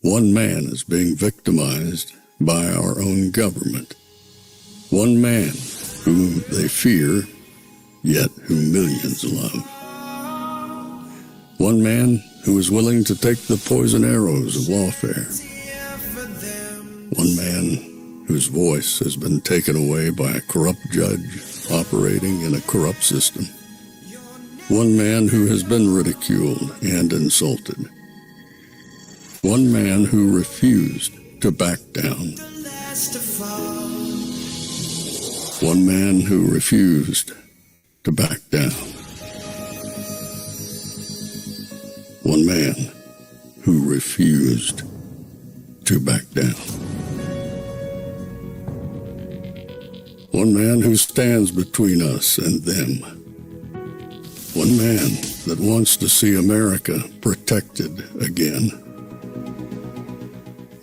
One man is being victimized by our own government. One man whom they fear, yet whom millions love. One man who is willing to take the poison arrows of lawfare. One man whose voice has been taken away by a corrupt judge operating in a corrupt system. One man who has been ridiculed and insulted. One man who refused to back down. One man who refused to back down. One man who refused to back down. One man who stands between us and them. One man that wants to see America protected again.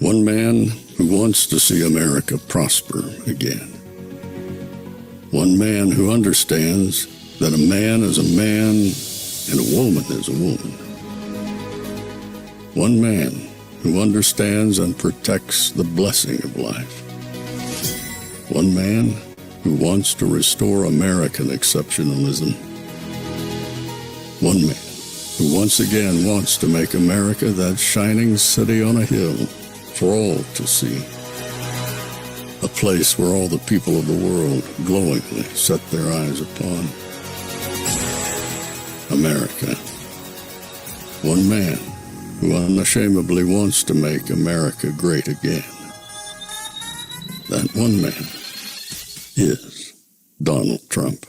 One man who wants to see America prosper again. One man who understands that a man is a man and a woman is a woman. One man who understands and protects the blessing of life. One man who wants to restore American exceptionalism. One man who once again wants to make America that shining city on a hill for all to see. A place where all the people of the world glowingly set their eyes upon. America. One man who unashamedly wants to make America great again. That one man is Donald Trump.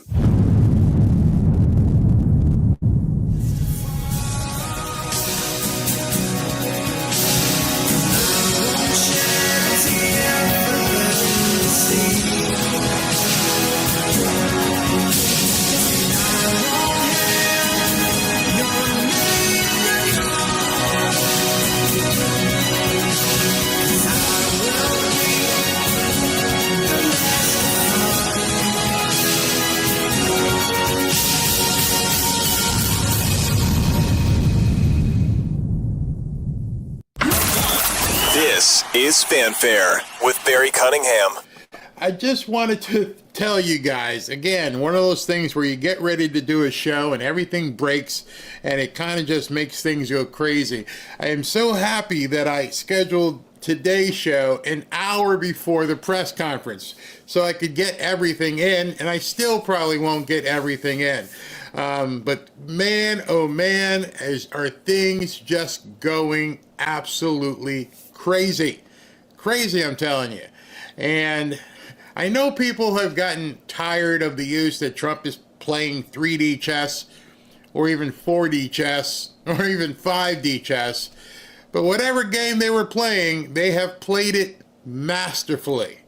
This is Fanfare with Barry Cunningham. I just wanted to tell you guys, again, one of those things where you get ready to do a show and everything breaks and it kind of just makes things go crazy. I am so happy that I scheduled today's show an hour before the press conference so I could get everything in, and I still probably won't get everything in. But man, oh man, are things just going absolutely crazy. Crazy, I'm telling you. And I know people have gotten tired of the use that Trump is playing 3D chess, or even 4D chess, or even 5D chess. But whatever game they were playing, they have played it masterfully.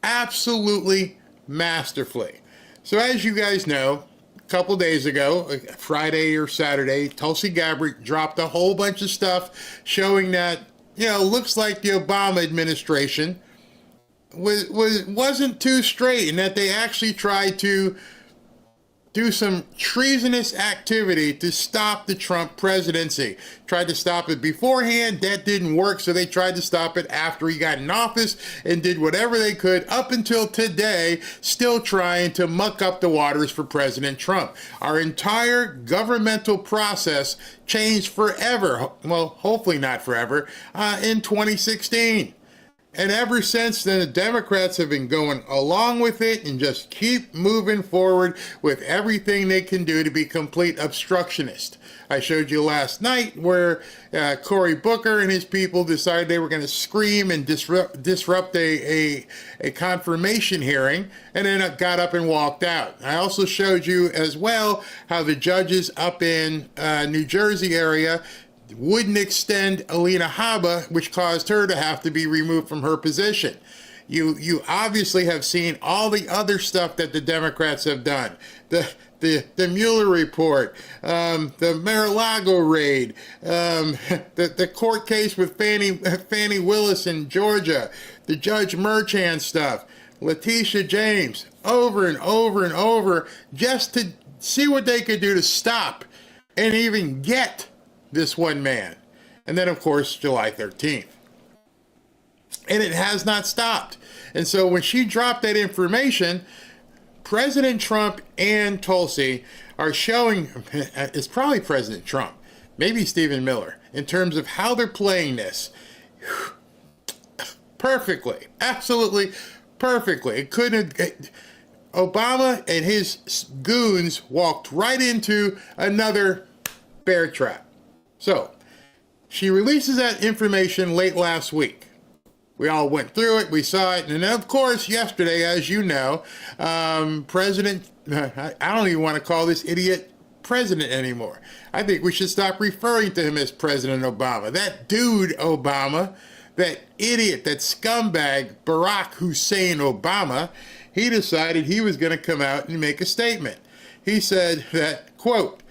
Absolutely masterfully. So as you guys know, a couple days ago, Friday or Saturday, Tulsi Gabbard dropped a whole bunch of stuff showing that, looks like the Obama administration wasn't too straight, and that they actually tried to do some treasonous activity to stop the Trump presidency. Tried to stop it beforehand, that didn't work, so they tried to stop it after he got in office and did whatever they could up until today, still trying to muck up the waters for President Trump. Our entire governmental process changed forever, well, hopefully not forever, in 2016. And ever since then, the Democrats have been going along with it and just keep moving forward with everything they can do to be complete obstructionist. I showed you last night where Cory Booker and his people decided they were going to scream and disrupt a confirmation hearing, and then got up and walked out. I also showed you as well how the judges up in New Jersey area wouldn't extend Alina Habba, which caused her to have to be removed from her position. You obviously have seen all the other stuff that the Democrats have done. The Mueller report, the Mar-a-Lago raid, the court case with Fannie Willis in Georgia, the Judge Merchan stuff, Letitia James, over and over and over, just to see what they could do to stop and even get this one man. And then, of course, July 13th. And it has not stopped. And so when she dropped that information, President Trump and Tulsi are showing, it's probably President Trump, maybe Stephen Miller, in terms of how they're playing this. Perfectly, absolutely perfectly. It couldn't, Obama and his goons walked right into another bear trap. So, she releases that information late last week. We all went through it, we saw it, and then of course yesterday, as you know, President, I don't even want to call this idiot president anymore. I think we should stop referring to him as President Obama. That dude Obama, that idiot, that scumbag Barack Hussein Obama, he decided he was going to come out and make a statement. He said that, quote,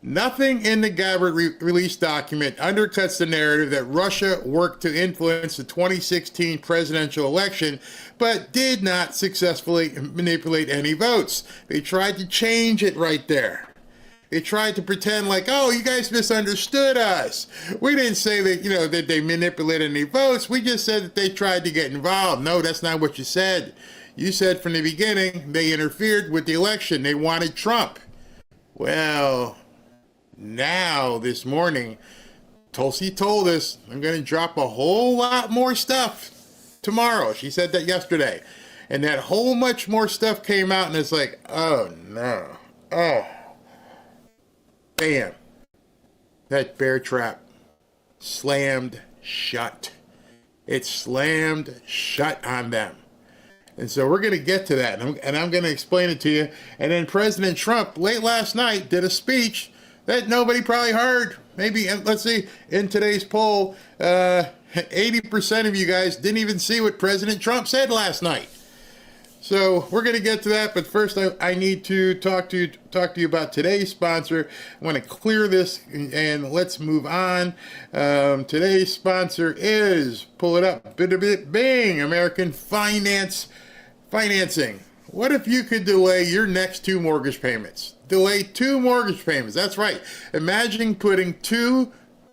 "Nothing in the Gabbard release document undercuts the narrative that Russia worked to influence the 2016 presidential election, but did not successfully manipulate any votes. They tried to change it right there. They tried to pretend like, oh, you guys misunderstood us. We didn't say that, that they manipulated any votes. We just said that they tried to get involved." No, that's not what you said. You said from the beginning they interfered with the election. They wanted Trump. Well, now, this morning, Tulsi told us, I'm going to drop a whole lot more stuff tomorrow. She said that yesterday. And that whole much more stuff came out, and it's like, oh, no. Oh. Bam. That bear trap slammed shut. It slammed shut on them. And so we're going to get to that, and I'm going to explain it to you. And then President Trump, late last night, did a speech that nobody probably heard. Maybe, let's see, in today's poll, 80% of you guys didn't even see what President Trump said last night. So we're going to get to that, but first I need to talk to you about today's sponsor. I want to clear this, and let's move on. Today's sponsor is, pull it up, bing, American Financing. What if you could delay your next 2 mortgage payments? Delay 2 mortgage payments. That's right. Imagine putting 2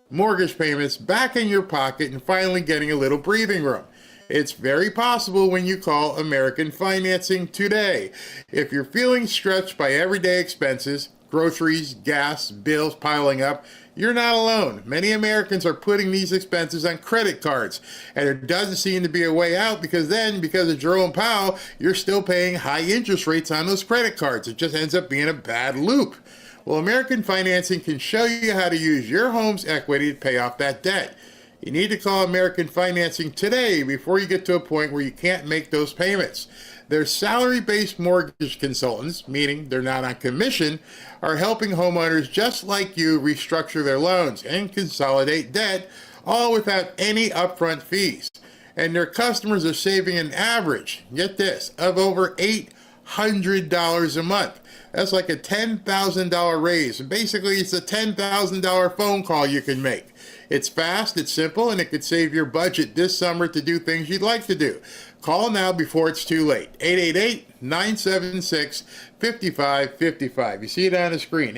mortgage payments back in your pocket and finally getting a little breathing room. It's very possible when you call American Financing today. If you're feeling stretched by everyday expenses, groceries, gas, bills piling up, you're not alone. Many Americans are putting these expenses on credit cards, and there doesn't seem to be a way out because of Jerome Powell, you're still paying high interest rates on those credit cards. It just ends up being a bad loop. Well, American Financing can show you how to use your home's equity to pay off that debt. You need to call American Financing today before you get to a point where you can't make those payments. Their salary-based mortgage consultants, meaning they're not on commission, are helping homeowners just like you restructure their loans and consolidate debt, all without any upfront fees. And their customers are saving an average, get this, of over $800 a month. That's like a $10,000 raise. And basically, it's a $10,000 phone call you can make. It's fast, it's simple, and it could save your budget this summer to do things you'd like to do. Call now before it's too late. 888-976-5555. You see it on the screen.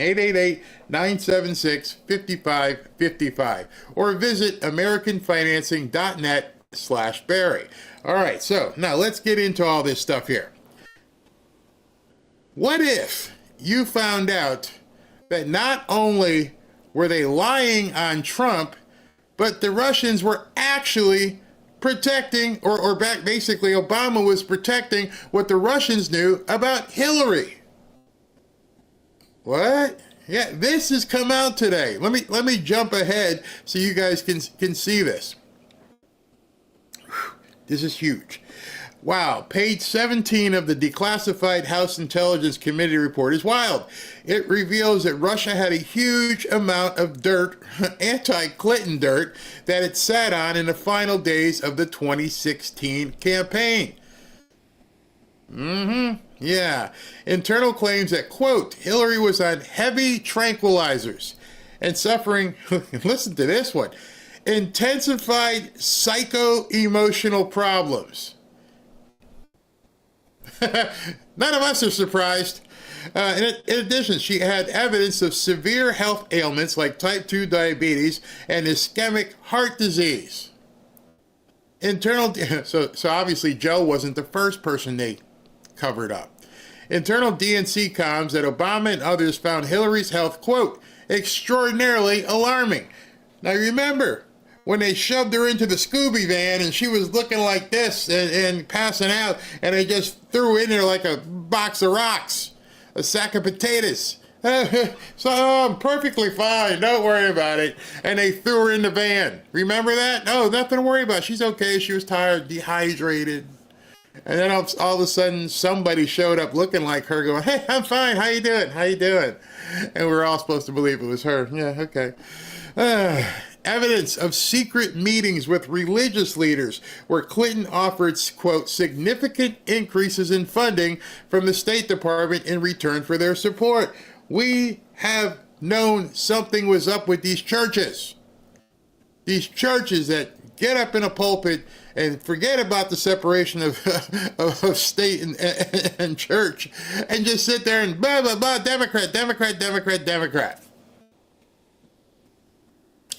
888-976-5555. Or visit americanfinancing.net/Barry. All right, so now let's get into all this stuff here. What if you found out that not only were they lying on Trump, but the Russians were actually protecting, or basically Obama was protecting what the Russians knew about Hillary? What? Yeah, this has come out today. Let me jump ahead so you guys can see this. This is huge. Wow, page 17 of the declassified House Intelligence Committee report is wild. It reveals that Russia had a huge amount of dirt, anti-Clinton dirt, that it sat on in the final days of the 2016 campaign. Yeah. Internal claims that, quote, Hillary was on heavy tranquilizers and suffering, listen to this one, intensified psycho-emotional problems. None of us are surprised. In addition, she had evidence of severe health ailments like type 2 diabetes and ischemic heart disease. So obviously Joe wasn't the first person they covered up. Internal DNC comms that Obama and others found Hillary's health, quote, extraordinarily alarming. Now remember, when they shoved her into the Scooby van and she was looking like this and passing out, and they just threw in there like a box of rocks, a sack of potatoes. So I'm perfectly fine, don't worry about it. And they threw her in the van. Remember that? No, nothing to worry about. She's okay. She was tired, dehydrated. And then all of a sudden, somebody showed up looking like her going, hey, I'm fine. How you doing? How you doing? And we're all supposed to believe it was her. Yeah, okay. Evidence of secret meetings with religious leaders where Clinton offered, quote, significant increases in funding from the State Department in return for their support. We have known something was up with these churches. These churches that get up in a pulpit and forget about the separation of state and church and just sit there and blah, blah, blah, Democrat, Democrat, Democrat, Democrat.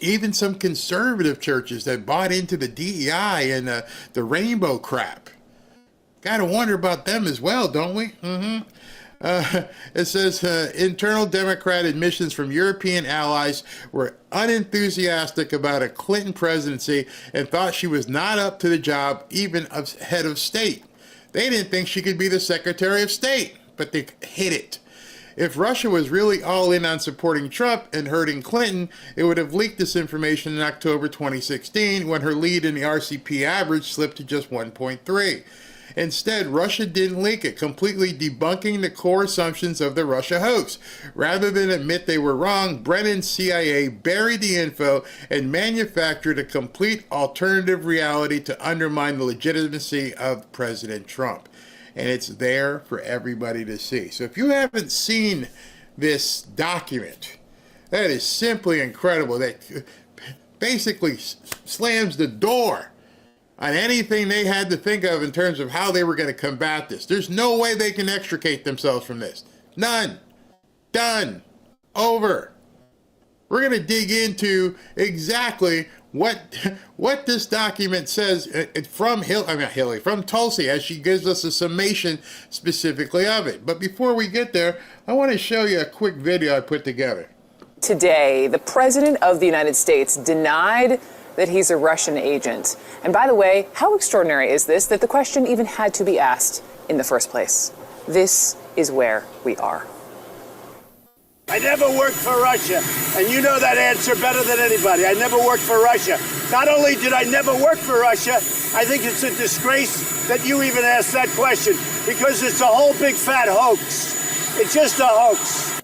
Even some conservative churches that bought into the DEI and the rainbow crap. Gotta wonder about them as well, don't we? Mm-hmm. It says internal Democrat admissions from European allies were unenthusiastic about a Clinton presidency and thought she was not up to the job even of head of state. They didn't think she could be the Secretary of State, but they hit it. If Russia was really all in on supporting Trump and hurting Clinton, it would have leaked this information in October 2016 when her lead in the RCP average slipped to just 1.3. Instead, Russia didn't leak it, completely debunking the core assumptions of the Russia hoax. Rather than admit they were wrong, Brennan's CIA buried the info and manufactured a complete alternative reality to undermine the legitimacy of President Trump. And it's there for everybody to see. So if you haven't seen this document, that is simply incredible. That basically slams the door on anything they had to think of in terms of how they were going to combat this. There's no way they can extricate themselves from this. None. Done. Over. We're going to dig into exactly what this document says from from Tulsi, as she gives us a summation specifically of it. But before we get there, I want to show you a quick video I put together. Today, the President of the United States denied that he's a Russian agent. And by the way, how extraordinary is this that the question even had to be asked in the first place? This is where we are. I never worked for Russia, and you know that answer better than anybody. I never worked for Russia. Not only did I never work for Russia, I think it's a disgrace that you even asked that question, because it's a whole big fat hoax. It's just a hoax.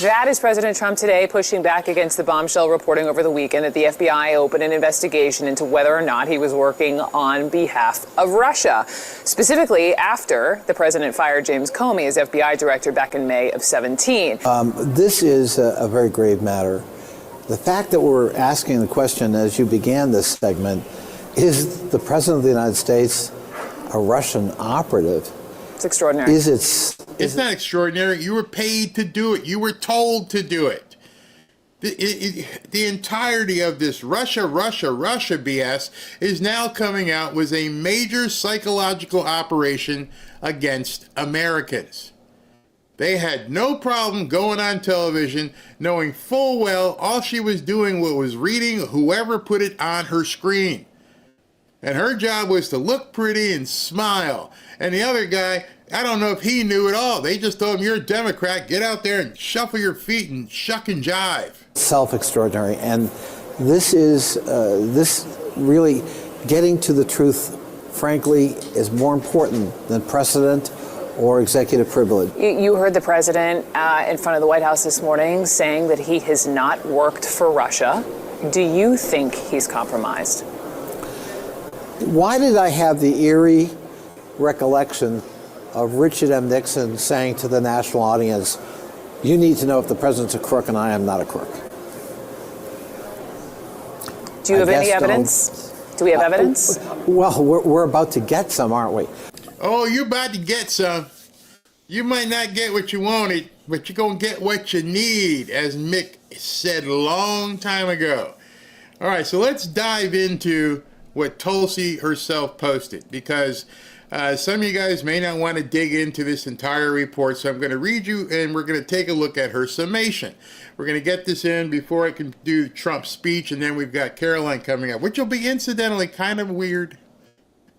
That is President Trump today pushing back against the bombshell reporting over the weekend that the FBI opened an investigation into whether or not he was working on behalf of Russia, specifically after the president fired James Comey as FBI director back in May of 2017. This is a very grave matter. The fact that we're asking the question as you began this segment, is the president of the United States a Russian operative? It's extraordinary. It's not extraordinary. You were paid to do it. You were told to do it. The entirety of this Russia BS is now coming out with a major psychological operation against Americans. They had no problem going on television knowing full well all she was doing was reading whoever put it on her screen. And her job was to look pretty and smile. And the other guy, I don't know if he knew at all. They just told him, you're a Democrat, get out there and shuffle your feet and shuck and jive. Self-extraordinary. And this is, this really getting to the truth, frankly, is more important than precedent or executive privilege. You heard the president in front of the White House this morning saying that he has not worked for Russia. Do you think he's compromised? Why did I have the eerie recollection of Richard M. Nixon saying to the national audience, you need to know if the president's a crook and I am not a crook? Do you have any evidence? Do we have evidence? Well, we're about to get some, aren't we? Oh, you're about to get some. You might not get what you wanted, but you're going to get what you need, as Mick said a long time ago. All right, so let's dive into what Tulsi herself posted, because some of you guys may not want to dig into this entire report, so I'm going to read you, and we're going to take a look at her summation. We're going to get this in before I can do Trump's speech, and then we've got Karoline coming up, which will be incidentally kind of weird.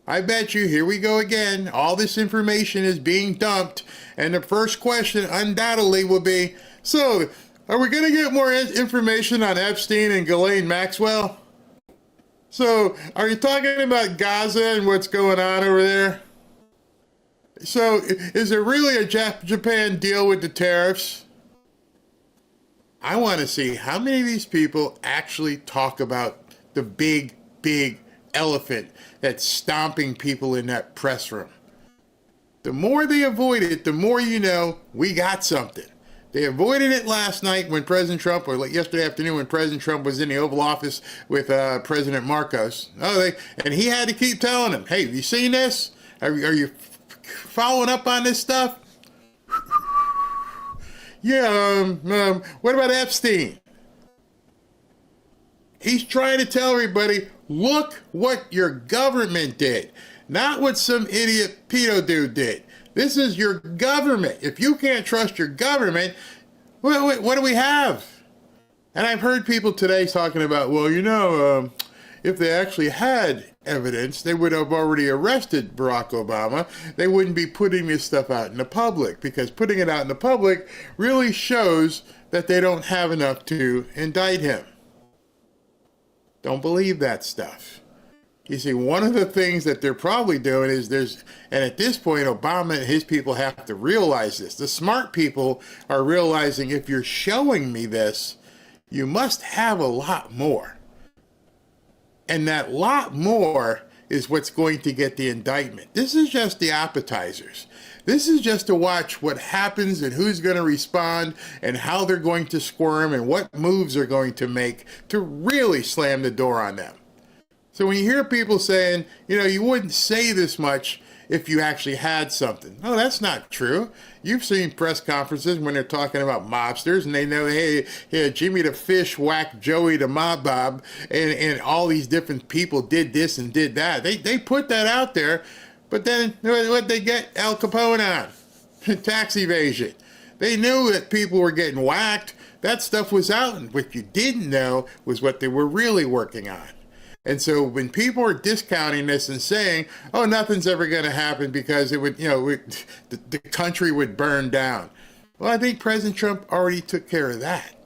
I bet you, here we go again, all this information is being dumped, and the first question undoubtedly will be, so, are we going to get more information on Epstein and Ghislaine Maxwell? So, are you talking about Gaza and what's going on over there? So, is there really a Japan deal with the tariffs? I want to see how many of these people actually talk about the big elephant that's stomping people in that press room. The more they avoid it, the more you know we got something. They avoided it last night when President Trump, or like yesterday afternoon when President Trump was in the Oval Office with President Marcos. And he had to keep telling him, hey, have you seen this? Are you following up on this stuff? Yeah, what about Epstein? He's trying to tell everybody, look what your government did, not what some idiot pedo dude did. This is your government. If you can't trust your government, what do we have? And I've heard people today talking about, well, if they actually had evidence, they would have already arrested Barack Obama. They wouldn't be putting this stuff out in the public, because putting it out in the public really shows that they don't have enough to indict him. Don't believe that stuff. You see, one of the things that they're probably doing is and at this point, Obama and his people have to realize this. The smart people are realizing, if you're showing me this, you must have a lot more. And that lot more is what's going to get the indictment. This is just the appetizers. This is just to watch what happens and who's going to respond and how they're going to squirm and what moves they're going to make to really slam the door on them. So when you hear people saying, you wouldn't say this much if you actually had something. No, that's not true. You've seen press conferences when they're talking about mobsters and they know, hey, Jimmy the Fish whacked Joey the Mob Bob and all these different people did this and did that. They put that out there, but then what they get Al Capone on? Tax evasion. They knew that people were getting whacked. That stuff was out, and what you didn't know was what they were really working on. And so when people are discounting this and saying, oh, nothing's ever going to happen because it would, the country would burn down. Well, I think President Trump already took care of that.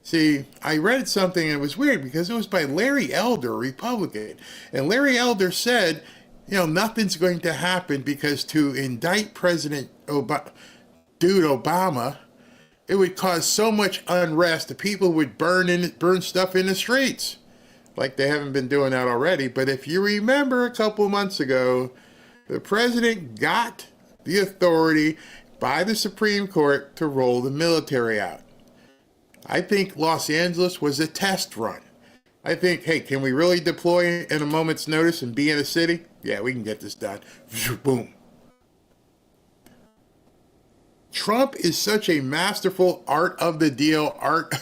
See, I read something and it was weird because it was by Larry Elder, a Republican. And Larry Elder said, nothing's going to happen because to indict President Obama, it would cause so much unrest that people would burn stuff in the streets. Like they haven't been doing that already. But if you remember a couple months ago, the president got the authority by the Supreme Court to roll the military out. I think Los Angeles was a test run. I think, hey, can we really deploy in a moment's notice and be in a city? Yeah, we can get this done. Boom. Trump is such a masterful art of the deal, art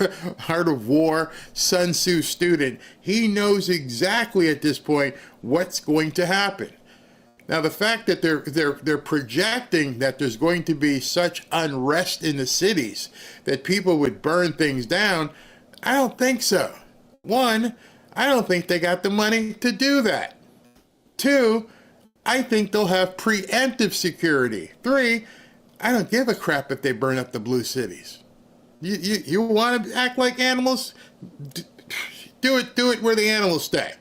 of war, Sun Tzu student. He knows exactly at this point what's going to happen. Now, the fact that they're projecting that there's going to be such unrest in the cities that people would burn things down, I don't think so. One, I don't think they got the money to do that. Two, I think they'll have preemptive security. Three, I don't give a crap if they burn up the blue cities. You want to act like animals? Do it where the animals stay.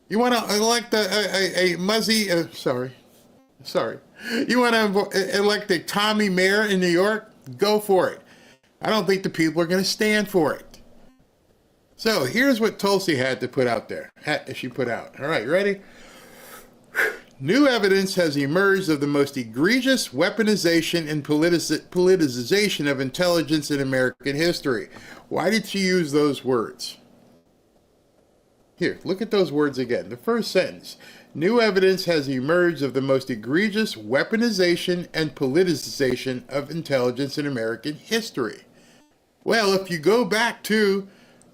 You want to elect a Muzzy? Sorry. You want to elect a Tommy Mayor in New York? Go for it. I don't think the people are going to stand for it. So here's what Tulsi had to put out there. She put out. All right, ready? New evidence has emerged of the most egregious weaponization and politicization of intelligence in American history. Why did she use those words? Here, look at those words again. The first sentence. new evidence has emerged of the most egregious weaponization and politicization of intelligence in American history. Well, if you go back to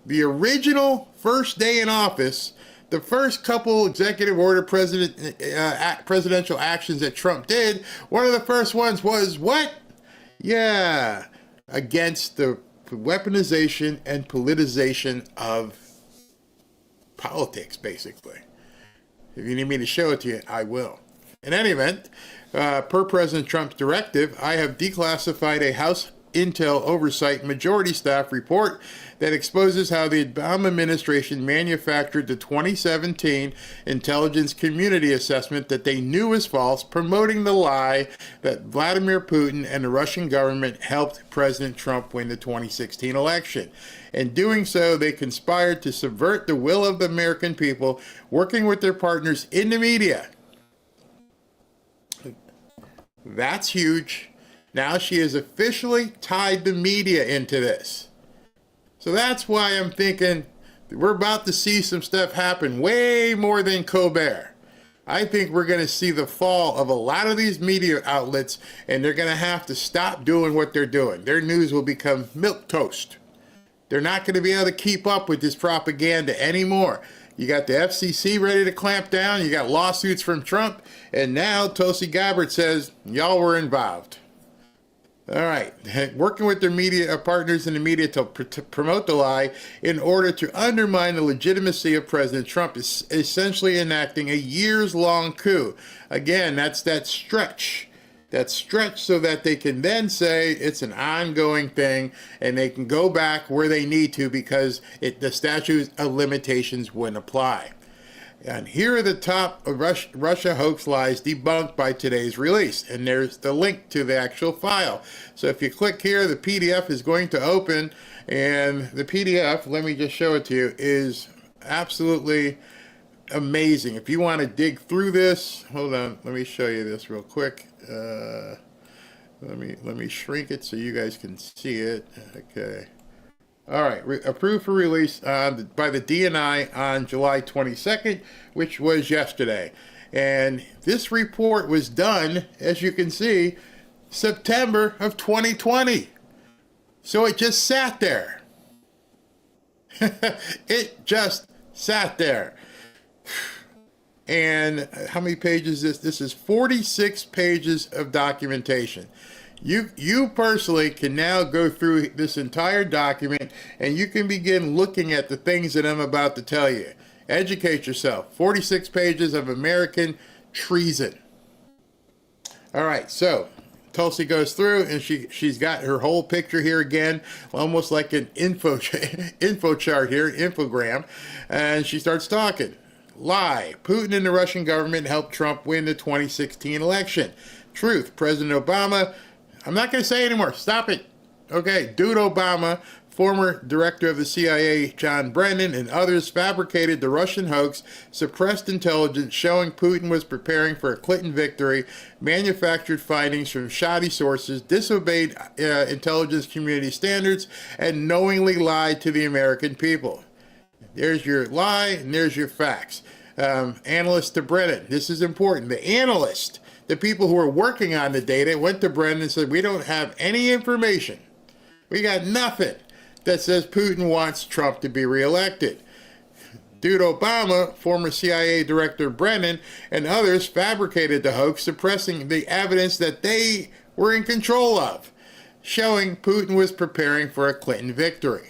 the original first day in office, the first couple executive order presidential actions that Trump did, one of the first ones was what? Yeah, against the weaponization and politicization of politics, basically. If you need me to show it to you, I will. In any event, per President Trump's directive, I have declassified a House Intel Oversight Majority Staff report that exposes how the Obama administration manufactured the 2017 intelligence community assessment that they knew was false, promoting the lie that Vladimir Putin and the Russian government helped President Trump win the 2016 election. In doing so, they conspired to subvert the will of the American people, working with their partners in the media. That's huge. Now she has officially tied the media into this. So that's why I'm thinking we're about to see some stuff happen way more than Colbert. I think we're going to see the fall of a lot of these media outlets, and they're going to have to stop doing what they're doing. Their news will become milquetoast. They're not going to be able to keep up with this propaganda anymore. You got the FCC ready to clamp down. You got lawsuits from Trump. And now Tulsi Gabbard says, y'all were involved. All right, working with their media partners in the media to promote the lie in order to undermine the legitimacy of President Trump is essentially enacting a years-long coup. Again, that's that stretch so that they can then say it's an ongoing thing and they can go back where they need to because the statute of limitations wouldn't apply. And here are the top Russia hoax lies debunked by today's release. And there's the link to the actual file. So if you click here, the PDF is going to open. And the PDF, let me just show it to you, is absolutely amazing. If you want to dig through this, hold on, let me show you this real quick. Let me shrink it so you guys can see it. Okay. All right, approved for release by the DNI on July 22nd, which was yesterday. And this report was done, as you can see, September of 2020. So it just sat there. It just sat there. And how many pages is this? This is 46 pages of documentation. You personally can now go through this entire document and you can begin looking at the things that I'm about to tell you. Educate yourself. 46 pages of American treason. All right, so Tulsi goes through and she's got her whole picture here again, almost like an info chart here, infogram, and she starts talking. Lie. Putin and the Russian government helped Trump win the 2016 election. Truth. President Obama... I'm not going to say anymore. Stop it. Okay. Dude Obama, former director of the CIA, John Brennan, and others fabricated the Russian hoax, suppressed intelligence showing Putin was preparing for a Clinton victory, manufactured findings from shoddy sources, disobeyed intelligence community standards, and knowingly lied to the American people. There's your lie, and there's your facts. Analyst to Brennan. This is important. The analyst, the people who are working on the data, went to Brennan and said, we don't have any information. We got nothing that says Putin wants Trump to be reelected. Dude Obama, former CIA Director Brennan, and others fabricated the hoax, suppressing the evidence that they were in control of, showing Putin was preparing for a Clinton victory.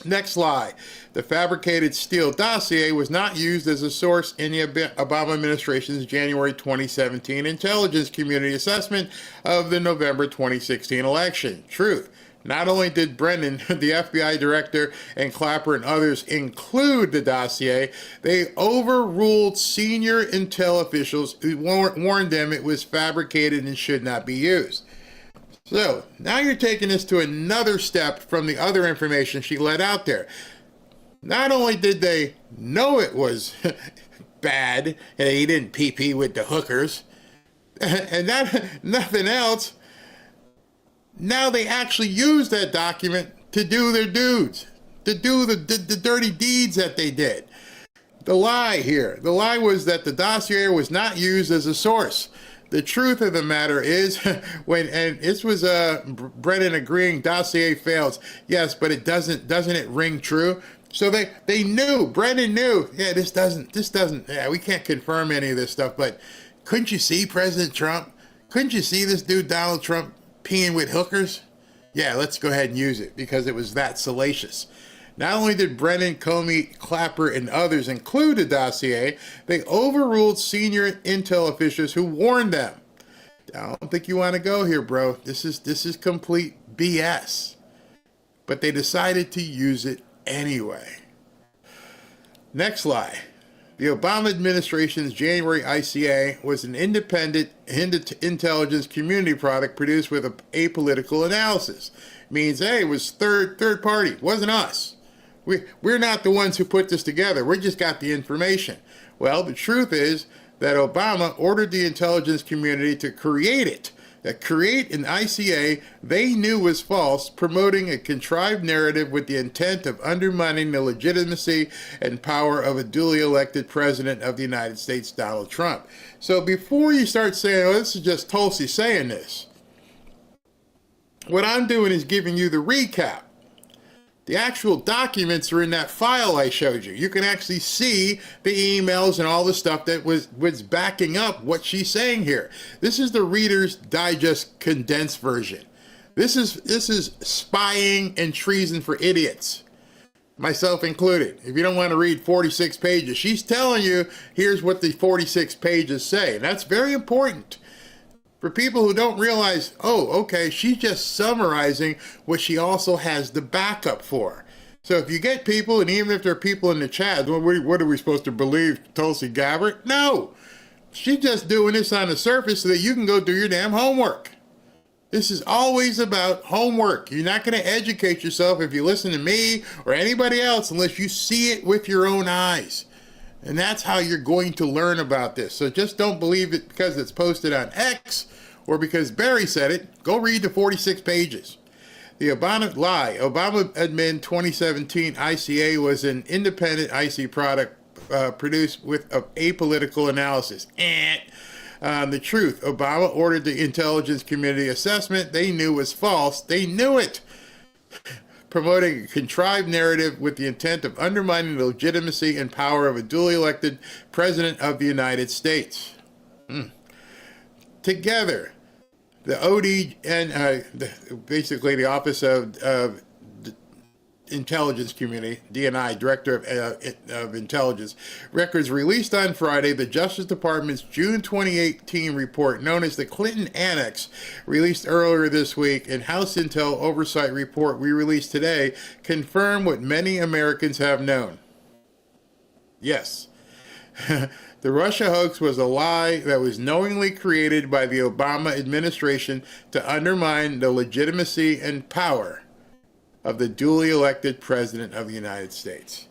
Next lie. The fabricated Steele dossier was not used as a source in the Obama administration's January 2017 intelligence community assessment of the November 2016 election. Truth. Not only did Brennan, the FBI director, and Clapper and others include the dossier, they overruled senior intel officials who warned them it was fabricated and should not be used. So now you're taking this to another step from the other information she let out there. Not only did they know it was bad and he didn't pee with the hookers, and nothing else, now they actually use that document to do their dudes, to do the dirty deeds that they did. the lie here. The lie was that the dossier was not used as a source. The truth of the matter is, and this was Brennan agreeing dossier fails. Yes, but doesn't it ring true? So they knew, Brennan knew, yeah, this doesn't, yeah, we can't confirm any of this stuff, but couldn't you see President Trump? Couldn't you see this dude, Donald Trump, peeing with hookers? Yeah, let's go ahead and use it because it was that salacious. Not only did Brennan, Comey, Clapper, and others include the dossier, they overruled senior intel officials who warned them. I don't think you want to go here, bro. This is complete BS. But they decided to use it anyway. Next lie. The Obama administration's January ICA was an independent intelligence community product produced with an apolitical analysis. Means, hey, it was third party. It wasn't us. We're not the ones who put this together. We just got the information. Well, the truth is that Obama ordered the intelligence community to create it. Create an ICA they knew was false, promoting a contrived narrative with the intent of undermining the legitimacy and power of a duly elected president of the United States, Donald Trump. So before you start saying, oh, this is just Tulsi saying this, what I'm doing is giving you the recap. The actual documents are in that file I showed you. You can actually see the emails and all the stuff that was backing up what she's saying here. This is the Reader's Digest condensed version. This is spying and treason for idiots, myself included. If you don't want to read 46 pages, she's telling you here's what the 46 pages say. And that's very important. For people who don't realize, oh, okay, she's just summarizing what she also has the backup for. So if you get people, and even if there are people in the chat, well, what are we supposed to believe, Tulsi Gabbard? No, she's just doing this on the surface so that you can go do your damn homework. This is always about homework. You're not going to educate yourself if you listen to me or anybody else unless you see it with your own eyes. And that's how you're going to learn about this. So just don't believe it because it's posted on X or because Barry said it. Go read the 46 pages. The Obama lie. Obama admin 2017 ICA was an independent IC product produced with apolitical analysis. The truth. Obama ordered the intelligence community assessment they knew was false. They knew it. Promoting a contrived narrative with the intent of undermining the legitimacy and power of a duly elected president of the United States. Together, the OD and basically the Office of Intelligence Community, DNI, Director of Intelligence, records released on Friday the Justice Department's June 2018 report known as the Clinton Annex, released earlier this week, and House Intel Oversight Report we released today confirm what many Americans have known. Yes. The Russia hoax was a lie that was knowingly created by the Obama administration to undermine the legitimacy and power of the duly elected president of the United States.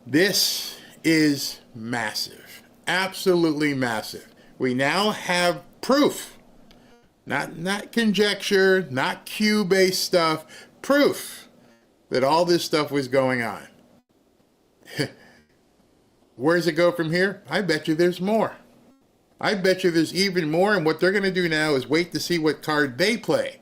This is massive, absolutely massive. We now have proof, not conjecture, not Q-based stuff, proof that all this stuff was going on. Where does it go from here? I bet you there's more. I bet you there's even more, and what they're going to do now is wait to see what card they play,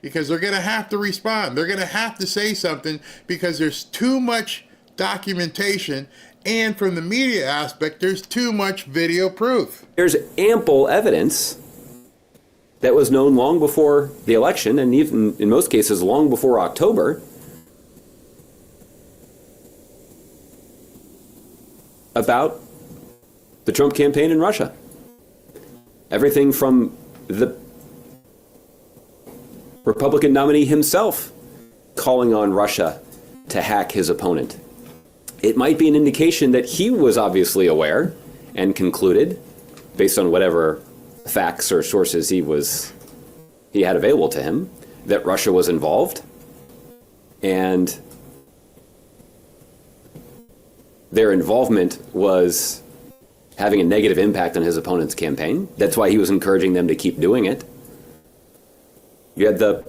because they're going to have to respond. They're going to have to say something because there's too much documentation, and from the media aspect, there's too much video proof. There's ample evidence that was known long before the election, and even in most cases long before October, about the Trump campaign in Russia. Everything from the Republican nominee himself calling on Russia to hack his opponent. It might be an indication that he was obviously aware and concluded, based on whatever facts or sources he had available to him, that Russia was involved, and their involvement was having a negative impact on his opponent's campaign. That's why he was encouraging them to keep doing it. You had the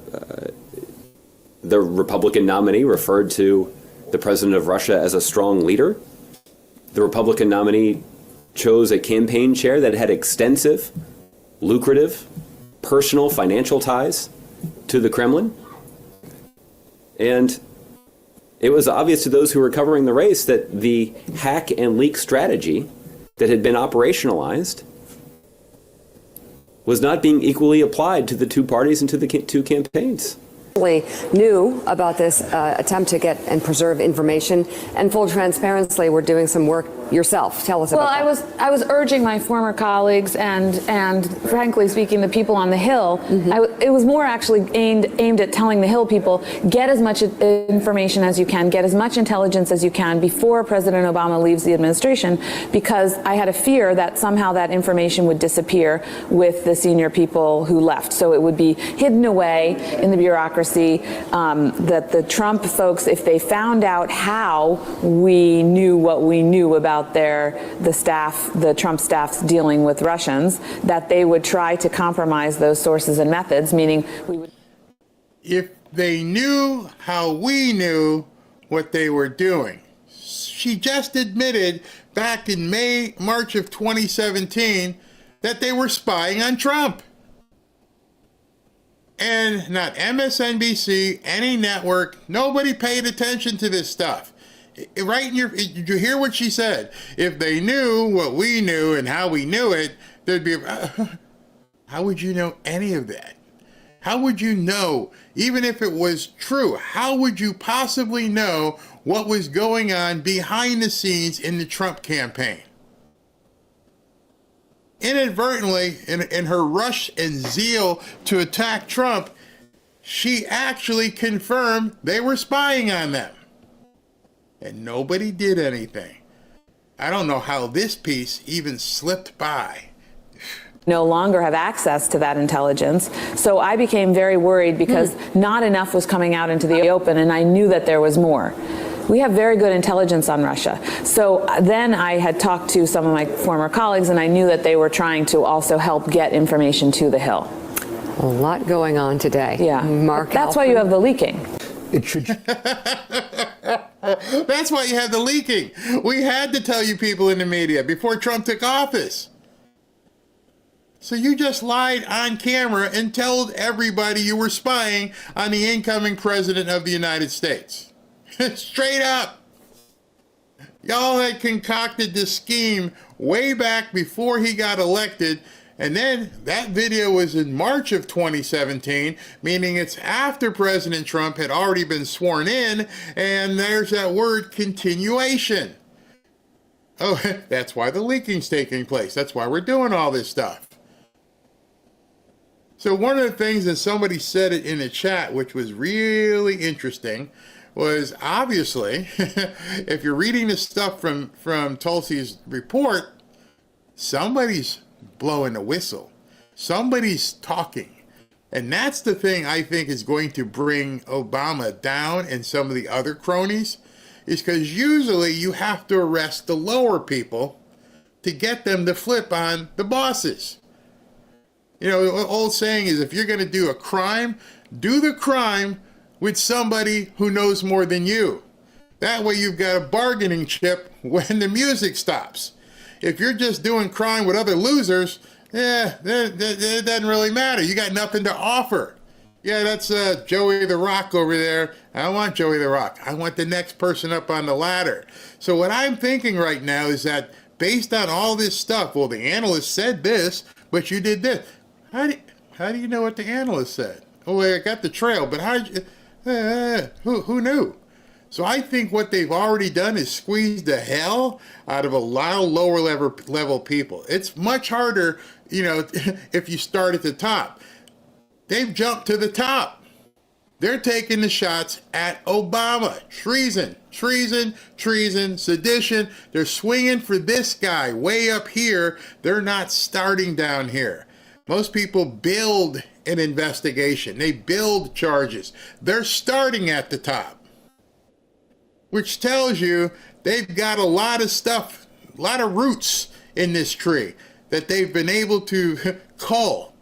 Republican nominee referred to the president of Russia as a strong leader. The Republican nominee chose a campaign chair that had extensive, lucrative, personal financial ties to the Kremlin. And it was obvious to those who were covering the race that the hack and leak strategy that had been operationalized was not being equally applied to the two parties and to the two campaigns. Knew about this attempt to get and preserve information, and full transparency, we're doing some work yourself. Tell us about that. Well, I was urging my former colleagues and frankly speaking, the people on the Hill. It was more actually aimed at telling the Hill people, get as much information as you can, get as much intelligence as you can before President Obama leaves the administration, because I had a fear that somehow that information would disappear with the senior people who left. So it would be hidden away in the bureaucracy, that the Trump folks, if they found out how we knew what we knew about the Trump staff's dealing with Russians, that they would try to compromise those sources and methods, meaning we would. If they knew how we knew what they were doing. She just admitted back in March of 2017 that they were spying on Trump. And not MSNBC, any network, nobody paid attention to this stuff. Right did you hear what she said? If they knew what we knew and how we knew it, there'd be, how would you know any of that? How would you know, even if it was true, how would you possibly know what was going on behind the scenes in the Trump campaign? Inadvertently, in her rush and zeal to attack Trump, she actually confirmed they were spying on them. And nobody did anything. I don't know how this piece even slipped by. No longer have access to that intelligence. So I became very worried because not enough was coming out into the open, and I knew that there was more. We have very good intelligence on Russia. So then I had talked to some of my former colleagues, and I knew that they were trying to also help get information to the Hill. A lot going on today. Yeah. Mark, that's why you have the leaking. It should. That's why you have the leaking. We had to tell you people in the media before Trump took office. So you just lied on camera and told everybody you were spying on the incoming president of the United States. Straight up. Y'all had concocted this scheme way back before he got elected. And then that video was in March of 2017, meaning it's after President Trump had already been sworn in, and there's that word continuation. Oh, that's why the leaking's taking place. That's why we're doing all this stuff. So one of the things that somebody said it in the chat, which was really interesting, was obviously, if you're reading this stuff from Tulsi's report, somebody's blowing a whistle. Somebody's talking. And that's the thing I think is going to bring Obama down and some of the other cronies, is because usually you have to arrest the lower people to get them to flip on the bosses. You know, the old saying is, if you're going to do a crime, do the crime with somebody who knows more than you. That way you've got a bargaining chip when the music stops. If you're just doing crime with other losers, it doesn't really matter. You got nothing to offer. Yeah, that's Joey the Rock over there. I don't want Joey the Rock. I want the next person up on the ladder. So what I'm thinking right now is that based on all this stuff, well, the analyst said this, but you did this. How do you know what the analyst said? Oh, wait, I got the trail, but who knew? So I think what they've already done is squeeze the hell out of a lot of lower level people. It's much harder, you know, if you start at the top. They've jumped to the top. They're taking the shots at Obama. Treason, treason, treason, sedition. They're swinging for this guy way up here. They're not starting down here. Most people build an investigation. They build charges. They're starting at the top, which tells you they've got a lot of stuff, a lot of roots in this tree that they've been able to cull.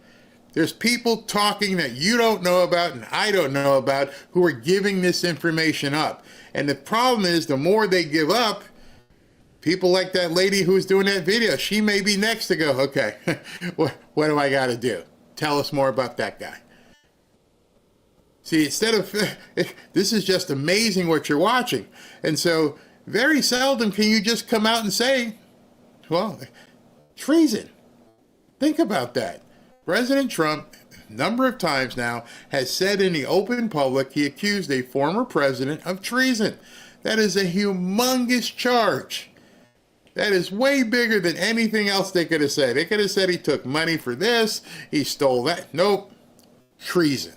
There's people talking that you don't know about and I don't know about who are giving this information up. And the problem is, the more they give up, people like that lady who was doing that video, she may be next to go, okay, what do I got to do? Tell us more about that guy. See, instead of, this is just amazing what you're watching. And so very seldom can you just come out and say, well, treason. Think about that. President Trump, a number of times now, has said in the open public he accused a former president of treason. That is a humongous charge. That is way bigger than anything else they could have said. They could have said he took money for this, he stole that. Nope, treason.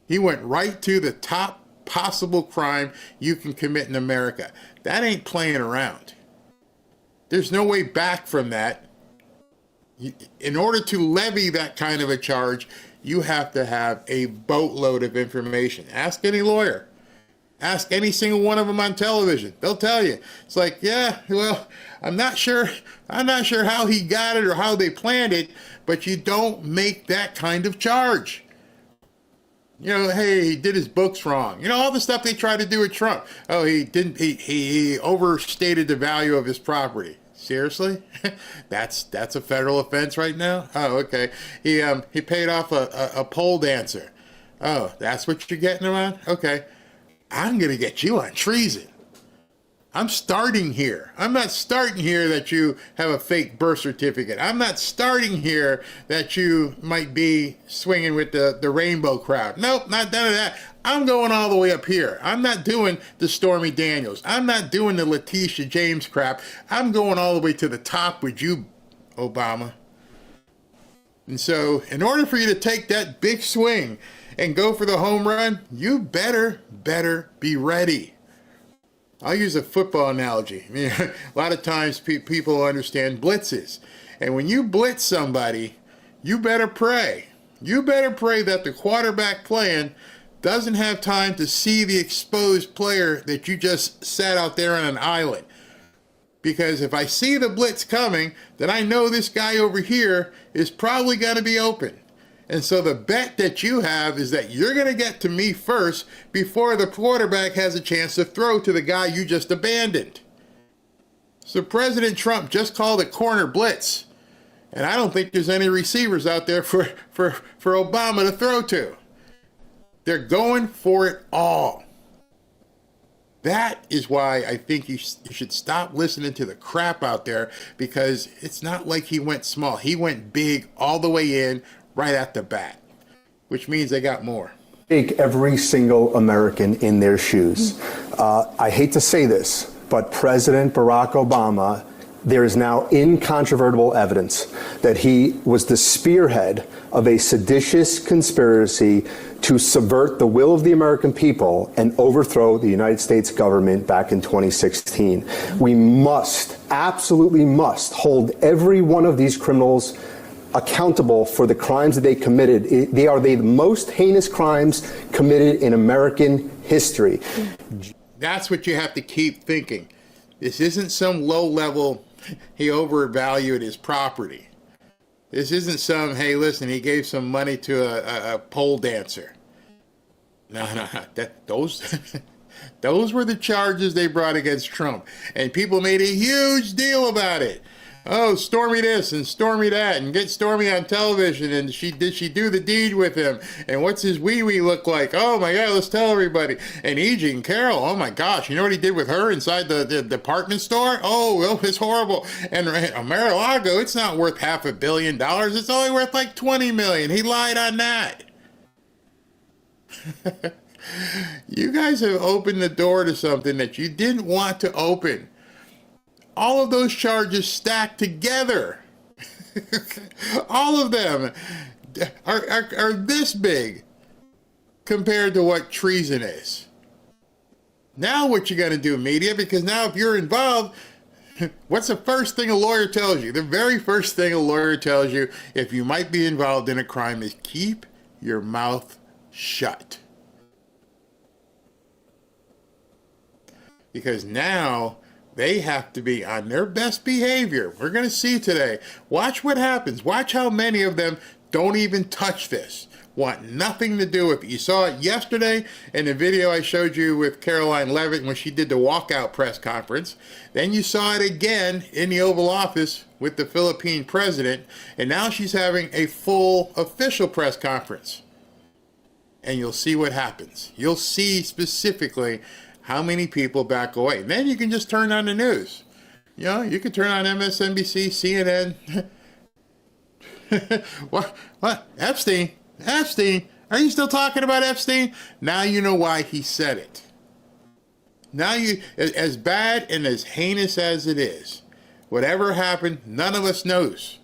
He went right to the top possible crime you can commit in America. That ain't playing around. There's no way back from that. In order to levy that kind of a charge, you have to have a boatload of information. Ask any lawyer. Ask any single one of them on television. They'll tell you. It's like, yeah, well, I'm not sure how he got it or how they planned it, but you don't make that kind of charge. You know, hey, he did his books wrong. You know, all the stuff they try to do with Trump. Oh, he overstated the value of his property. Seriously? That's a federal offense right now? Oh, okay. He paid off a pole dancer. Oh, that's what you're getting around? Okay. I'm going to get you on treason. I'm starting here. I'm not starting here that you have a fake birth certificate. I'm not starting here that you might be swinging with the rainbow crowd. Nope, not none of that. I'm going all the way up here. I'm not doing the Stormy Daniels. I'm not doing the Letitia James crap. I'm going all the way to the top with you, Obama. And so in order for you to take that big swing and go for the home run, you better be ready. I'll use a football analogy. I mean, a lot of times people understand blitzes. And when you blitz somebody, you better pray. You better pray that the quarterback playing doesn't have time to see the exposed player that you just sat out there on an island. Because if I see the blitz coming, then I know this guy over here is probably going to be open. And so the bet that you have is that you're going to get to me first before the quarterback has a chance to throw to the guy you just abandoned. So President Trump just called a corner blitz. And I don't think there's any receivers out there for Obama to throw to. They're going for it all. That is why I think you should stop listening to the crap out there, because it's not like he went small. He went big all the way in, right at the bat, which means they got more. Take every single American in their shoes. I hate to say this, but President Barack Obama, there is now incontrovertible evidence that he was the spearhead of a seditious conspiracy to subvert the will of the American people and overthrow the United States government back in 2016. We must, absolutely must, hold every one of these criminals accountable for the crimes that they committed. They are the most heinous crimes committed in American history. That's what you have to keep thinking. This isn't some low level, he overvalued his property. This isn't some, hey, listen, he gave some money to a pole dancer. No. Those were the charges they brought against Trump. And people made a huge deal about it. Oh, Stormy this and Stormy that, and get Stormy on television, and did she do the deed with him? And what's his wee-wee look like? Oh my God, let's tell everybody. And E.G. and Carol, oh my gosh, you know what he did with her inside the department store? Oh, it's horrible. And Mar-a-Lago, it's not worth $500 million. It's only worth like $20 million. He lied on that. You guys have opened the door to something that you didn't want to open. All of those charges stacked together, all of them are this big compared to what treason is. Now what you got to do, media, because now if you're involved, what's the first thing a lawyer tells you? The very first thing a lawyer tells you if you might be involved in a crime is keep your mouth shut. Because now they have to be on their best behavior. We're going to see today. Watch what happens. Watch how many of them don't even touch this. want nothing to do with it. You saw it yesterday in the video I showed you with Karoline Leavitt when she did the walkout press conference. Then you saw it again in the Oval Office with the Philippine president. And now she's having a full official press conference. And you'll see what happens. You'll see specifically how many people back away. And then you can just turn on the news. You know, you can turn on MSNBC, CNN. What? Epstein? Are you still talking about Epstein? Now you know why he said it. Now you, as bad and as heinous as it is, whatever happened, none of us knows.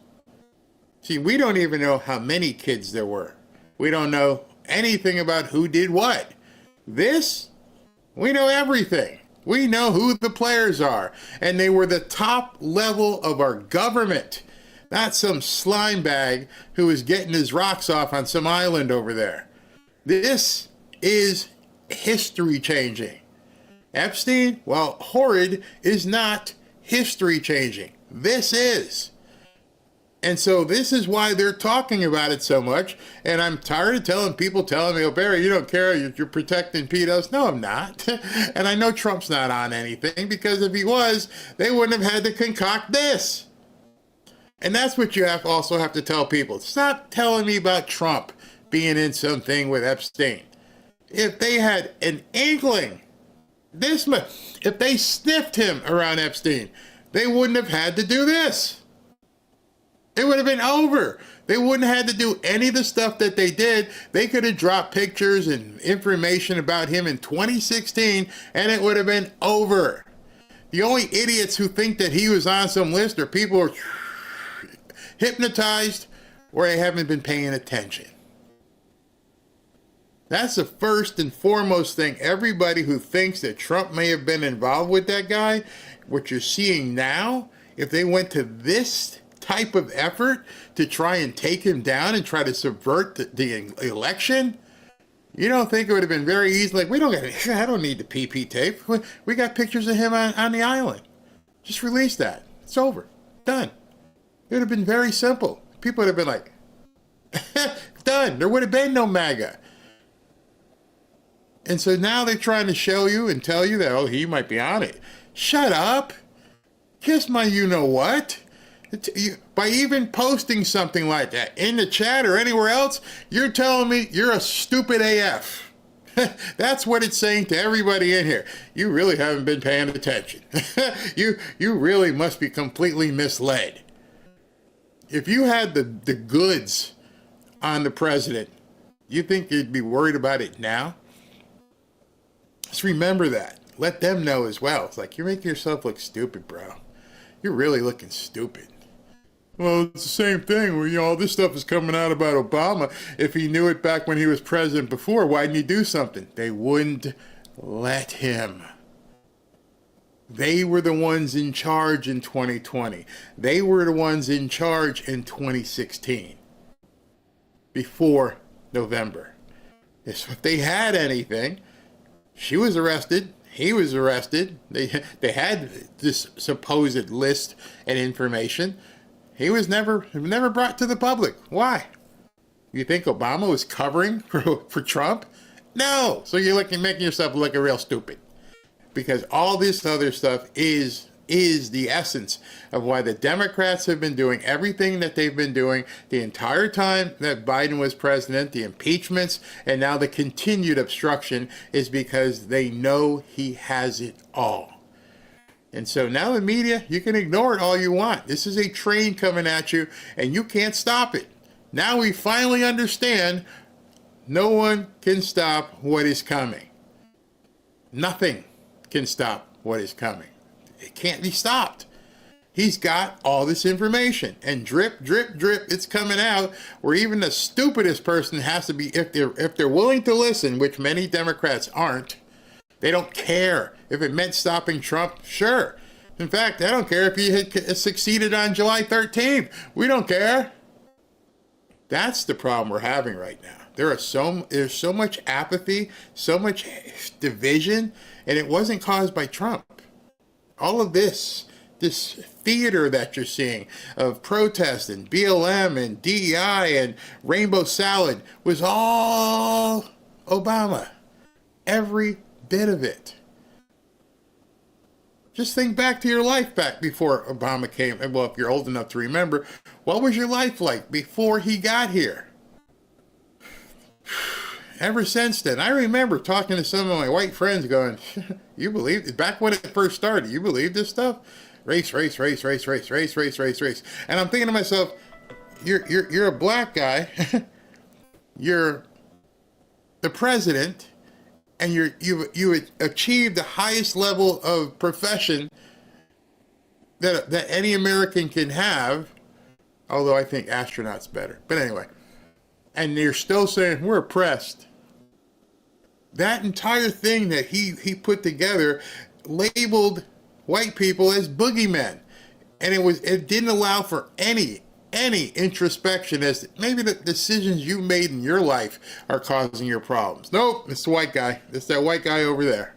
See, we don't even know how many kids there were. We don't know anything about who did what. This, we know everything. We know who the players are. And they were the top level of our government. Not some slime bag who is getting his rocks off on some island over there. This is history changing. Epstein, while horrid, is not history changing. This is. And so this is why they're talking about it so much. And I'm tired of telling me, oh, Barry, you don't care. You're protecting pedos. No, I'm not. And I know Trump's not on anything, because if he was, they wouldn't have had to concoct this. And that's what you also have to tell people. Stop telling me about Trump being in something with Epstein. If they had an inkling, if they sniffed him around Epstein, they wouldn't have had to do this. It would have been over. They wouldn't have had to do any of the stuff that they did. They could have dropped pictures and information about him in 2016, and it would have been over. The only idiots who think that he was on some list are people who are hypnotized or they haven't been paying attention. That's the first and foremost thing. Everybody who thinks that Trump may have been involved with that guy, what you're seeing now, if they went to this type of effort to try and take him down and try to subvert the election, you don't think it would have been very easy? Like, I don't need the PP tape. We got pictures of him on the island. Just release that. It's over. Done. It would have been very simple. People would have been like, done. There would have been no MAGA. And so now they're trying to show you and tell you that, oh, he might be on it. Shut up. Kiss my you-know-what. By even posting something like that in the chat or anywhere else, you're telling me you're a stupid AF. That's what it's saying to everybody in here. You really haven't been paying attention. You really must be completely misled. If you had the goods on the president, you think you'd be worried about it now? Just remember that. Let them know as well. It's like, you're making yourself look stupid, bro. You're really looking stupid. Well, it's the same thing where, all this stuff is coming out about Obama. If he knew it back when he was president before, why didn't he do something? They wouldn't let him. They were the ones in charge in 2020. They were the ones in charge in 2016. Before November. If they had anything, she was arrested. He was arrested. They had this supposed list and information. He was never brought to the public. Why? You think Obama was covering for Trump? No. So you're making yourself look real stupid. Because all this other stuff is the essence of why the Democrats have been doing everything that they've been doing the entire time that Biden was president. The impeachments and now the continued obstruction is because they know he has it all. And so now the media, you can ignore it all you want. This is a train coming at you, and you can't stop it. Now we finally understand no one can stop what is coming. Nothing can stop what is coming. It can't be stopped. He's got all this information, and drip, drip, drip, it's coming out where even the stupidest person has to be, if they're willing to listen, which many Democrats aren't. They don't care. If it meant stopping Trump, sure. In fact, I don't care if he had succeeded on July 13th. We don't care. That's the problem we're having right now. There's so much apathy, so much division, and it wasn't caused by Trump. All of this this theater that you're seeing of protest and BLM and DEI and rainbow salad was all Obama. Every bit of it. Just think back to your life back before Obama came. Well, if you're old enough to remember, what was your life like before he got here? Ever since then, I remember talking to some of my white friends going, you believe, back when it first started, you believe this stuff? Race. And I'm thinking to myself, you're a black guy, you're the president, and you achieved the highest level of profession that any American can have, although I think astronaut's better. But anyway, and you're still saying we're oppressed. That entire thing that he put together labeled white people as boogeymen, and it didn't allow for any introspection as to maybe the decisions you made in your life are causing your problems. Nope, it's the white guy. It's that white guy over there.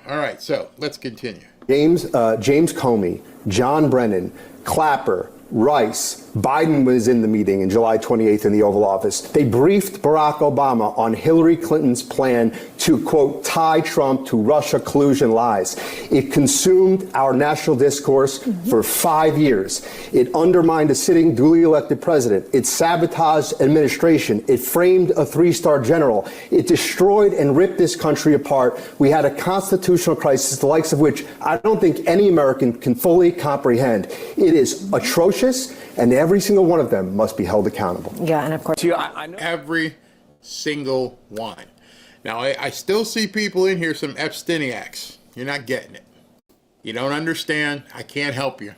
All right, so let's continue. James Comey, John Brennan, Clapper, Rice, Biden was in the meeting in July 28th in the Oval Office. They briefed Barack Obama on Hillary Clinton's plan to, quote, tie Trump to Russia collusion lies. It consumed our national discourse for 5 years. It undermined a sitting duly elected president. It sabotaged administration. It framed a three-star general. It destroyed and ripped this country apart. We had a constitutional crisis, the likes of which I don't think any American can fully comprehend. It is atrocious. And every single one of them must be held accountable. Yeah, and of course, I know every single one. Now, I still see people in here, some Epsteiniacs. You're not getting it. You don't understand. I can't help you.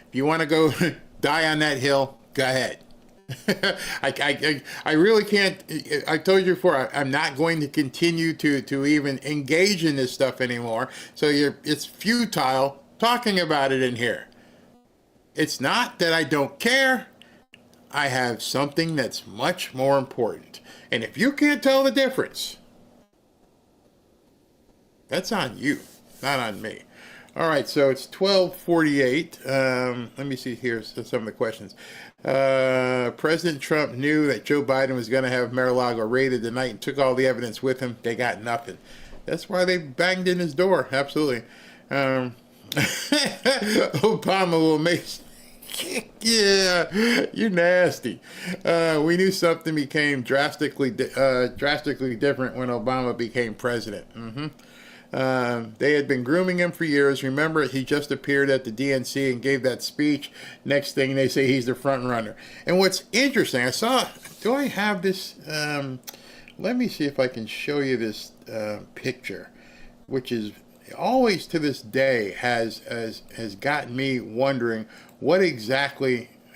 If you want to go die on that hill, go ahead. I really can't. I told you before, I'm not going to continue to even engage in this stuff anymore. So it's futile talking about it in here. It's not that I don't care. I have something that's much more important. And if you can't tell the difference, that's on you, not on me. All right, so it's 12:48. Let me see here some of the questions. President Trump knew that Joe Biden was going to have Mar-a-Lago raided tonight and took all the evidence with him. They got nothing. That's why they banged in his door. Absolutely. Obama will make... Yeah, you're nasty. We knew something became drastically different when Obama became president. They had been grooming him for years. Remember, he just appeared at the DNC and gave that speech. Next thing, they say he's the front runner. And what's interesting, do I have this? Let me see if I can show you this picture, which is always to this day has gotten me wondering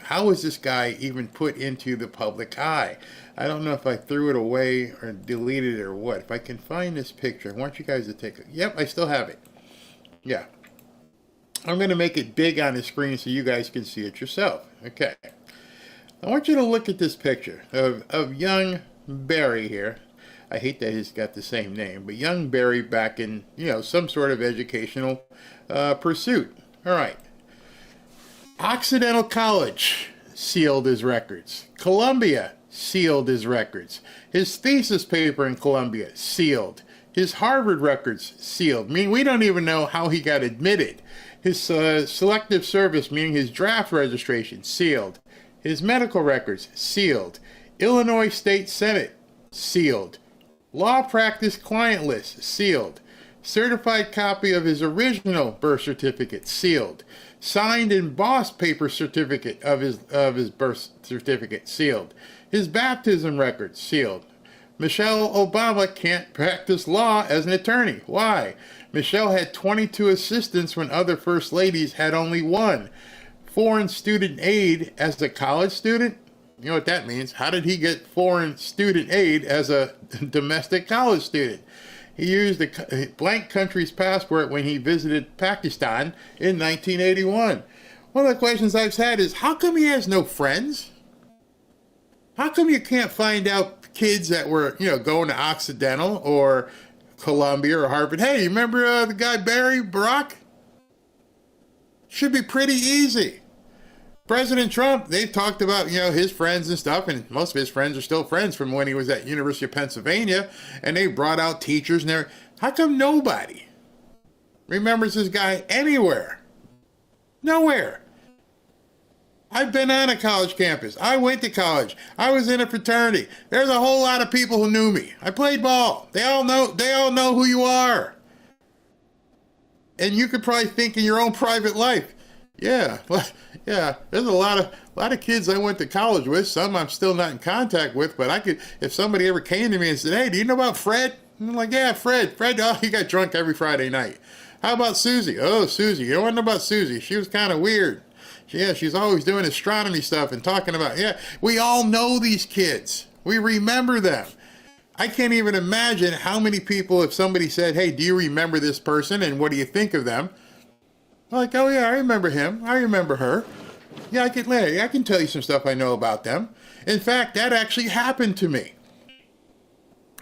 how was this guy even put into the public eye? I don't know if I threw it away or deleted it or what. If I can find this picture, I want you guys to take it. Yep, I still have it. Yeah. I'm going to make it big on the screen so you guys can see it yourself. Okay. I want you to look at this picture of young Barry here. I hate that he's got the same name, but young Barry back in, some sort of educational pursuit. All right. Occidental College sealed his records. Columbia sealed his records. His thesis paper in Columbia sealed. His Harvard records sealed. I mean, we don't even know how he got admitted. His selective service, meaning his draft registration, sealed. His medical records sealed. Illinois State Senate sealed. Law practice client list sealed. Certified copy of his original birth certificate sealed. Signed embossed paper certificate of his birth certificate sealed. His baptism record sealed. Michelle Obama can't practice law as an attorney. Why? Michelle had 22 assistants when other first ladies had only one. Foreign student aid as a college student? You know what that means. How did he get foreign student aid as a domestic college student? He used a blank country's passport when he visited Pakistan in 1981. One of the questions I've had is, how come he has no friends? How come you can't find out kids that were, going to Occidental or Columbia or Harvard? Hey, you remember the guy Barry Barack? Should be pretty easy. President Trump, they've talked about, his friends and stuff, and most of his friends are still friends from when he was at University of Pennsylvania, and they brought out teachers and everything. How come nobody remembers this guy anywhere? Nowhere. I've been on a college campus. I went to college. I was in a fraternity. There's a whole lot of people who knew me. I played ball. They all know who you are. And you could probably think in your own private life, yeah, there's a lot of kids I went to college with. Some I'm still not in contact with, but I could, if somebody ever came to me and said, hey, do you know about Fred? And I'm like, yeah, Fred, oh, he got drunk every Friday night. How about Susie? Oh, Susie, you don't want to know about Susie. She was kind of weird. Yeah, she's always doing astronomy stuff and talking about, we all know these kids. We remember them. I can't even imagine how many people, if somebody said, hey, do you remember this person and what do you think of them? Like, oh yeah, I remember him. I remember her. Yeah, I can tell you some stuff I know about them. In fact, that actually happened to me.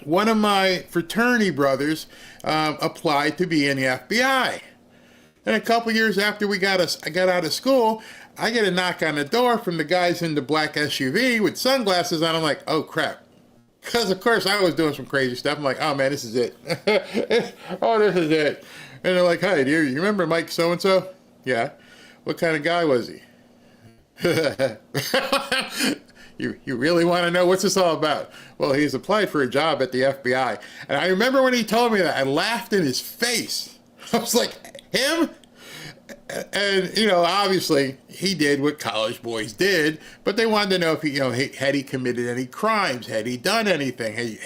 One of my fraternity brothers applied to be in the FBI. And a couple years after I got out of school, I get a knock on the door from the guys in the black SUV with sunglasses on. I'm like, oh crap. Because of course I was doing some crazy stuff. I'm like, oh man, this is it. Oh, this is it. And they're like, hi, do you remember Mike so-and-so? Yeah. What kind of guy was he? You really want to know what's this all about? Well, he's applied for a job at the FBI. And I remember when he told me that, I laughed in his face. I was like, him? And, obviously he did what college boys did, but they wanted to know if he, had he committed any crimes? Had he done anything?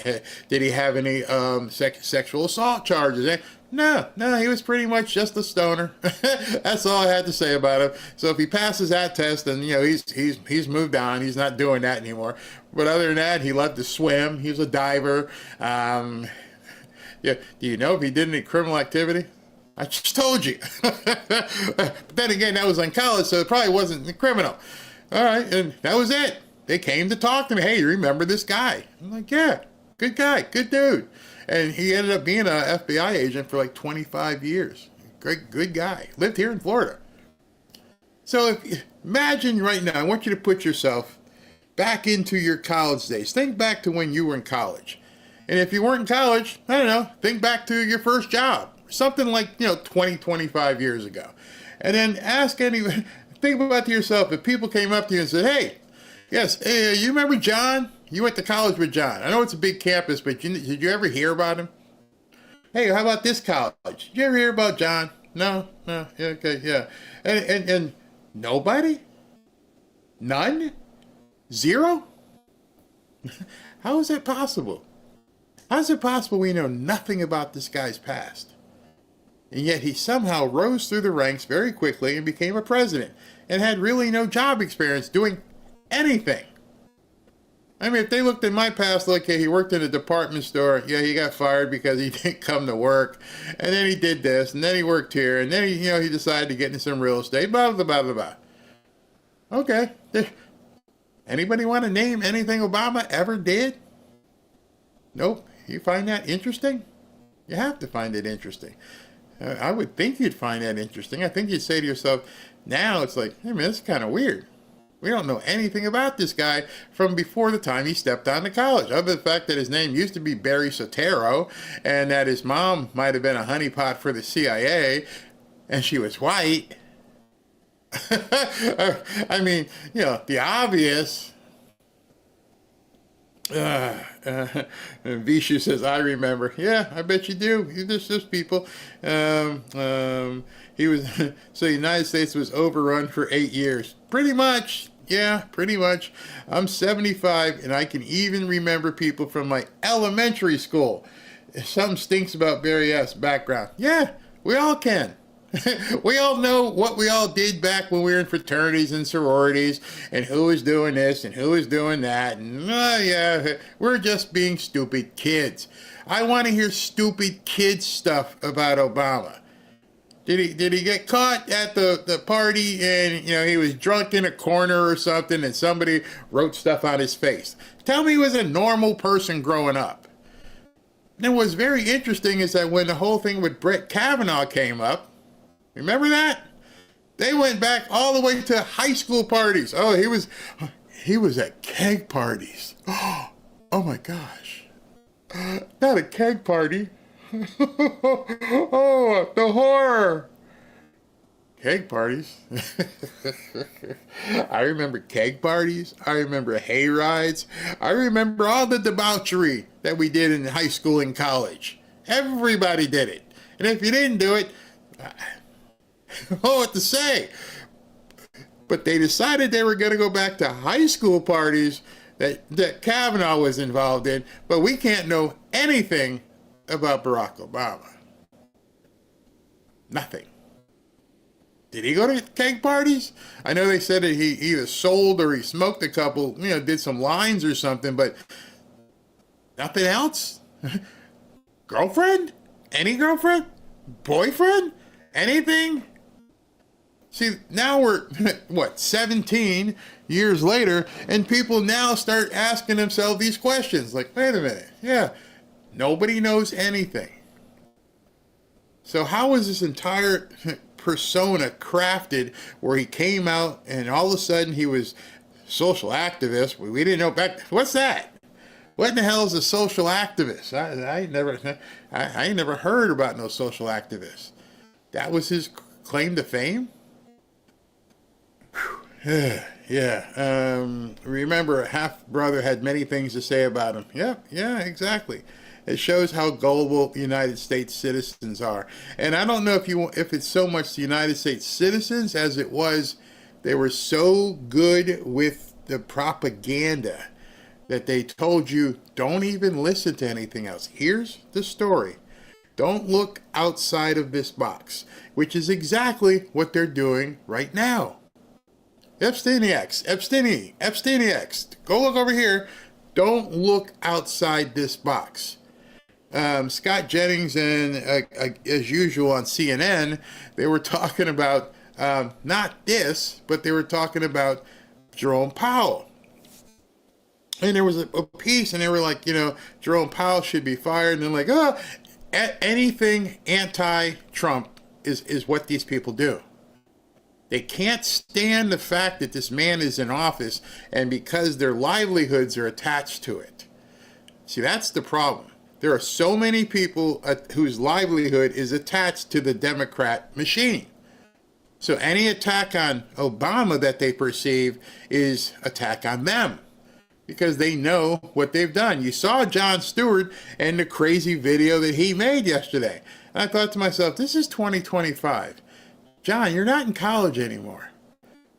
Did he have any sexual assault charges? No, he was pretty much just a stoner. That's all I had to say about him. So if he passes that test, then, he's moved on. He's not doing that anymore. But other than that, he loved to swim. He was a diver. Do you know if he did any criminal activity? I just told you. But then again, that was in college, so it probably wasn't criminal. All right, and that was it. They came to talk to me. Hey, you remember this guy? I'm like, yeah, good guy, good dude. And he ended up being an FBI agent for like 25 years. Great, good guy. Lived here in Florida. So imagine right now, I want you to put yourself back into your college days. Think back to when you were in college. And if you weren't in college, I don't know, think back to your first job. Something like, 20, 25 years ago. And then think about to yourself, if people came up to you and said, hey, you remember John? You went to college with John. I know it's a big campus, but did you ever hear about him? Hey, how about this college? Did you ever hear about John? No, okay, yeah. And nobody? None? Zero? How is that possible? How is it possible we know nothing about this guy's past? And yet he somehow rose through the ranks very quickly and became a president and had really no job experience doing anything. I mean, if they looked at my past, like, hey, he worked in a department store. Yeah, he got fired because he didn't come to work. And then he did this, and then he worked here, and then he decided to get into some real estate, blah, blah, blah, blah, blah. Okay. Anybody want to name anything Obama ever did? Nope. You find that interesting? You have to find it interesting. I would think you'd find that interesting. I think you'd say to yourself, now it's like, hey man, this is kind of weird. We don't know anything about this guy from before the time he stepped on to college, other than the fact that his name used to be Barry Soetoro, and that his mom might have been a honeypot for the CIA, and she was white. I mean, the obvious. Vishu says, I remember. Yeah, I bet you do. There's just people. He was, so the United States was overrun for 8 years. Pretty much. Yeah, pretty much. I'm 75 and I can even remember people from my elementary school. If something stinks about Barry S. background. Yeah, we all can. We all know what we all did back when we were in fraternities and sororities, and who was doing this and who was doing that, and we're just being stupid kids. I want to hear stupid kid stuff about Obama. Did he get caught at the party and he was drunk in a corner or something and somebody wrote stuff on his face? Tell me he was a normal person growing up. And what's very interesting is that when the whole thing with Brett Kavanaugh came up, remember that? They went back all the way to high school parties. Oh, he was at keg parties. Oh my gosh. Not a keg party. Oh, the horror. Keg parties. I remember keg parties. I remember hay rides. I remember all the debauchery that we did in high school and college. Everybody did it. And if you didn't do it, what to say? But they decided they were going to go back to high school parties that Kavanaugh was involved in, but we can't know anything about Barack Obama. Nothing. Did he go to keg parties? I know they said that he either sold or he smoked a couple, did some lines or something, but nothing else? Girlfriend? Any girlfriend? Boyfriend? Anything? See, now we're, 17 years later, and people now start asking themselves these questions. Like, wait a minute, nobody knows anything. So how was this entire persona crafted where he came out and all of a sudden he was social activist? We didn't know back, what's that? What in the hell is a social activist? I ain't never heard about no social activist. That was his claim to fame? Remember, half brother had many things to say about him. Yeah, exactly. It shows how gullible the United States citizens are. And I don't know if it's so much the United States citizens as it was they were so good with the propaganda that they told you, don't even listen to anything else. Here's the story. Don't look outside of this box, which is exactly what they're doing right now. Epsteiniacs. Go look over here. Don't look outside this box. Scott Jennings and, as usual on CNN, they were talking about not this, but they were talking about Jerome Powell. And there was a piece, and they were like, Jerome Powell should be fired. And they're like, anything anti-Trump is what these people do. They can't stand the fact that this man is in office, and because their livelihoods are attached to it. See, that's the problem. There are so many people whose livelihood is attached to the Democrat machine. So any attack on Obama that they perceive is attack on them, because they know what they've done. You saw Jon Stewart and the crazy video that he made yesterday. And I thought to myself, this is 2025. John, you're not in college anymore.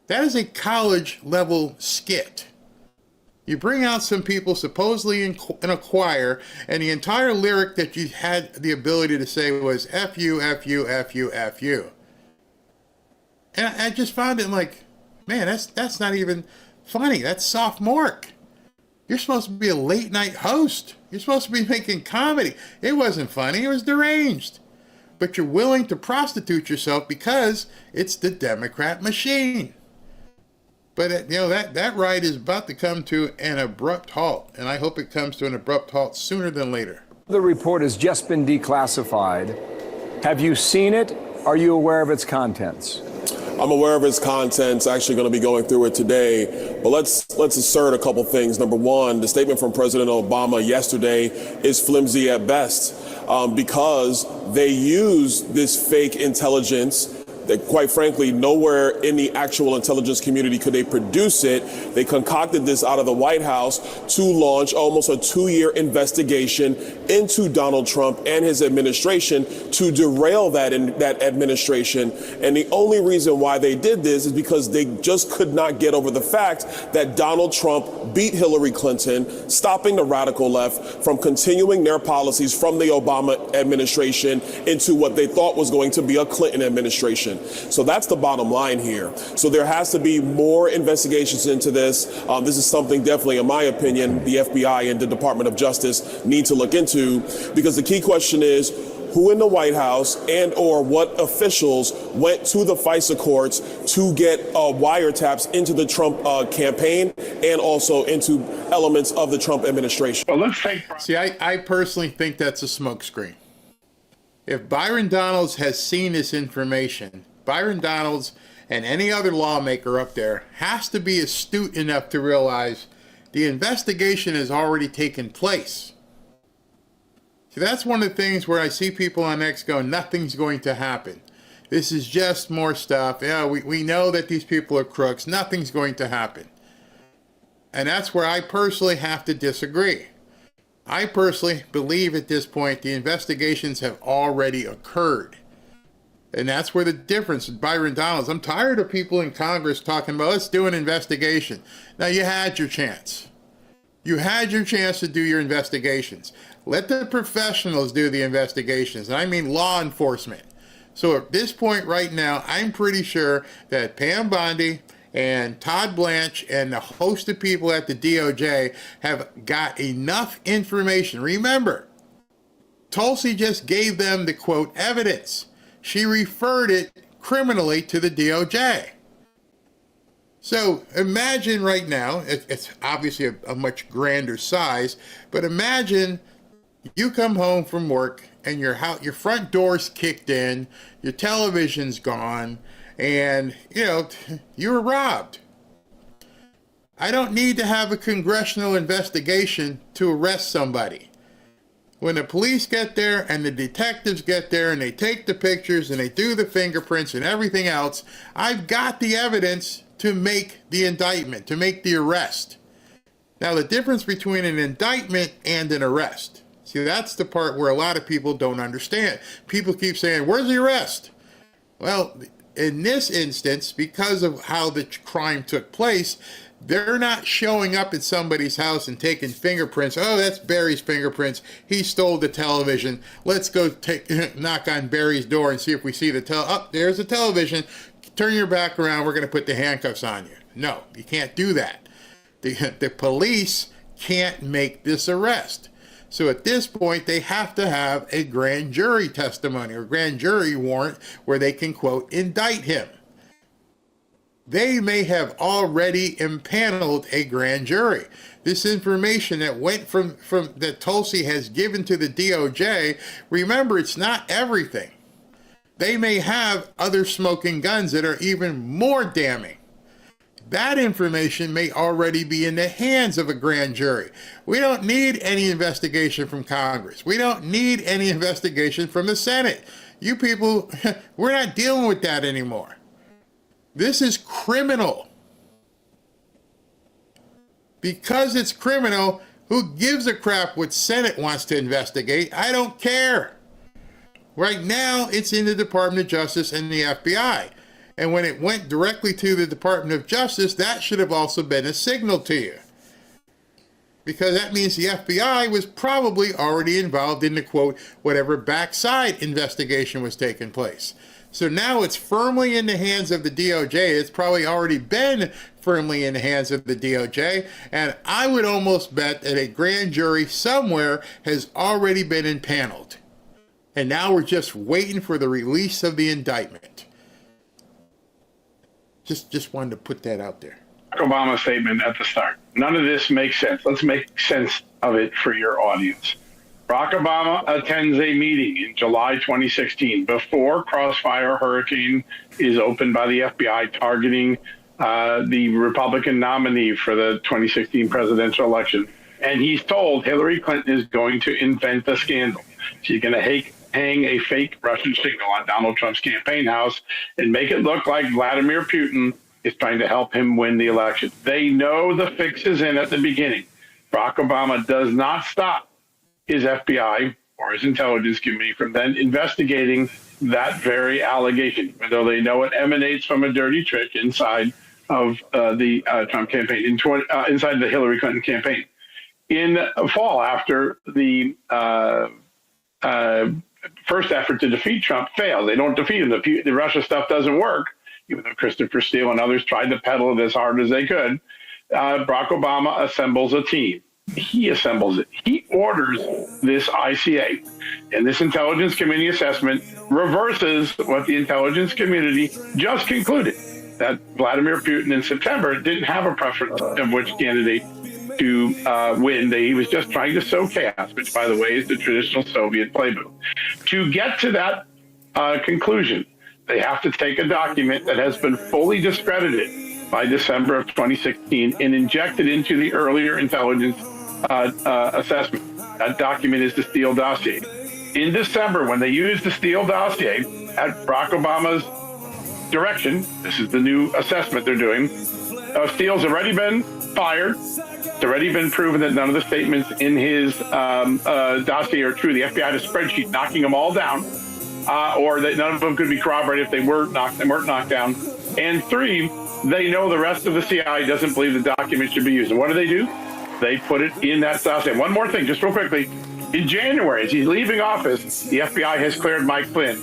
That is a college level skit. You bring out some people supposedly in a choir, and the entire lyric that you had the ability to say was F you, F you, F you, F you. And I just found it like, man, that's not even funny. That's sophomoric. You're supposed to be a late night host. You're supposed to be making comedy. It wasn't funny. It was deranged. But you're willing to prostitute yourself because it's the Democrat machine. But that ride is about to come to an abrupt halt, and I hope it comes to an abrupt halt sooner than later. The report has just been declassified. Have you seen it? Are you aware of its contents? I'm aware of its contents, actually going to be going through it today. But let's assert a couple things. Number one, the statement from President Obama yesterday is flimsy at best because they use this fake intelligence that, quite frankly, nowhere in the actual intelligence community could they produce it. They concocted this out of the White House to launch almost a 2-year investigation into Donald Trump and his administration to derail that administration. And the only reason why they did this is because they just could not get over the fact that Donald Trump beat Hillary Clinton, stopping the radical left from continuing their policies from the Obama administration into what they thought was going to be a Clinton administration. So that's the bottom line here. So there has to be more investigations into this. This is something definitely, in my opinion, the FBI and the Department of Justice need to look into, because the key question is who in the White House and or what officials went to the FISA courts to get wiretaps into the Trump campaign and also into elements of the Trump administration. Well, see, I personally think that's a smokescreen. If Byron Donalds has seen this information, Byron Donalds and any other lawmaker up there has to be astute enough to realize the investigation has already taken place. See, that's one of the things where I see people on X go, nothing's going to happen. This is just more stuff. Yeah, we know that these people are crooks. Nothing's going to happen. And that's where I personally have to disagree. I personally believe at this point the investigations have already occurred. And that's where the difference with Byron Donalds. I'm tired of people in Congress talking about, let's do an investigation. Now, you had your chance. You had your chance to do your investigations. Let the professionals do the investigations. And I mean law enforcement. So at this point right now, I'm pretty sure that Pam Bondi and Todd Blanche and the host of people at the DOJ have got enough information. Remember, Tulsi just gave them the quote evidence. She referred it criminally to the DOJ. So imagine right now, it's obviously a much grander size, but imagine you come home from work and your front door's kicked in, your television's gone, and you were robbed. I don't need to have a congressional investigation to arrest somebody. When the police get there and the detectives get there and they take the pictures and they do the fingerprints and everything else, I've got the evidence to make the indictment, to make the arrest. Now, the difference between an indictment and an arrest. See, that's the part where a lot of people don't understand. People keep saying, where's the arrest? Well, in this instance, because of how the crime took place, they're not showing up at somebody's house and taking fingerprints. Oh, that's Barry's fingerprints. He stole the television. Let's go knock on Barry's door and see if we see the oh, there's the television. Turn your back around. We're going to put the handcuffs on you. No, you can't do that. The police can't make this arrest. So at this point, they have to have a grand jury testimony or grand jury warrant where they can, quote, indict him. They may have already impaneled a grand jury. This information that went from that Tulsi has given to the DOJ, remember, it's not everything. They may have other smoking guns that are even more damning. That information may already be in the hands of a grand jury. We don't need any investigation from Congress. We don't need any investigation from the Senate. You people, we're not dealing with that anymore. This is criminal. Because it's criminal, who gives a crap what Senate wants to investigate? I don't care. Right now, it's in the Department of Justice and the FBI. And when it went directly to the Department of Justice, that should have also been a signal to you. Because that means the FBI was probably already involved in the, quote, whatever backside investigation was taking place. So now it's firmly in the hands of the DOJ. It's probably already been firmly in the hands of the DOJ. And I would almost bet that a grand jury somewhere has already been impaneled. And now we're just waiting for the release of the indictment. Just wanted to put that out there. Obama's statement at the start. None of this makes sense. Let's make sense of it for your audience. Barack Obama attends a meeting in July 2016 before Crossfire Hurricane is opened by the FBI targeting the Republican nominee for the 2016 presidential election. And he's told Hillary Clinton is going to invent a scandal. She's going to hang a fake Russian signal on Donald Trump's campaign house and make it look like Vladimir Putin is trying to help him win the election. They know the fix is in at the beginning. Barack Obama does not stop his FBI or his intelligence committee from then investigating that very allegation, even though they know it emanates from a dirty trick inside of the Trump campaign, inside the Hillary Clinton campaign. In fall, after the first effort to defeat Trump failed, they don't defeat him. The Russia stuff doesn't work, even though Christopher Steele and others tried to peddle it as hard as they could. Barack Obama assembles a team. He assembles it. He orders this ICA. And this intelligence committee assessment reverses what the intelligence community just concluded, that Vladimir Putin in September didn't have a preference of which candidate to win. He was just trying to sow chaos, which, by the way, is the traditional Soviet playbook. To get to that conclusion, They have to take a document that has been fully discredited by December of 2016 and inject it into the earlier intelligence assessment. That document is the Steele dossier. In December, when they used the Steele dossier at Barack Obama's direction, this is the new assessment they're doing, Steele's already been fired. It's already been proven that none of the statements in his dossier are true. The FBI had a spreadsheet knocking them all down, or that none of them could be corroborated if they weren't knocked down. And 3, they know the rest of the CIA doesn't believe the document should be used. And what do? They put it in that dossier. One more thing, just real quickly. In January, as he's leaving office, the FBI has cleared Mike Flynn.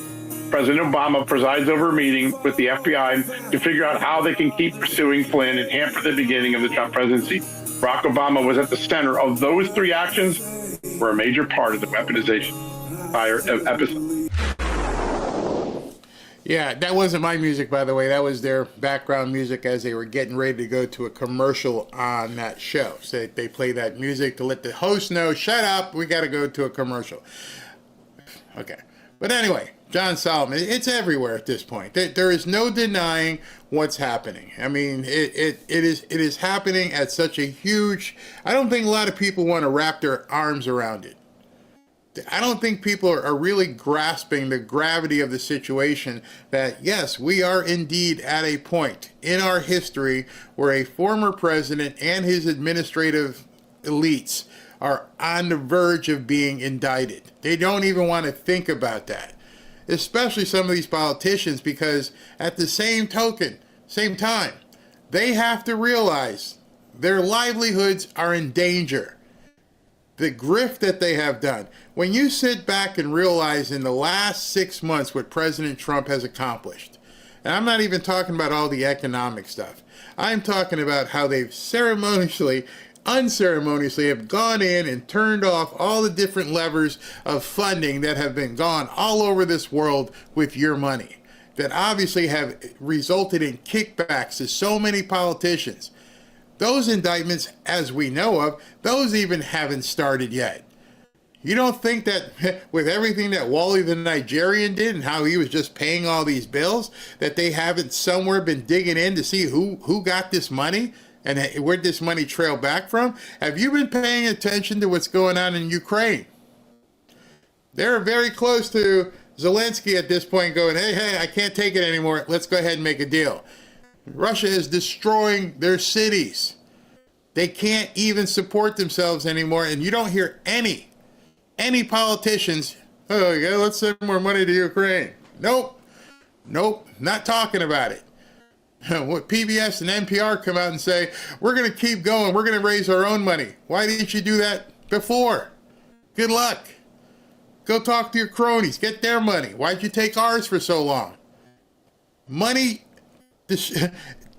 President Obama presides over a meeting with the FBI to figure out how they can keep pursuing Flynn and hamper the beginning of the Trump presidency. Barack Obama was at the center of those 3 actions, were a major part of the weaponization episode. Yeah, that wasn't my music, by the way. That was their background music as they were getting ready to go to a commercial on that show. So they play that music to let the host know, shut up, we got to go to a commercial. Okay. But anyway, John Solomon, it's everywhere at this point. There is no denying what's happening. I mean, it is happening at such a huge... I don't think a lot of people want to wrap their arms around it. I don't think people are really grasping the gravity of the situation that, yes, we are indeed at a point in our history where a former president and his administrative elites are on the verge of being indicted. They don't even want to think about that, especially some of these politicians, because at the same time, they have to realize their livelihoods are in danger. The grift that they have done. When you sit back and realize in the last 6 months what President Trump has accomplished, and I'm not even talking about all the economic stuff. I'm talking about how they've unceremoniously have gone in and turned off all the different levers of funding that have been gone all over this world with your money, that obviously have resulted in kickbacks to so many politicians. Those indictments, as we know of, those even haven't started yet. You don't think that with everything that Wally the Nigerian did and how he was just paying all these bills, that they haven't somewhere been digging in to see who got this money and where'd this money trail back from? Have you been paying attention to what's going on in Ukraine? They're very close to Zelensky at this point going, hey, I can't take it anymore. Let's go ahead and make a deal. Russia is destroying their cities. They can't even support themselves anymore, and you don't hear any politicians, oh yeah, let's send more money to Ukraine. Nope, not talking about it. What PBS and NPR come out and say, we're going to keep going, we're going to raise our own money. Why didn't you do that before? Good luck. Go talk to your cronies, get their money. Why'd you take ours for so long? Money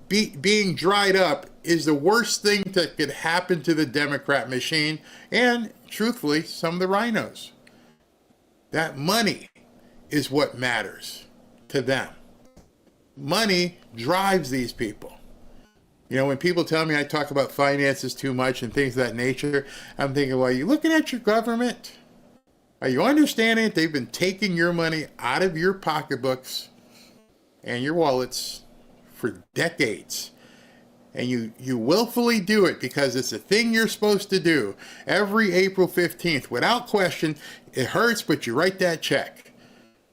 being dried up is the worst thing that could happen to the Democrat machine and, truthfully, some of the rhinos. That money is what matters to them. Money drives these people. You know, when people tell me I talk about finances too much and things of that nature, I'm thinking, well, are you looking at your government? Are you understanding that they've been taking your money out of your pocketbooks and your wallets for decades? And you willfully do it because it's a thing you're supposed to do every April 15th. Without question, it hurts, but you write that check.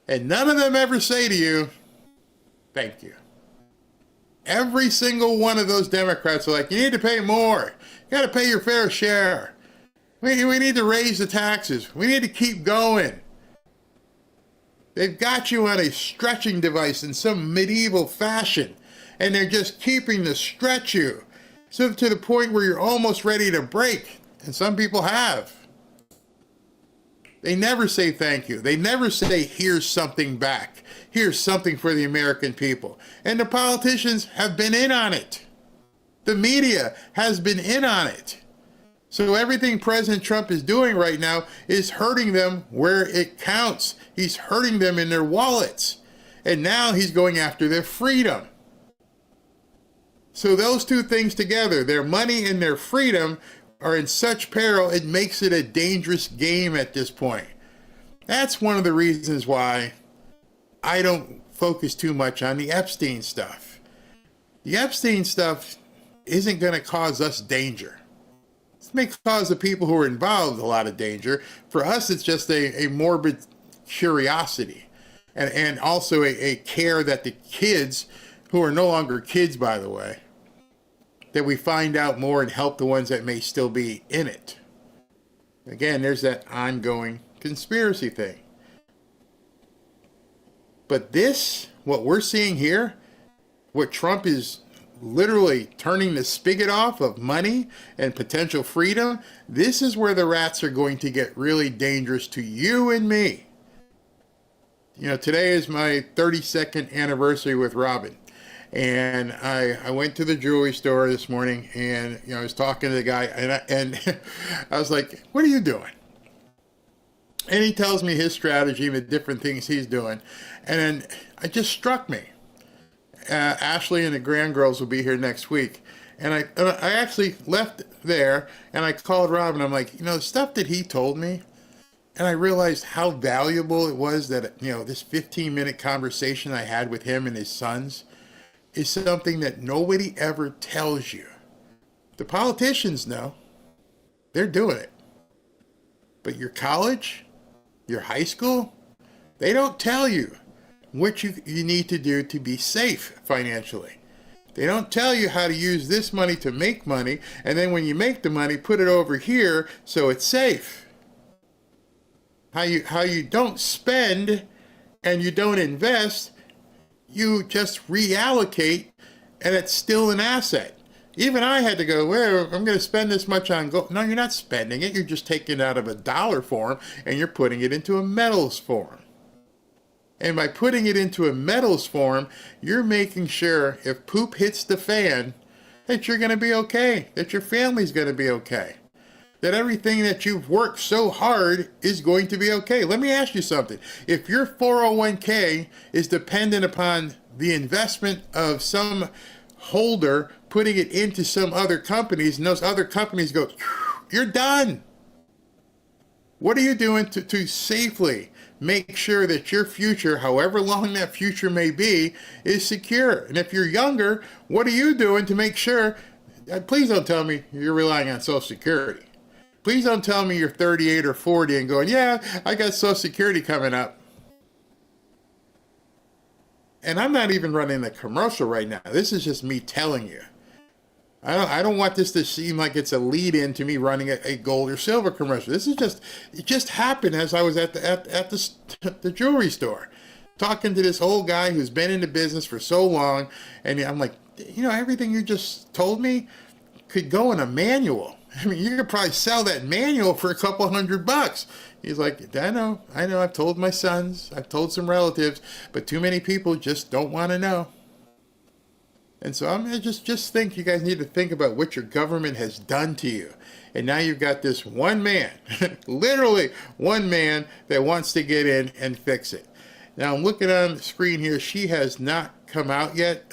And none of them ever say to you, thank you. Every single one of those Democrats are like, you need to pay more. You got to pay your fair share. We need to raise the taxes. We need to keep going. They've got you on a stretching device in some medieval fashion. And they're just keeping to stretch you. So to the point where you're almost ready to break. And some people have. They never say thank you. They never say, here's something back. Here's something for the American people. And the politicians have been in on it. The media has been in on it. So everything President Trump is doing right now is hurting them where it counts. He's hurting them in their wallets. And now he's going after their freedom. So those two things together, their money and their freedom, are in such peril, it makes it a dangerous game at this point. That's one of the reasons why I don't focus too much on the Epstein stuff. The Epstein stuff isn't going to cause us danger. It may cause the people who are involved a lot of danger. For us, it's just a morbid curiosity, and also a care that the kids, who are no longer kids, by the way, that we find out more and help the ones that may still be in it. Again, there's that ongoing conspiracy thing. But this, what we're seeing here, what Trump is literally turning the spigot off of money and potential freedom, this is where the rats are going to get really dangerous to you and me. You know, today is my 32nd anniversary with Robin. And I went to the jewelry store this morning, and I was talking to the guy, and I was like, "What are you doing?" And he tells me his strategy and the different things he's doing, and then it just struck me. Ashley and the grandgirls will be here next week, and I actually left there, and I called Robin. I'm like, the stuff that he told me, and I realized how valuable it was that this 15-minute conversation I had with him and his sons is something that nobody ever tells you. The politicians know. They're doing it. But your college, your high school, they don't tell you what you need to do to be safe financially. They don't tell you how to use this money to make money, and then when you make the money, put it over here so it's safe. How you don't spend and you don't invest, you just reallocate, and it's still an asset. Even I had to go, well, I'm going to spend this much on gold. No, you're not spending it. You're just taking it out of a dollar form, and you're putting it into a metals form. And by putting it into a metals form, you're making sure if poop hits the fan, that you're going to be okay, that your family's going to be okay, that everything that you've worked so hard is going to be okay. Let me ask you something. If your 401k is dependent upon the investment of some holder putting it into some other companies, and those other companies go, you're done. What are you doing to safely make sure that your future, however long that future may be, is secure? And if you're younger, what are you doing to make sure? Please don't tell me you're relying on Social Security. Please don't tell me you're 38 or 40 and going, yeah, I got Social Security coming up. And I'm not even running the commercial right now. This is just me telling you. I don't want this to seem like it's a lead-in to me running a gold or silver commercial. This is it just happened as I was at the jewelry store, talking to this old guy who's been in the business for so long, and I'm like, everything you just told me could go in a manual. I mean, you could probably sell that manual for a couple $100. He's like, I know, I've told my sons, I've told some relatives, but too many people just don't want to know. And so I'm just think you guys need to think about what your government has done to you. And now you've got this one man, literally one man, that wants to get in and fix it. Now I'm looking on the screen here. She has not come out yet.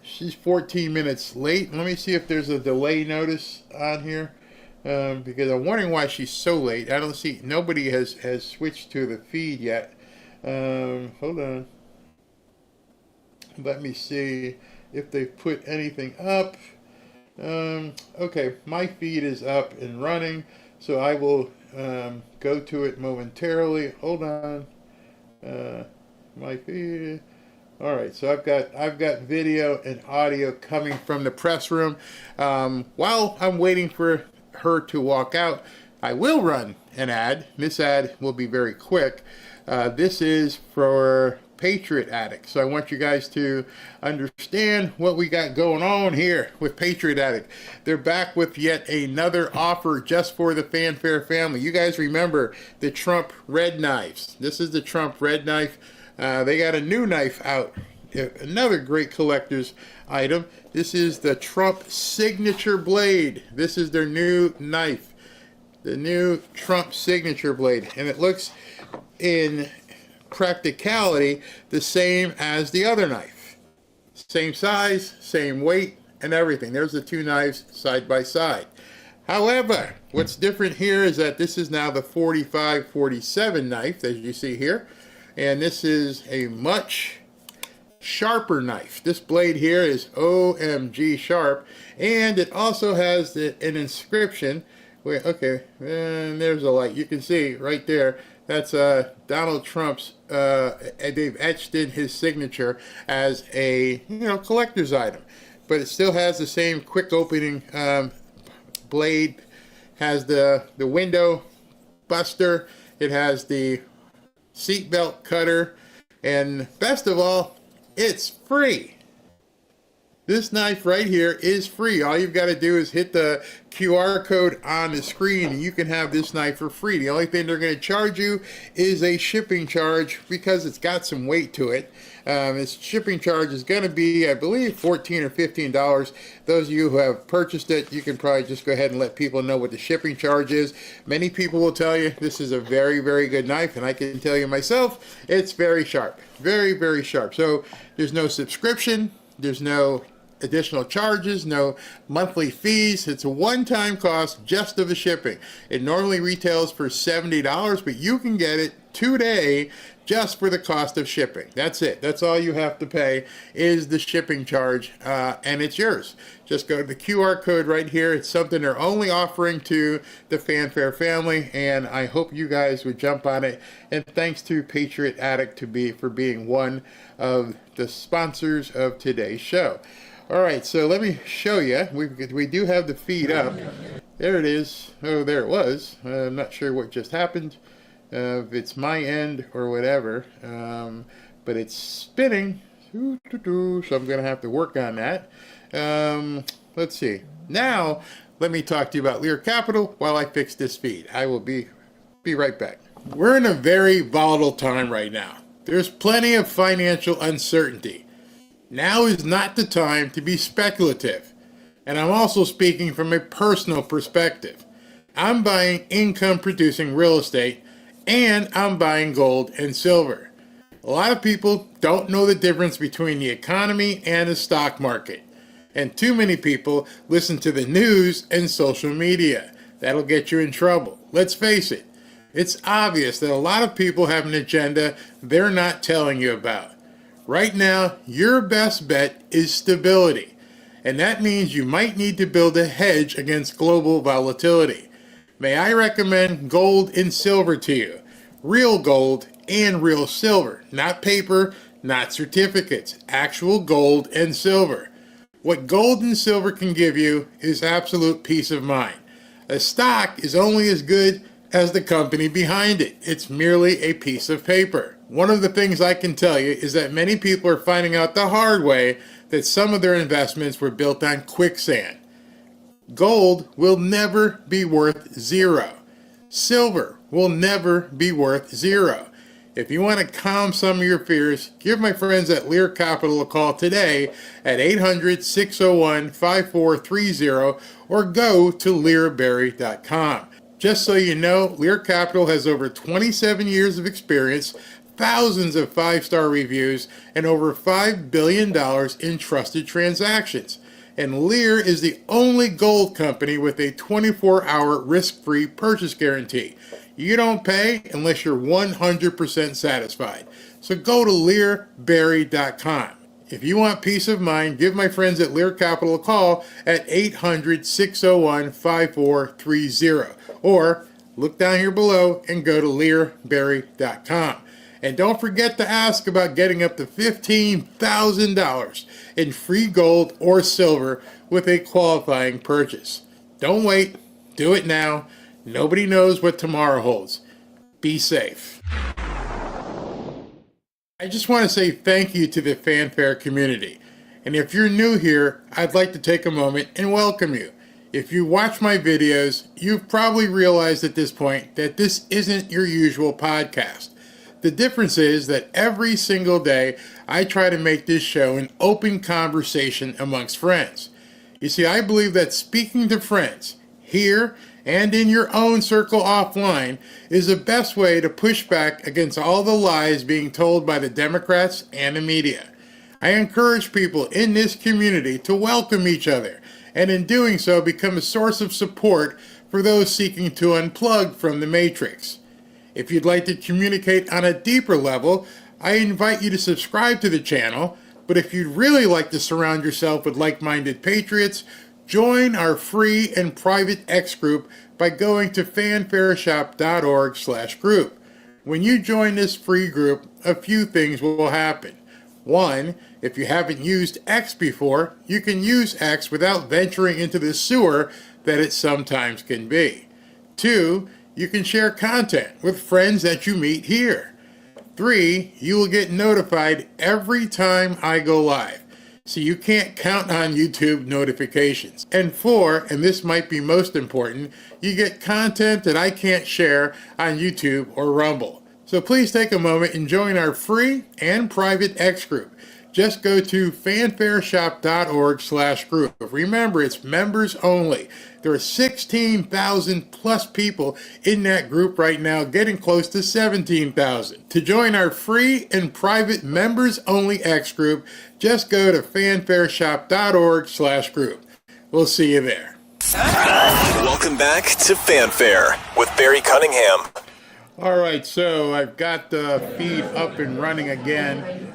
She's 14 minutes late. Let me see if there's a delay notice on here, because I'm wondering why she's so late. I don't see, nobody has switched to the feed yet. Hold on. Let me see if they've put anything up. Okay, my feed is up and running, so I will go to it momentarily. Hold on. My feed. All right, so I've got video and audio coming from the press room. While I'm waiting for her to walk out, I will run an ad. This ad will be very quick. This is for Patriot Addict. So I want you guys to understand what we got going on here with Patriot Addict. They're back with yet another offer just for the Fanfare family. You guys remember the Trump Red Knives. This is the Trump Red Knife. They got a new knife out. Another great collector's item. This is the Trump Signature Blade. This is their new knife. The new Trump Signature Blade. And it looks in practicality the same as the other knife. Same size, same weight, and everything. There's the two knives side by side. However, what's different here is that this is now the 45-47 knife, as you see here. And this is a much sharper knife. This blade here is OMG sharp, and it also has an inscription. Wait, okay, and there's a light. You can see right there. That's Donald Trump's. They've etched in his signature as a collector's item, but it still has the same quick opening blade. Has the window buster. It has the seatbelt cutter, and best of all, it's free. This knife right here is free. All you've got to do is hit the QR code on the screen and you can have this knife for free. The only thing they're going to charge you is a shipping charge because it's got some weight to it. Its shipping charge is going to be, I believe, $14 or $15. Those of you who have purchased it, you can probably just go ahead and let people know what the shipping charge is. Many people will tell you this is a very, very good knife, and I can tell you myself, it's very sharp. Very, very sharp. So there's no subscription. There's no additional charges, no monthly fees. It's a one-time cost just of the shipping. It normally retails for $70, but you can get it today just for the cost of shipping. That's it. That's all you have to pay is the shipping charge, and it's yours. Just go to the QR code right here. It's something they're only offering to the Fanfare family, and I hope you guys would jump on it. And thanks to Patriot Addict for being one of the sponsors of today's show. All right, so let me show you. We do have the feed up. There it is. Oh, there it was. I'm not sure what just happened. If it's my end or whatever. But it's spinning. So I'm going to have to work on that. Let's see. Now, let me talk to you about Lear Capital while I fix this feed. I will be right back. We're in a very volatile time right now. There's plenty of financial uncertainty. Now is not the time to be speculative. And I'm also speaking from a personal perspective. I'm buying income-producing real estate, and I'm buying gold and silver. A lot of people don't know the difference between the economy and the stock market. And too many people listen to the news and social media. That'll get you in trouble. Let's face it. It's obvious that a lot of people have an agenda they're not telling you about. Right now, your best bet is stability, and that means you might need to build a hedge against global volatility. May I recommend gold and silver to you? Real gold and real silver, not paper, not certificates, actual gold and silver. What gold and silver can give you is absolute peace of mind. A stock is only as good as the company behind it. It's merely a piece of paper. One of the things I can tell you is that many people are finding out the hard way that some of their investments were built on quicksand. Gold will never be worth zero. Silver will never be worth zero. If you want to calm some of your fears, give my friends at Lear Capital a call today at 800-601-5430 or go to learberry.com. Just so you know, Lear Capital has over 27 years of experience, thousands of 5-star reviews, and over $5 billion in trusted transactions. And Lear is the only gold company with a 24-hour risk-free purchase guarantee. You don't pay unless you're 100% satisfied. So go to learberry.com. If you want peace of mind, give my friends at Lear Capital a call at 800-601-5430. Or look down here below and go to learberry.com. And don't forget to ask about getting up to $15,000 in free gold or silver with a qualifying purchase. Don't wait. Do it now. Nobody knows what tomorrow holds. Be safe. I just want to say thank you to the Fanfare community. And if you're new here, I'd like to take a moment and welcome you. If you watch my videos, you've probably realized at this point that this isn't your usual podcast. The difference is that every single day, I try to make this show an open conversation amongst friends. You see, I believe that speaking to friends, here and in your own circle offline, is the best way to push back against all the lies being told by the Democrats and the media. I encourage people in this community to welcome each other, and in doing so, become a source of support for those seeking to unplug from the matrix. If you'd like to communicate on a deeper level, I invite you to subscribe to the channel, But if you'd really like to surround yourself with like-minded patriots, join our free and private X group by going to fanfareshop.org/group. When you join this free group, a few things will happen. One, if you haven't used X before, you can use X without venturing into the sewer that it sometimes can be. Two, you can share content with friends that you meet here. 3, you will get notified every time I go live, so you can't count on YouTube notifications. And 4, and this might be most important, you get content that I can't share on YouTube or Rumble. So please take a moment and join our free and private X group. Just go to fanfareshop.org/group. Remember, it's members only. There are 16,000 plus people in that group right now, getting close to 17,000. To join our free and private members only X group, just go to fanfareshop.org/group. We'll see you there. Welcome back to Fanfare with Barry Cunningham. All right, so I've got the feed up and running again,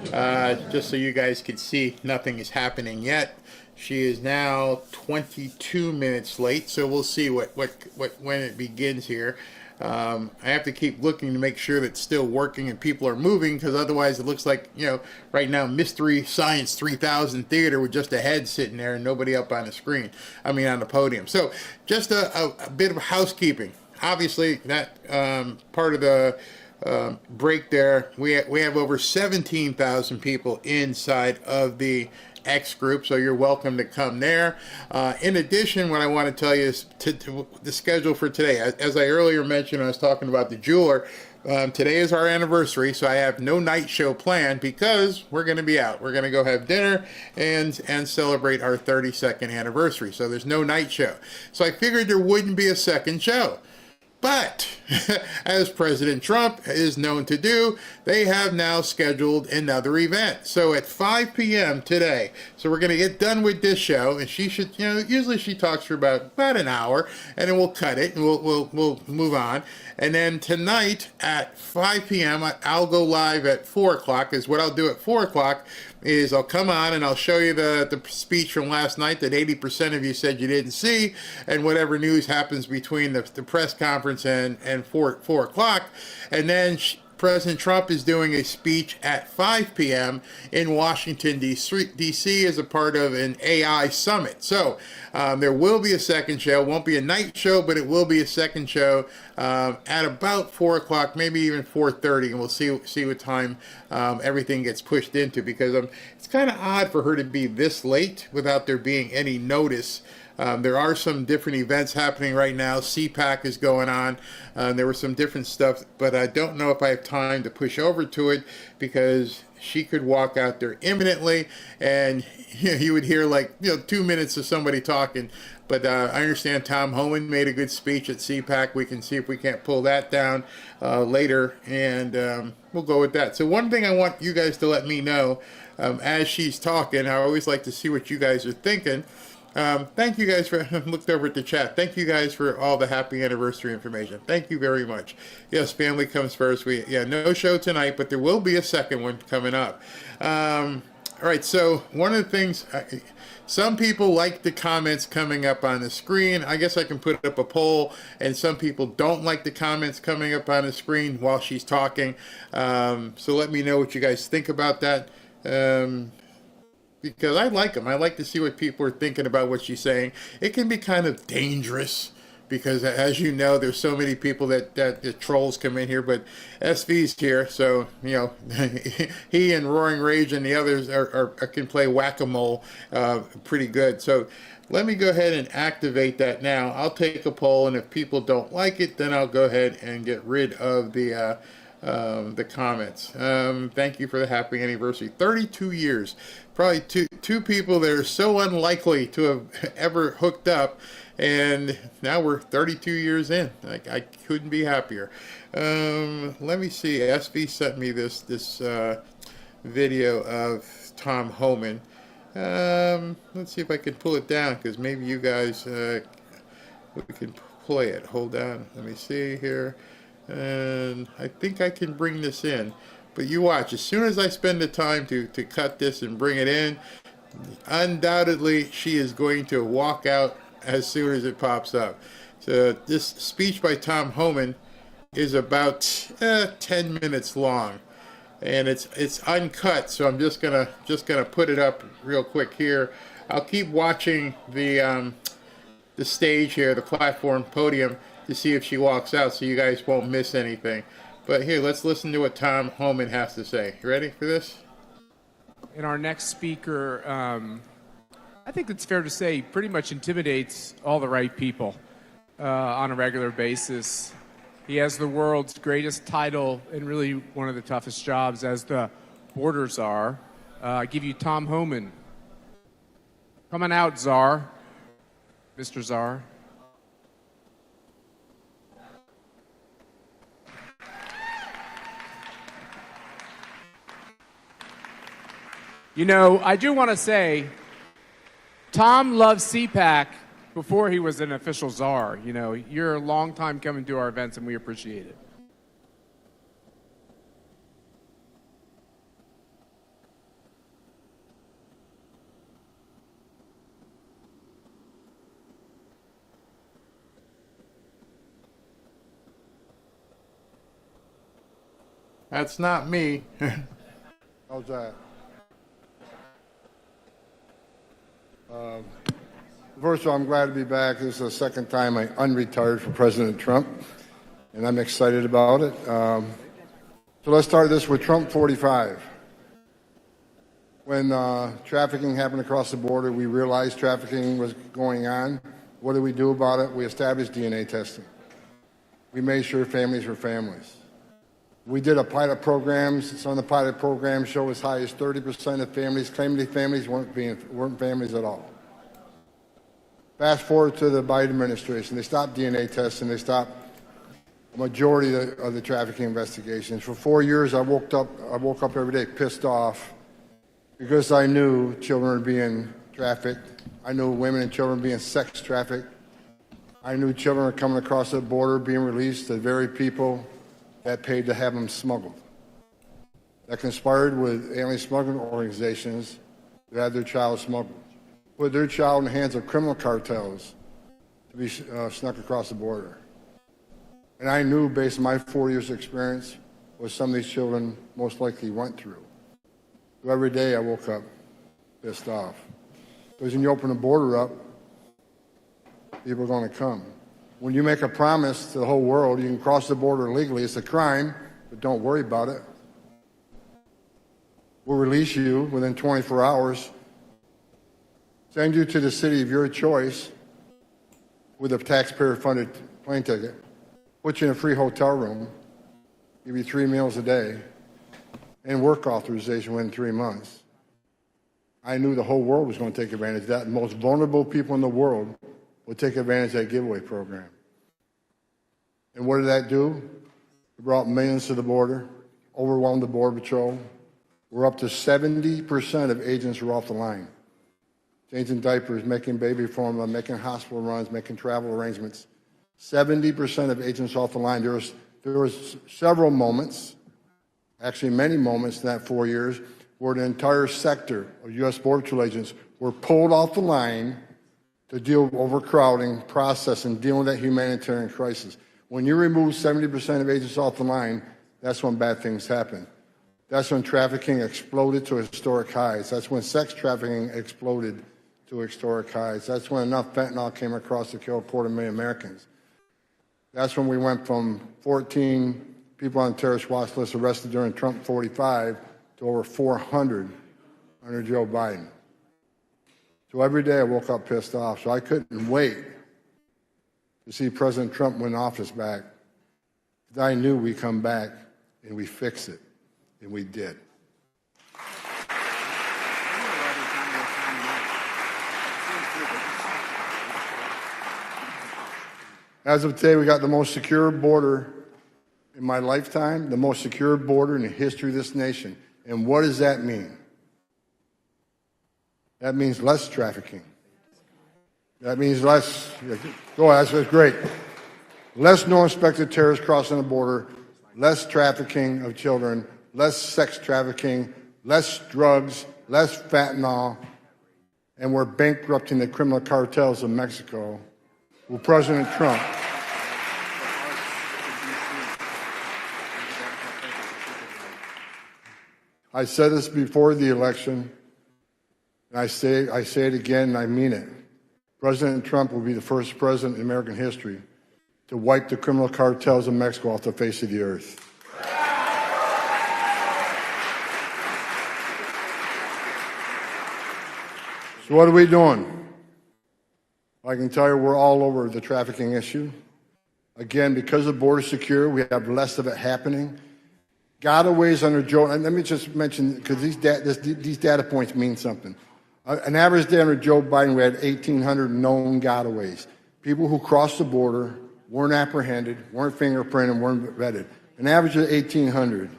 just so you guys can see nothing is happening yet. She is now 22 minutes late, so we'll see when it begins here. I have to keep looking to make sure that it's still working and people are moving, because otherwise it looks like, right now, Mystery Science 3000 Theater with just a head sitting there and nobody up on the screen, on the podium. So just a bit of housekeeping. Obviously, that part of the break there, we have over 17,000 people inside of the X group, so you're welcome to come there. In addition, what I want to tell you is the schedule for today. As I earlier mentioned, I was talking about the jeweler. Today is our anniversary, so I have no night show planned because we're going to be out. We're going to go have dinner and celebrate our 32nd anniversary. So there's no night show. So I figured there wouldn't be a second show. But, as President Trump is known to do, they have now scheduled another event. So at 5 p.m. today, so we're going to get done with this show, and she should, usually she talks for about an hour, and then we'll cut it, and we'll move on. And then tonight at 5 p.m., I'll go live at 4 o'clock, is what I'll do at 4 o'clock is I'll come on and I'll show you the speech from last night that 80% of you said you didn't see, and whatever news happens between the press conference and 4 o'clock. And then President Trump is doing a speech at 5 p.m. in Washington, D.C. as a part of an AI summit. So there will be a second show. It won't be a night show, but it will be a second show at about 4 o'clock, maybe even 4:30, and we'll see what time everything gets pushed into, because it's kind of odd for her to be this late without there being any notice. There are some different events happening right now. CPAC is going on. There was some different stuff, but I don't know if I have time to push over to it, because she could walk out there imminently and you would hear 2 minutes of somebody talking. But I understand Tom Homan made a good speech at CPAC. We can see if we can't pull that down later, and we'll go with that. So one thing I want you guys to let me know as she's talking, I always like to see what you guys are thinking. Thank you guys for looked over at the chat. Thank you guys for all the happy anniversary information. Thank you very much. Yes, family comes first. No show tonight, but there will be a second one coming up. All right, so one of the things, some people like the comments coming up on the screen. I guess I can put up a poll, and some people don't like the comments coming up on the screen while she's talking. So let me know what you guys think about that. Because I like them. I like to see what people are thinking about what she's saying. It can be kind of dangerous because, as you know, there's so many people that the trolls come in here, but SV's here, so, he and Roaring Rage and the others can play whack-a-mole pretty good. So let me go ahead and activate that now. I'll take a poll, and if people don't like it, then I'll go ahead and get rid of the comments. Thank you for the happy anniversary. 32 years. Probably two people that are so unlikely to have ever hooked up, and now we're 32 years in. I couldn't be happier. Let me see. SV sent me this video of Tom Homan. Let's see if I can pull it down, because maybe you guys we can play it. Hold on. Let me see here. And I think I can bring this in, But you watch, as soon as I spend the time to cut this and bring it in, undoubtedly she is going to walk out as soon as it pops up. So this speech by Tom Homan is about 10 minutes long, and it's uncut. So I'm just gonna put it up real quick here. I'll keep watching the stage here, the platform podium, to see if she walks out, so you guys won't miss anything. But here, let's listen to what Tom Homan has to say. You ready for this? And our next speaker, I think it's fair to say, pretty much intimidates all the right people on a regular basis. He has the world's greatest title and really one of the toughest jobs as the border czar. I give you Tom Homan. Come on out, Czar. Mr. Czar. You know, I do want to say, Tom loved CPAC before he was an official czar. You know, you're a long time coming to our events, and we appreciate it. That's not me. How's that? First of all, I'm glad to be back. This is the second time I unretired for President Trump, and I'm excited about it. So let's start this with Trump 45. When trafficking happened across the border, we realized trafficking was going on. What did we do about it? We established DNA testing. We made sure families were families. We did a pilot program. Some of the pilot programs show as high as 30% of families claiming to be families weren't families at all. Fast forward to the Biden administration. They stopped DNA testing. They stopped the majority of the trafficking investigations. For 4 years, I woke up every day pissed off because I knew children were being trafficked. I knew women and children being sex trafficked. I knew children were coming across the border being released to the very people that paid to have them smuggled, that conspired with alien smuggling organizations that had their child smuggled, put their child in the hands of criminal cartels to be snuck across the border. And I knew, based on my 4 years' experience, what some of these children most likely went through. So every day I woke up pissed off. Because when you open the border up, people are going to come. When you make a promise to the whole world, you can cross the border legally. It's a crime, but don't worry about it. We'll release you within 24 hours, send you to the city of your choice with a taxpayer-funded plane ticket, put you in a free hotel room, give you 3 meals a day, and work authorization within 3 months. I knew the whole world was going to take advantage of that. The most vulnerable people in the world would take advantage of that giveaway program. And what did that do? It brought millions to the border, overwhelmed the Border Patrol. We're up to 70% of agents were off the line. Changing diapers, making baby formula, making hospital runs, making travel arrangements. 70% of agents off the line. There was several moments, actually many moments in that 4 years, where the entire sector of U.S. Border Patrol agents were pulled off the line to deal with overcrowding, processing, dealing with that humanitarian crisis. When you remove 70% of agents off the line, that's when bad things happen. That's when trafficking exploded to historic highs. That's when sex trafficking exploded to historic highs. That's when enough fentanyl came across to kill 250,000 Americans. That's when we went from 14 people on the terrorist watch list arrested during Trump 45 to over 400 under Joe Biden. So every day I woke up pissed off. So I couldn't wait to see President Trump win office back. Because I knew we'd come back and we fix it. And we did. As of today, we got the most secure border in my lifetime, the most secure border in the history of this nation. And what does that mean? That means less trafficking. That means less, go ahead, that's great. Less no-inspected terrorists crossing the border, less trafficking of children, less sex trafficking, less drugs, less fentanyl, and we're bankrupting the criminal cartels of Mexico. Will President Trump I said this before the election, and I say it again, and I mean it. President Trump will be the first president in American history to wipe the criminal cartels of Mexico off the face of the earth. So what are we doing? I can tell you we're all over the trafficking issue. Again, because of border security, we have less of it happening. Gotaways under Joe, and let me just mention, because these data points mean something. An average day under Joe Biden, we had 1,800 known gotaways. People who crossed the border, weren't apprehended, weren't fingerprinted, weren't vetted. An average of 1,800.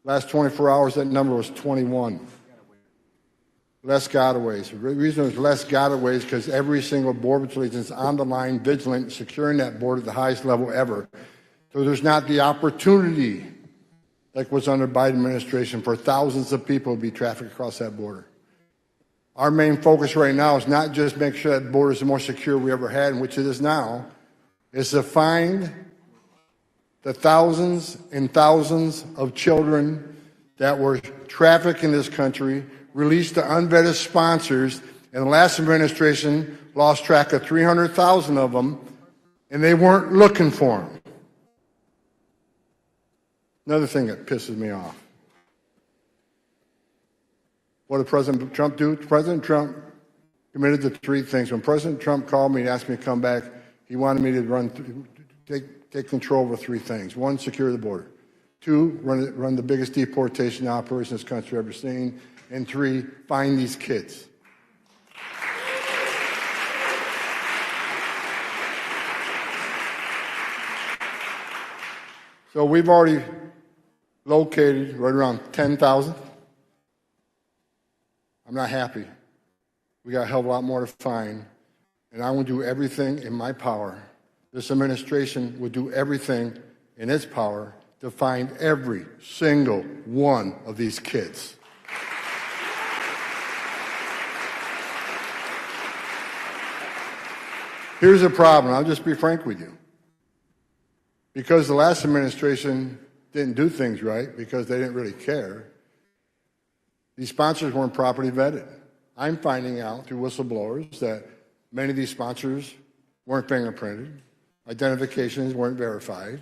Last 24 hours, that number was 21. Less gotaways. The reason there's less gotaways is because every single border patrol agent is on the line, vigilant, securing that border at the highest level ever. So there's not the opportunity, like was under Biden administration, for thousands of people to be trafficked across that border. Our main focus right now is not just make sure that border is the most secure we ever had, which it is now, is to find the thousands and thousands of children that were trafficked in this country, released to unvetted sponsors, and the last administration lost track of 300,000 of them, and they weren't looking for them. Another thing that pisses me off. What did President Trump do? President Trump committed to three things. When President Trump called me and asked me to come back, he wanted me to take control over three things. One, secure the border. Two, run the biggest deportation operation this country ever seen. And three, find these kids. So we've already located right around 10,000. I'm not happy. We got a hell of a lot more to find, and I will do everything in my power. This administration will do everything in its power to find every single one of these kids. Here's the problem. I'll just be frank with you. Because the last administration didn't do things right, because they didn't really care, these sponsors weren't properly vetted. I'm finding out through whistleblowers that many of these sponsors weren't fingerprinted, identifications weren't verified.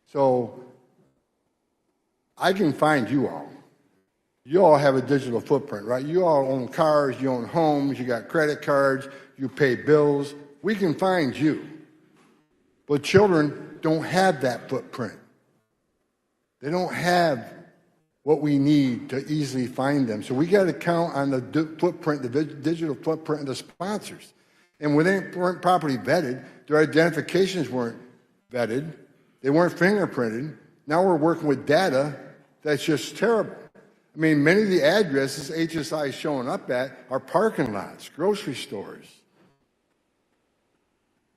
So I can find you all. You all have a digital footprint, right? You all own cars, you own homes, you got credit cards, you pay bills. We can find you. But children don't have that footprint. They don't have what we need to easily find them. So we got to count on the footprint, the digital footprint of the sponsors. And when they weren't properly vetted, their identifications weren't vetted, they weren't fingerprinted. Now we're working with data that's just terrible. I mean, many of the addresses HSI is showing up at are parking lots, grocery stores.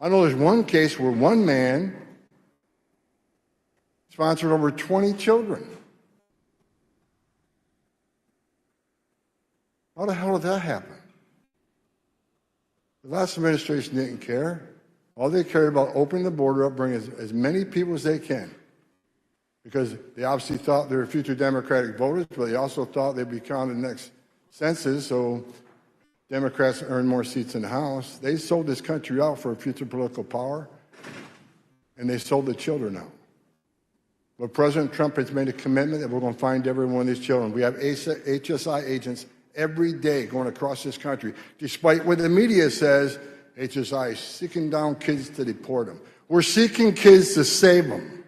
I know there's one case where one man sponsored over 20 children. How the hell did that happen? The last administration didn't care. All they cared about opening the border up, bringing as many people as they can. Because they obviously thought they were future Democratic voters, but they also thought they'd be counted in the next census, so Democrats earn more seats in the House. They sold this country out for future political power, and they sold the children out. But President Trump has made a commitment that we're going to find every one of these children. We have HSI agents every day going across this country. Despite what the media says, HSI is seeking down kids to deport them. We're seeking kids to save them.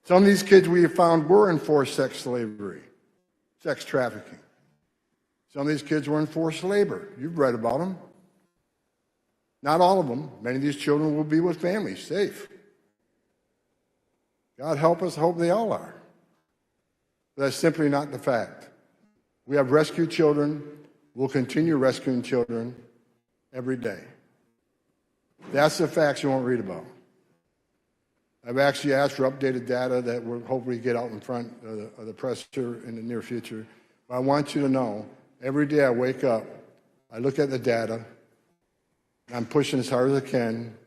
Some of these kids we have found were in forced sex slavery, sex trafficking. Some of these kids were in forced labor. You've read about them. Not all of them. Many of these children will be with families, safe. God help us, hope they all are. But that's simply not the fact. We have rescued children. We'll continue rescuing children every day. That's the facts you won't read about. I've actually asked for updated data that we'll hopefully get out in front of the press here in the near future. But I want you to know, every day I wake up, I look at the data, and I'm pushing as hard as I can.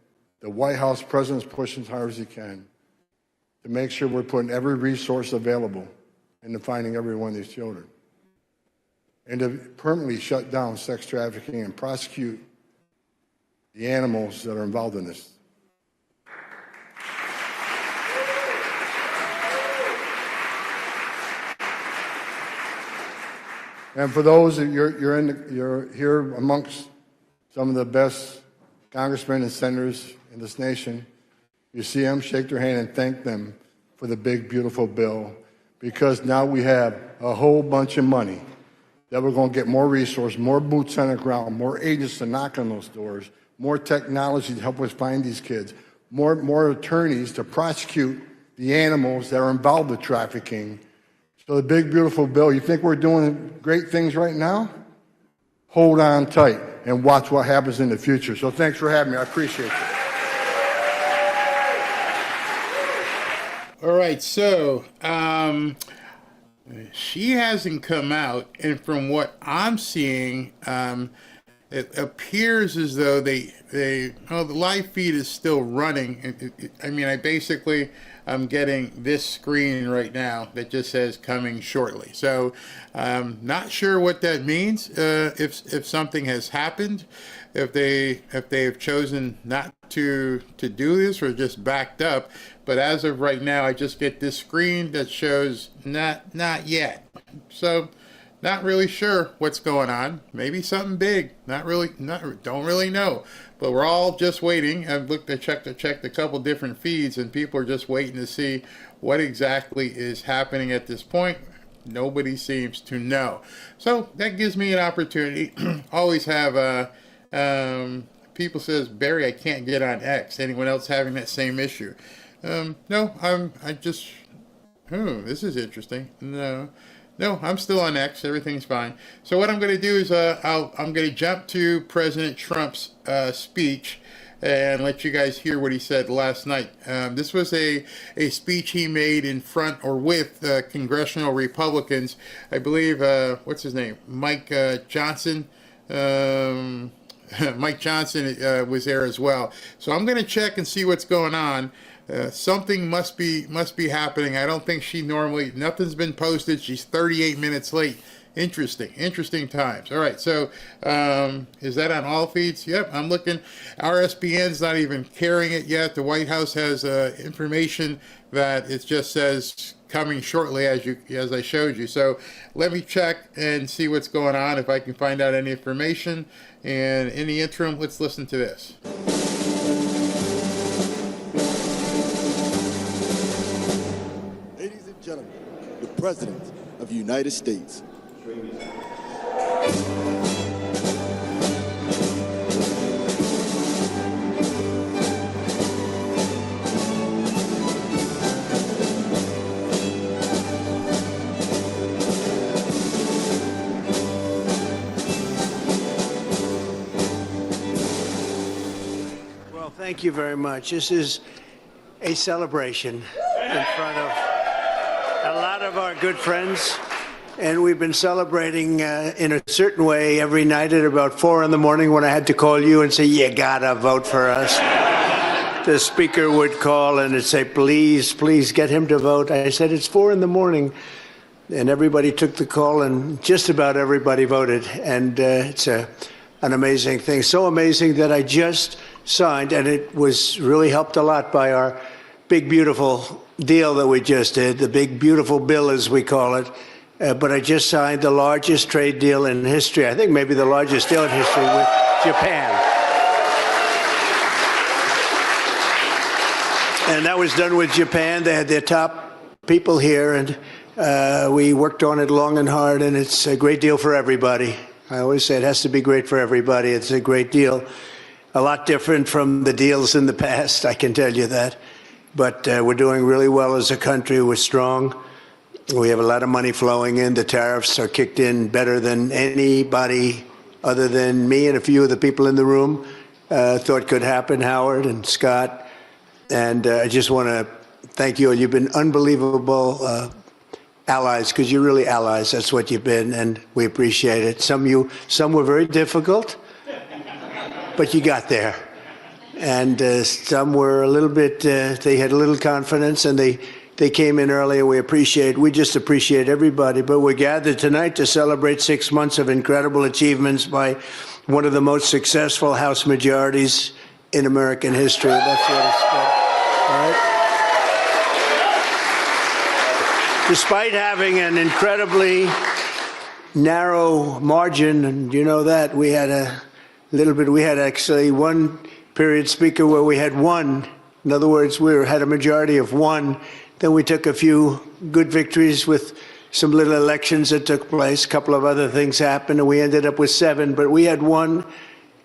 The White House president's pushing as hard as he can to make sure we're putting every resource available into finding every one of these children, and to permanently shut down sex trafficking and prosecute the animals that are involved in this. And for those that you're here amongst some of the best congressmen and senators in this nation, you see them, shake their hand and thank them for the big, beautiful bill, because now we have a whole bunch of money that we're going to get more resources, more boots on the ground, more agents to knock on those doors, more technology to help us find these kids, more attorneys to prosecute the animals that are involved with trafficking. So the big, beautiful bill, you think we're doing great things right now? Hold on tight and watch what happens in the future. So thanks for having me. I appreciate it. All right, so she hasn't come out, and from what I'm seeing, it appears as though the live feed is still running. I'm getting this screen right now that just says coming shortly. So not sure what that means, if something has happened, if they have chosen not to do this or just backed up. But as of right now, I just get this screen that shows not yet. So not really sure what's going on. Maybe something big. Don't really know. But we're all just waiting. I've checked a couple different feeds, and people are just waiting to see what exactly is happening at this point. Nobody seems to know. So that gives me an opportunity. Always have people says, Barry, I can't get on X. Anyone else having that same issue? No, this is interesting. No, I'm still on X. Everything's fine. So what I'm going to do is I'm going to jump to President Trump's speech and let you guys hear what he said last night. This was a speech he made in front or with congressional Republicans. I believe, what's his name? Mike Johnson. Mike Johnson was there as well. So I'm going to check and see what's going on. Something must be happening. I don't think nothing's been posted. She's 38 minutes late. Interesting times. All right, so is that on all feeds? Yep, I'm looking. RSBN's not even carrying it yet. The White House has information that it just says coming shortly, as I showed you. So let me check and see what's going on, if I can find out any information. And in the interim, let's listen to this. Ladies and gentlemen, the President of the United States. Well, thank you very much. This is a celebration in front of a lot of our good friends. And we've been celebrating in a certain way every night at about 4 in the morning when I had to call you and say, you gotta vote for us. The speaker would call and say, please get him to vote. I said, it's 4 in the morning. And everybody took the call, and just about everybody voted. And it's an amazing thing. So amazing that I just signed, and it was really helped a lot by our big, beautiful deal that we just did, the big, beautiful bill, as we call it. But I just signed the largest trade deal in history. I think maybe the largest deal in history with Japan. And that was done with Japan. They had their top people here, and we worked on it long and hard, and it's a great deal for everybody. I always say it has to be great for everybody. It's a great deal. A lot different from the deals in the past, I can tell you that. But we're doing really well as a country. We're strong. We have a lot of money flowing in. The tariffs are kicked in better than anybody other than me and a few of the people in the room thought could happen. Howard and Scott, And I just want to thank you all. You've been unbelievable allies, because you're really allies. That's what you've been, and we appreciate it. Some were very difficult, but you got there. And some were a little bit, they had a little confidence, and they came in early. We just appreciate everybody. But we're gathered tonight to celebrate 6 months of incredible achievements by one of the most successful House majorities in American history. That's what it's about. All right? Despite having an incredibly narrow margin, and you know that, we had actually one period speaker where we had one. In other words, we had a majority of one. Then we took a few good victories with some little elections that took place. A couple of other things happened, and we ended up with 7. But we had one,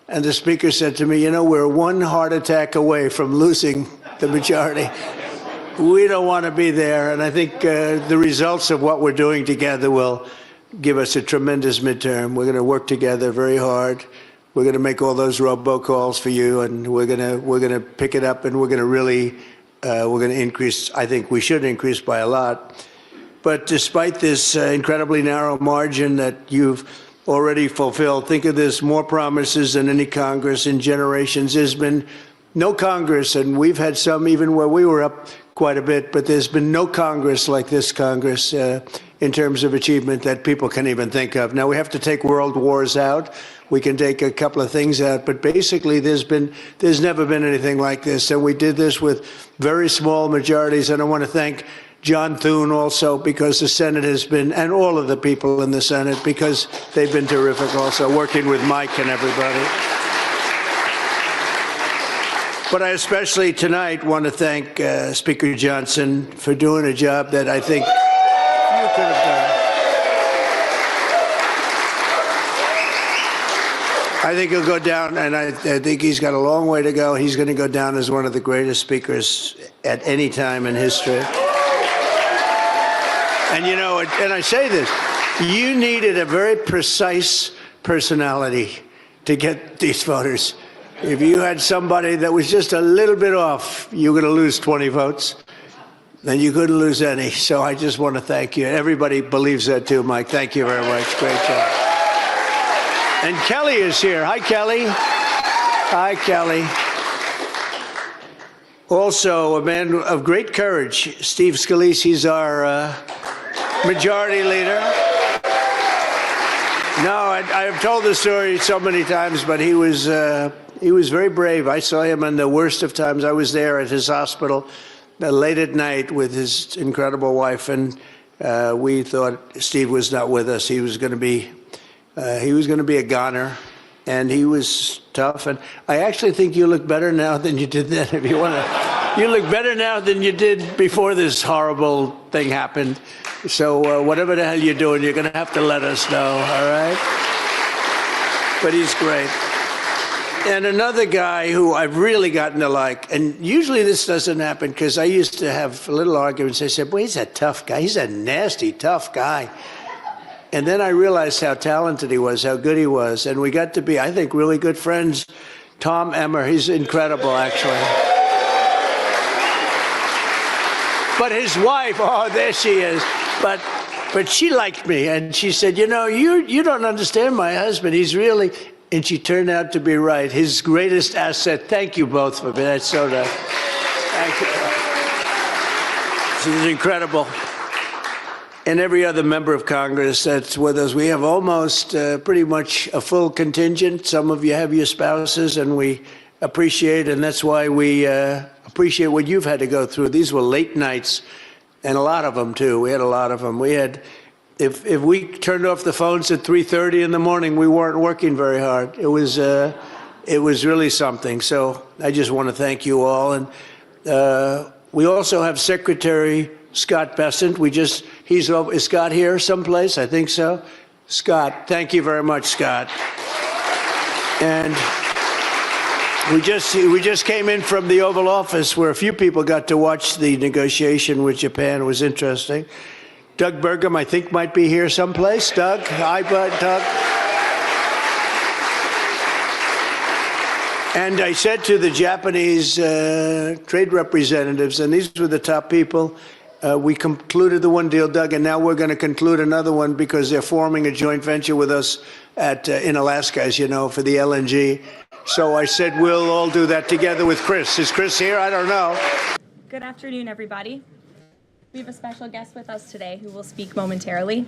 and the speaker said to me, you know, we're one heart attack away from losing the majority. We don't want to be there, and I think the results of what we're doing together will give us a tremendous midterm. We're going to work together very hard. We're going to make all those robocalls for you, and we're going to pick it up, and we're going to really we're going to increase. I think we should increase by a lot. But despite this incredibly narrow margin that you've already fulfilled, think of this: more promises than any Congress in generations. There's been no Congress, and we've had some even where we were up quite a bit, but there's been no Congress like this Congress in terms of achievement that people can even think of. Now, we have to take world wars out. We can take a couple of things out, but basically there's never been anything like this. And we did this with very small majorities. And I want to thank John Thune also, because the Senate has been, and all of the people in the Senate, because they've been terrific also, working with Mike and everybody. But I especially tonight want to thank Speaker Johnson for doing a job that I think you could have done. I think he'll go down, and I think he's got a long way to go. He's going to go down as one of the greatest speakers at any time in history. And you know, and I say this, you needed a very precise personality to get these voters. If you had somebody that was just a little bit off, you were going to lose 20 votes. Then you couldn't lose any. So I just want to thank you. Everybody believes that too, Mike. Thank you very much. Great job. And Kelly is here. Hi, Kelly. Hi, Kelly. Also, a man of great courage, Steve Scalise. He's our majority leader. No, I have told the story so many times, but he was very brave. I saw him in the worst of times. I was there at his hospital late at night with his incredible wife, and we thought Steve was not with us. He was going to be a goner, and he was tough. And I actually think you look better now than you did then. If you want to, you look better now than you did before this horrible thing happened. So whatever the hell you're doing, you're going to have to let us know, all right? But he's great. And another guy who I've really gotten to like, and usually this doesn't happen because I used to have little arguments. I said, boy, he's a tough guy. He's a nasty, tough guy. And then I realized how talented he was, how good he was. And we got to be, I think, really good friends. Tom Emmer, he's incredible, actually. But his wife, oh, there she is. But she liked me, and she said, you know, you don't understand my husband. He's really, and she turned out to be right. His greatest asset. Thank you both for that. So nice. Thank you. She's incredible. And every other member of Congress that's with us, we have almost pretty much a full contingent. Some of you have your spouses, and we appreciate, and that's why we appreciate what you've had to go through. These were late nights, and a lot of them too. We had a lot of them. We had, if we turned off the phones at 3:30 in the morning, we weren't working very hard. It was really something. So I just want to thank you all, and we also have Secretary Scott Bessent. Is Scott here someplace? I think so. Scott, thank you very much, Scott. And we just came in from the Oval Office, where a few people got to watch the negotiation with Japan. It was interesting. Doug Burgum, I think, might be here someplace. Doug, hi, Doug. And I said to the Japanese trade representatives, and these were the top people, we concluded the one deal, Doug, and now we're going to conclude another one because they're forming a joint venture with us in Alaska, as you know, for the LNG. So I said we'll all do that together with Chris. Is Chris here? I don't know. Good afternoon, everybody. We have a special guest with us today who will speak momentarily.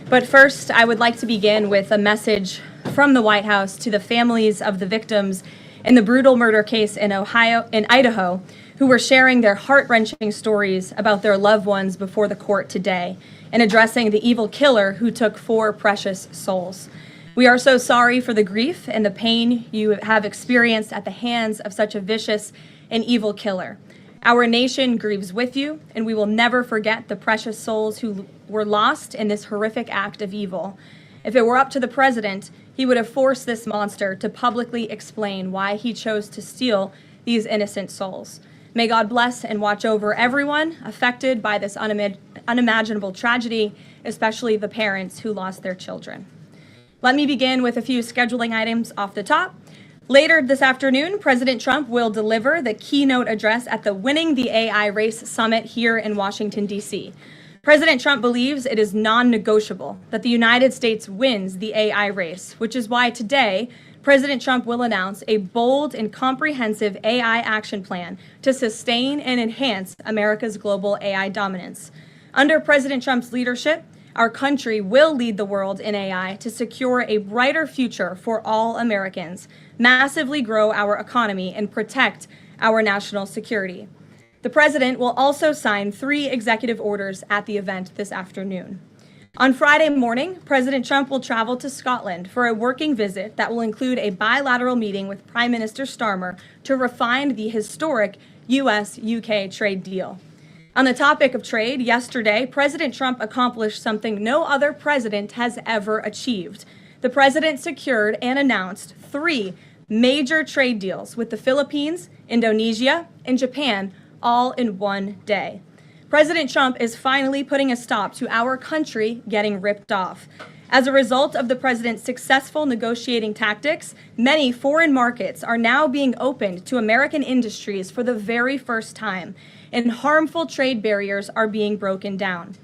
But first, I would like to begin with a message from the White House to the families of the victims in the brutal murder case in Idaho, who were sharing their heart-wrenching stories about their loved ones before the court today and addressing the evil killer who took 4 precious souls. We are so sorry for the grief and the pain you have experienced at the hands of such a vicious and evil killer. Our nation grieves with you, and we will never forget the precious souls who were lost in this horrific act of evil. If it were up to the president, he would have forced this monster to publicly explain why he chose to steal these innocent souls. May God bless and watch over everyone affected by this unimaginable tragedy, especially the parents who lost their children. Let me begin with a few scheduling items off the top. Later this afternoon, President Trump will deliver the keynote address at the Winning the AI Race Summit here in Washington, D.C. President Trump believes it is non-negotiable that the United States wins the AI race, which is why today, President Trump will announce a bold and comprehensive AI action plan to sustain and enhance America's global AI dominance. Under President Trump's leadership, our country will lead the world in AI to secure a brighter future for all Americans, massively grow our economy, and protect our national security. The president will also sign 3 executive orders at the event this afternoon. On Friday morning, President Trump will travel to Scotland for a working visit that will include a bilateral meeting with Prime Minister Starmer to refine the historic U.S.-UK trade deal. On the topic of trade, yesterday, President Trump accomplished something no other president has ever achieved. The president secured and announced 3 major trade deals with the Philippines, Indonesia, and Japan, all in one day. President Trump is finally putting a stop to our country getting ripped off. As a result of the president's successful negotiating tactics, many foreign markets are now being opened to American industries for the very first time, and harmful trade barriers are being broken down.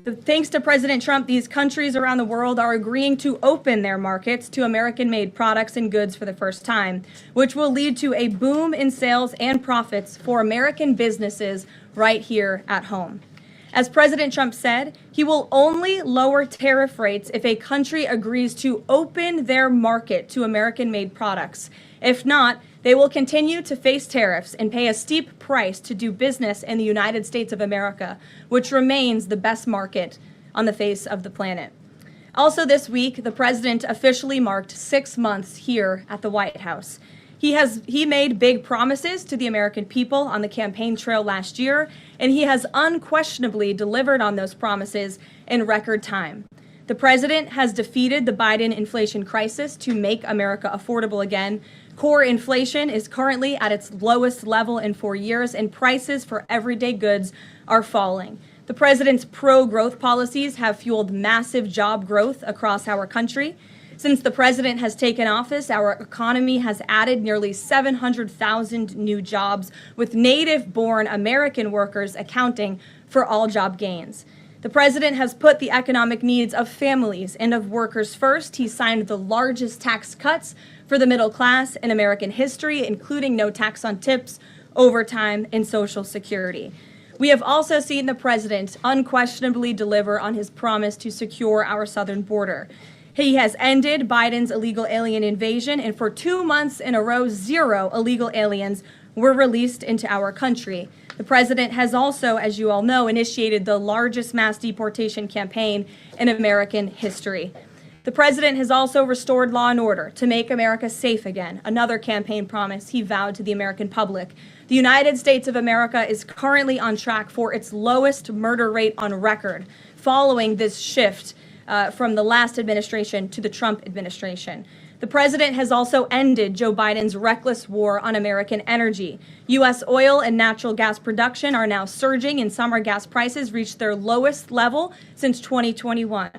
Thanks to President Trump, these countries around the world are agreeing to open their markets to American-made products and goods for the first time, which will lead to a boom in sales and profits for American businesses right here at home. As President Trump said, he will only lower tariff rates if a country agrees to open their market to American-made products. If not, they will continue to face tariffs and pay a steep price to do business in the United States of America, which remains the best market on the face of the planet. Also this week, the president officially marked 6 months here at the White House. He made big promises to the American people on the campaign trail last year, and he has unquestionably delivered on those promises in record time. The president has defeated the Biden inflation crisis to make America affordable again. Core inflation is currently at its lowest level in 4 years, and prices for everyday goods are falling. The president's pro-growth policies have fueled massive job growth across our country. Since the president has taken office, our economy has added nearly 700,000 new jobs, with native-born American workers accounting for all job gains. The president has put the economic needs of families and of workers first. He signed the largest tax cuts for the middle class in American history, including no tax on tips, overtime, and Social Security. We have also seen the president unquestionably deliver on his promise to secure our southern border. He has ended Biden's illegal alien invasion, and for 2 months in a row, 0 illegal aliens were released into our country. The president has also, as you all know, initiated the largest mass deportation campaign in American history. The president has also restored law and order to make America safe again, another campaign promise he vowed to the American public. The United States of America is currently on track for its lowest murder rate on record, following this shift from the last administration to the Trump administration. The president has also ended Joe Biden's reckless war on American energy. U.S. oil and natural gas production are now surging, and summer gas prices reached their lowest level since 2021.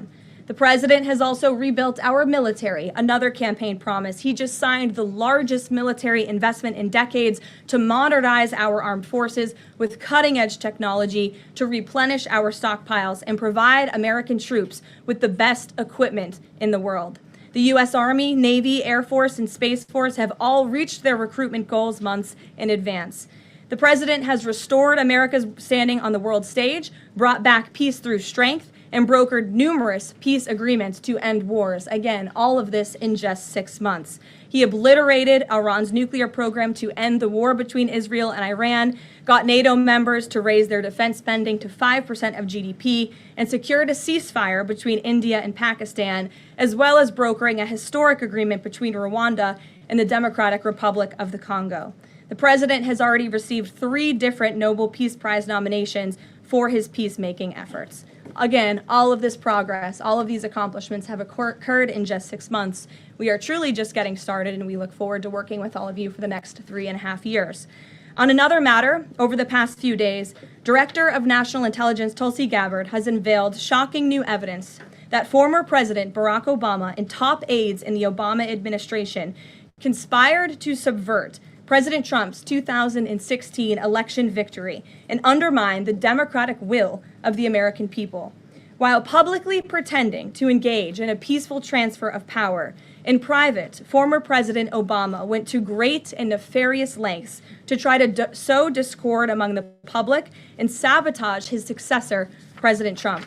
The president has also rebuilt our military, another campaign promise. He just signed the largest military investment in decades to modernize our armed forces with cutting-edge technology to replenish our stockpiles and provide American troops with the best equipment in the world. The U.S. Army, Navy, Air Force, and Space Force have all reached their recruitment goals months in advance. The president has restored America's standing on the world stage, brought back peace through strength, and brokered numerous peace agreements to end wars. Again, all of this in just 6 months. He obliterated Iran's nuclear program to end the war between Israel and Iran, got NATO members to raise their defense spending to 5% of GDP, and secured a ceasefire between India and Pakistan, as well as brokering a historic agreement between Rwanda and the Democratic Republic of the Congo. The president has already received 3 different Nobel Peace Prize nominations for his peacemaking efforts. Again, all of this progress, all of these accomplishments have occurred in just 6 months. We are truly just getting started, and we look forward to working with all of you for the next 3.5 years. On another matter, over the past few days, Director of National Intelligence Tulsi Gabbard has unveiled shocking new evidence that former President Barack Obama and top aides in the Obama administration conspired to subvert President Trump's 2016 election victory and undermine the democratic will of the American people. While publicly pretending to engage in a peaceful transfer of power, in private, former President Obama went to great and nefarious lengths to try to sow discord among the public and sabotage his successor, President Trump.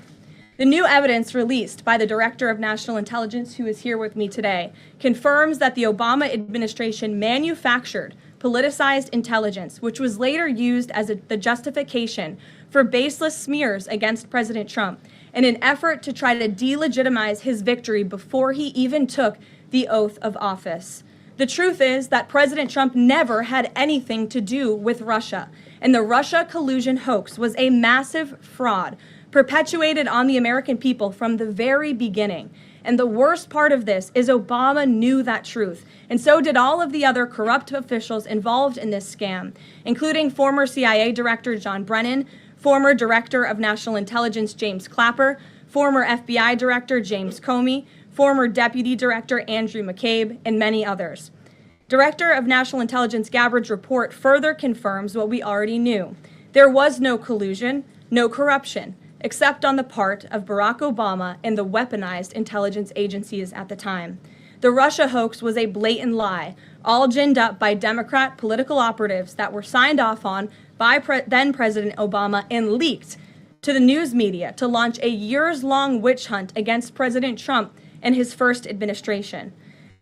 The new evidence released by the Director of National Intelligence, who is here with me today, confirms that the Obama administration manufactured politicized intelligence, which was later used as the justification for baseless smears against President Trump in an effort to try to delegitimize his victory before he even took the oath of office. The truth is that President Trump never had anything to do with Russia, and the Russia collusion hoax was a massive fraud perpetuated on the American people from the very beginning. And the worst part of this is Obama knew that truth, and so did all of the other corrupt officials involved in this scam, including former CIA Director John Brennan, former Director of National Intelligence James Clapper, former FBI Director James Comey, former Deputy Director Andrew McCabe, and many others. Director of National Intelligence Gabbard's report further confirms what we already knew. There was no collusion, no corruption, except on the part of Barack Obama and the weaponized intelligence agencies at the time. The Russia hoax was a blatant lie, all ginned up by Democrat political operatives that were signed off on by then President Obama and leaked to the news media to launch a years-long witch hunt against President Trump and his first administration.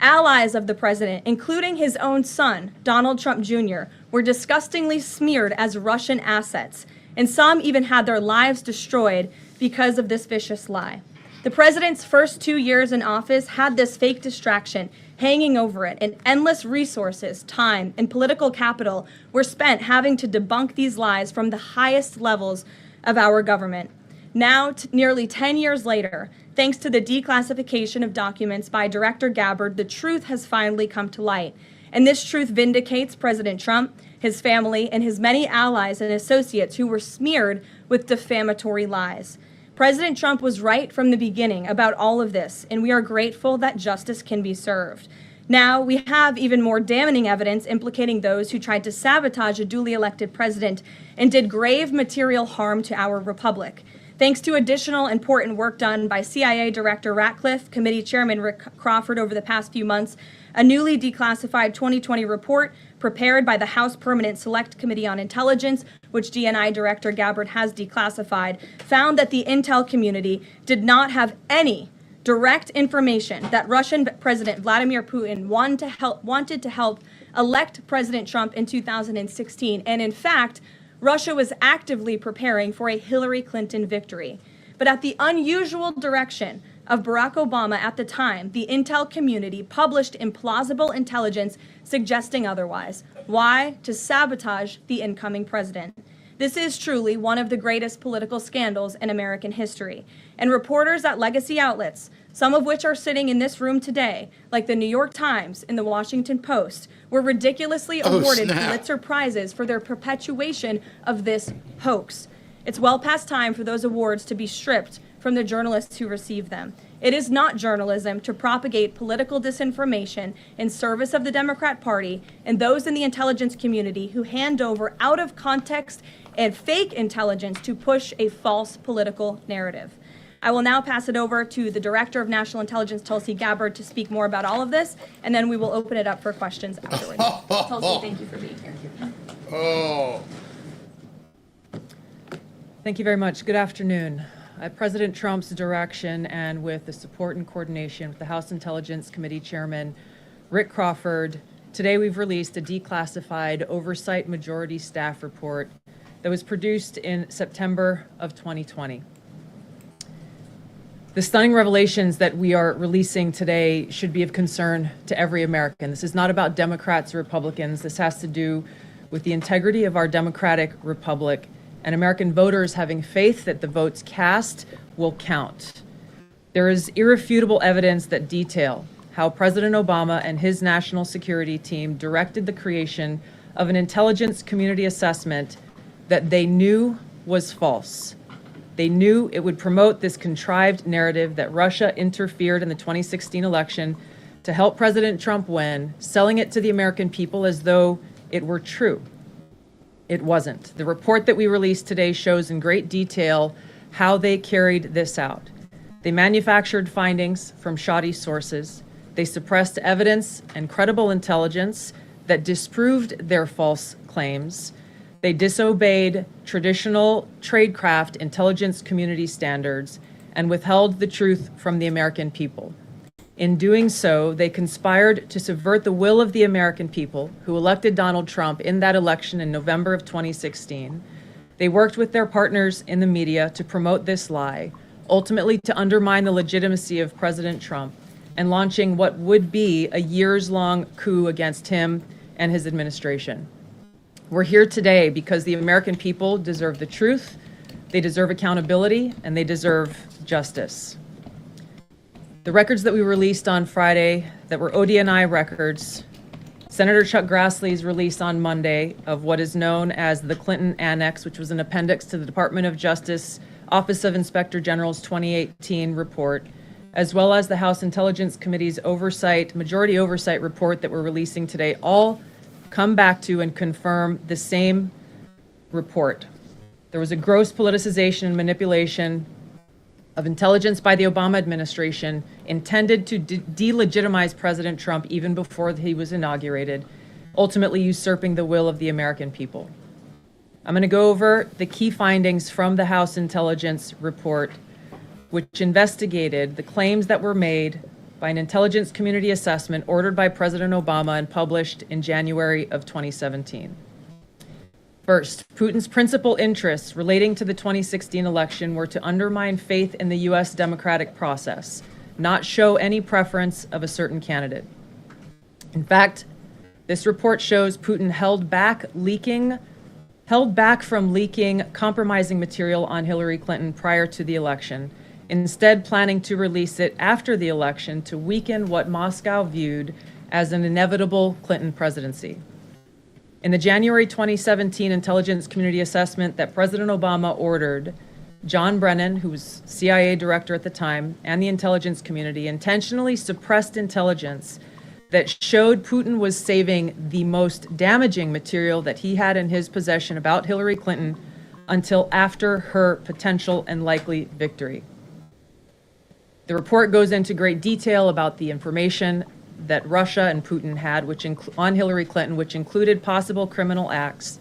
Allies of the president, including his own son, Donald Trump Jr., were disgustingly smeared as Russian assets, and some even had their lives destroyed because of this vicious lie. The president's first 2 years in office had this fake distraction hanging over it, and endless resources, time, and political capital were spent having to debunk these lies from the highest levels of our government. Now, nearly 10 years later, thanks to the declassification of documents by Director Gabbard, the truth has finally come to light. And this truth vindicates President Trump, his family, and his many allies and associates who were smeared with defamatory lies. President Trump was right from the beginning about all of this, and we are grateful that justice can be served. Now, we have even more damning evidence implicating those who tried to sabotage a duly elected president and did grave material harm to our republic. Thanks to additional important work done by CIA Director Ratcliffe, Committee Chairman Rick Crawford over the past few months, a newly declassified 2020 report prepared by the House Permanent Select Committee on Intelligence, which DNI Director Gabbard has declassified, found that the intel community did not have any direct information that Russian President Vladimir Putin wanted to help elect President Trump in 2016. And in fact, Russia was actively preparing for a Hillary Clinton victory. But at the unusual direction of Barack Obama at the time, the intel community published implausible intelligence suggesting otherwise. Why? To sabotage the incoming president. This is truly one of the greatest political scandals in American history. And reporters at legacy outlets, some of which are sitting in this room today, like the New York Times and the Washington Post, were ridiculously awarded Pulitzer Prizes for their perpetuation of this hoax. It's well past time for those awards to be stripped from the journalists who received them. It is not journalism to propagate political disinformation in service of the Democrat Party and those in the intelligence community who hand over out of context and fake intelligence to push a false political narrative. I will now pass it over to the Director of National Intelligence, Tulsi Gabbard, to speak more about all of this, and then we will open it up for questions afterwards. Tulsi, thank you for being here. Oh. Thank you very much. Good afternoon. At President Trump's direction and with the support and coordination with the House Intelligence Committee Chairman Rick Crawford, today we've released a declassified Oversight Majority Staff report that was produced in September of 2020. The stunning revelations that we are releasing today should be of concern to every American. This is not about Democrats or Republicans. This has to do with the integrity of our democratic republic and American voters having faith that the votes cast will count. There is irrefutable evidence that detail how President Obama and his national security team directed the creation of an intelligence community assessment that they knew was false. They knew it would promote this contrived narrative that Russia interfered in the 2016 election to help President Trump win, selling it to the American people as though it were true. It wasn't. The report that we released today shows in great detail how they carried this out. They manufactured findings from shoddy sources. They suppressed evidence and credible intelligence that disproved their false claims. They disobeyed traditional tradecraft intelligence community standards and withheld the truth from the American people. In doing so, they conspired to subvert the will of the American people who elected Donald Trump in that election in November of 2016. They worked with their partners in the media to promote this lie, ultimately to undermine the legitimacy of President Trump and launching what would be a years-long coup against him and his administration. We're here today because the American people deserve the truth, they deserve accountability, and they deserve justice. The records that we released on Friday that were ODNI records, Senator Chuck Grassley's release on Monday of what is known as the Clinton Annex, which was an appendix to the Department of Justice Office of Inspector General's 2018 report, as well as the House Intelligence Committee's majority oversight report that we're releasing today, all come back to and confirm the same report. There was a gross politicization and manipulation of intelligence by the Obama administration intended to delegitimize President Trump even before he was inaugurated, ultimately usurping the will of the American people. I'm going to go over the key findings from the House Intelligence report, which investigated the claims that were made by an intelligence community assessment ordered by President Obama and published in January of 2017. First, Putin's principal interests relating to the 2016 election were to undermine faith in the U.S. democratic process, not show any preference of a certain candidate. In fact, this report shows Putin held back from leaking compromising material on Hillary Clinton prior to the election, instead planning to release it after the election to weaken what Moscow viewed as an inevitable Clinton presidency. In the January 2017 intelligence community assessment that President Obama ordered, John Brennan, who was CIA director at the time, and the intelligence community intentionally suppressed intelligence that showed Putin was saving the most damaging material that he had in his possession about Hillary Clinton until after her potential and likely victory. The report goes into great detail about the information that Russia and Putin had on Hillary Clinton, which included possible criminal acts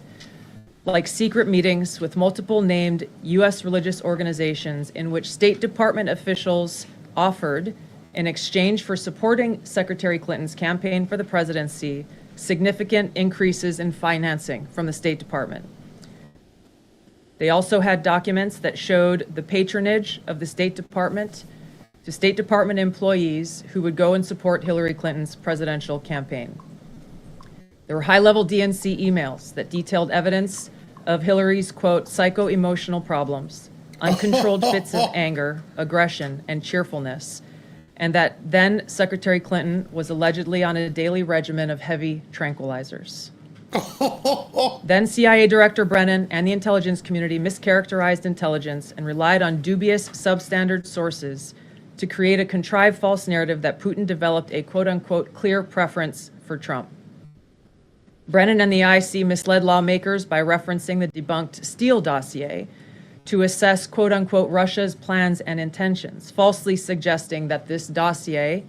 like secret meetings with multiple named U.S. religious organizations in which State Department officials offered, in exchange for supporting Secretary Clinton's campaign for the presidency, significant increases in financing from the State Department. They also had documents that showed the patronage of the State Department to State Department employees who would go and support Hillary Clinton's presidential campaign. There were high-level DNC emails that detailed evidence of Hillary's, quote, psycho-emotional problems, uncontrolled fits of anger, aggression, and cheerfulness, and that then Secretary Clinton was allegedly on a daily regimen of heavy tranquilizers. Then CIA Director Brennan and the intelligence community mischaracterized intelligence and relied on dubious substandard sources to create a contrived false narrative that Putin developed a quote-unquote clear preference for Trump. Brennan and the IC misled lawmakers by referencing the debunked Steele dossier to assess quote-unquote Russia's plans and intentions, falsely suggesting that this dossier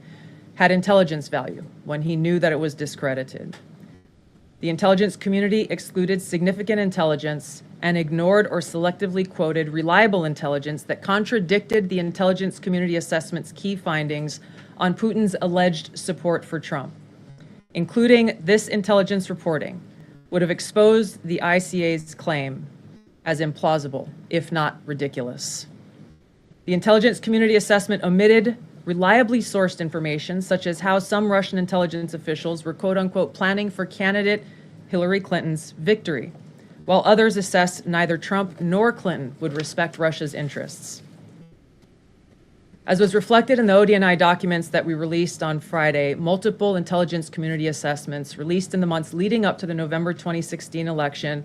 had intelligence value when he knew that it was discredited. The intelligence community excluded significant intelligence and ignored or selectively quoted reliable intelligence that contradicted the intelligence community assessment's key findings on Putin's alleged support for Trump. Including this intelligence reporting would have exposed the ICA's claim as implausible, if not ridiculous. The intelligence community assessment omitted reliably sourced information, such as how some Russian intelligence officials were quote-unquote planning for candidate Hillary Clinton's victory, while others assessed neither Trump nor Clinton would respect Russia's interests. As was reflected in the ODNI documents that we released on Friday, multiple intelligence community assessments released in the months leading up to the November 2016 election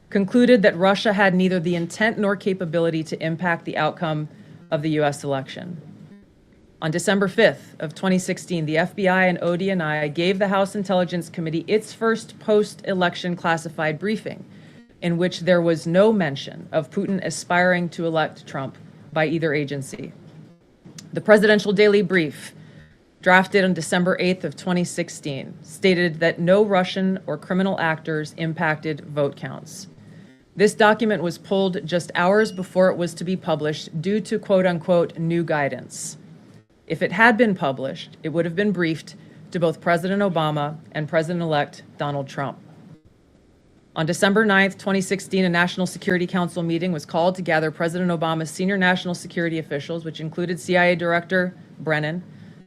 concluded that Russia had neither the intent nor capability to impact the outcome of the U.S. election. On December 5th of 2016, the FBI and ODNI gave the House Intelligence Committee its first post-election classified briefing, in which there was no mention of Putin aspiring to elect Trump by either agency. The Presidential Daily Brief, drafted on December 8th of 2016, stated that no Russian or criminal actors impacted vote counts. This document was pulled just hours before it was to be published due to quote-unquote new guidance. If it had been published, it would have been briefed to both President Obama and President-elect Donald Trump. On December 9th, 2016, a National Security Council meeting was called to gather President Obama's senior national security officials, which included CIA Director Brennan,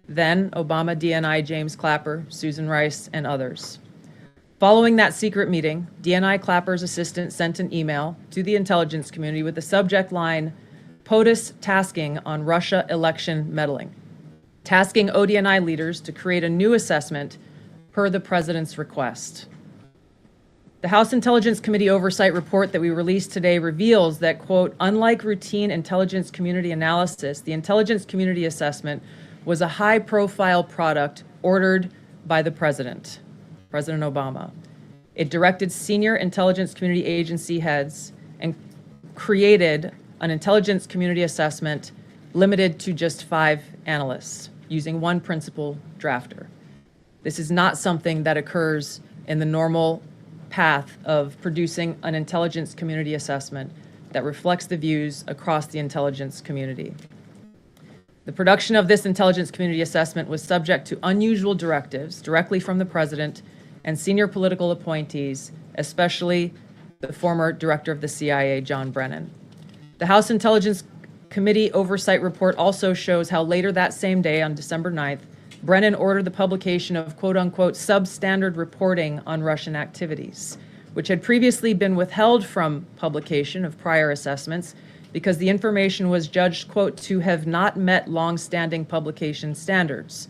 then Obama DNI James Clapper, Susan Rice, and others. Following that secret meeting, DNI Clapper's assistant sent an email to the intelligence community with the subject line, POTUS tasking on Russia election meddling, tasking ODNI leaders to create a new assessment per the president's request. The House Intelligence Committee Oversight Report that we released today reveals that, quote, unlike routine intelligence community analysis, the intelligence community assessment was a high-profile product ordered by the President Obama. It directed senior intelligence community agency heads and created an intelligence community assessment limited to just 5 analysts, using one principal drafter. This is not something that occurs in the normal path of producing an intelligence community assessment that reflects the views across the intelligence community. The production of this intelligence community assessment was subject to unusual directives directly from the president and senior political appointees, especially the former director of the CIA, John Brennan. The House Intelligence Committee Oversight Report also shows how later that same day, on December 9th, Brennan ordered the publication of quote-unquote substandard reporting on Russian activities, which had previously been withheld from publication of prior assessments because the information was judged, quote, to have not met long-standing publication standards.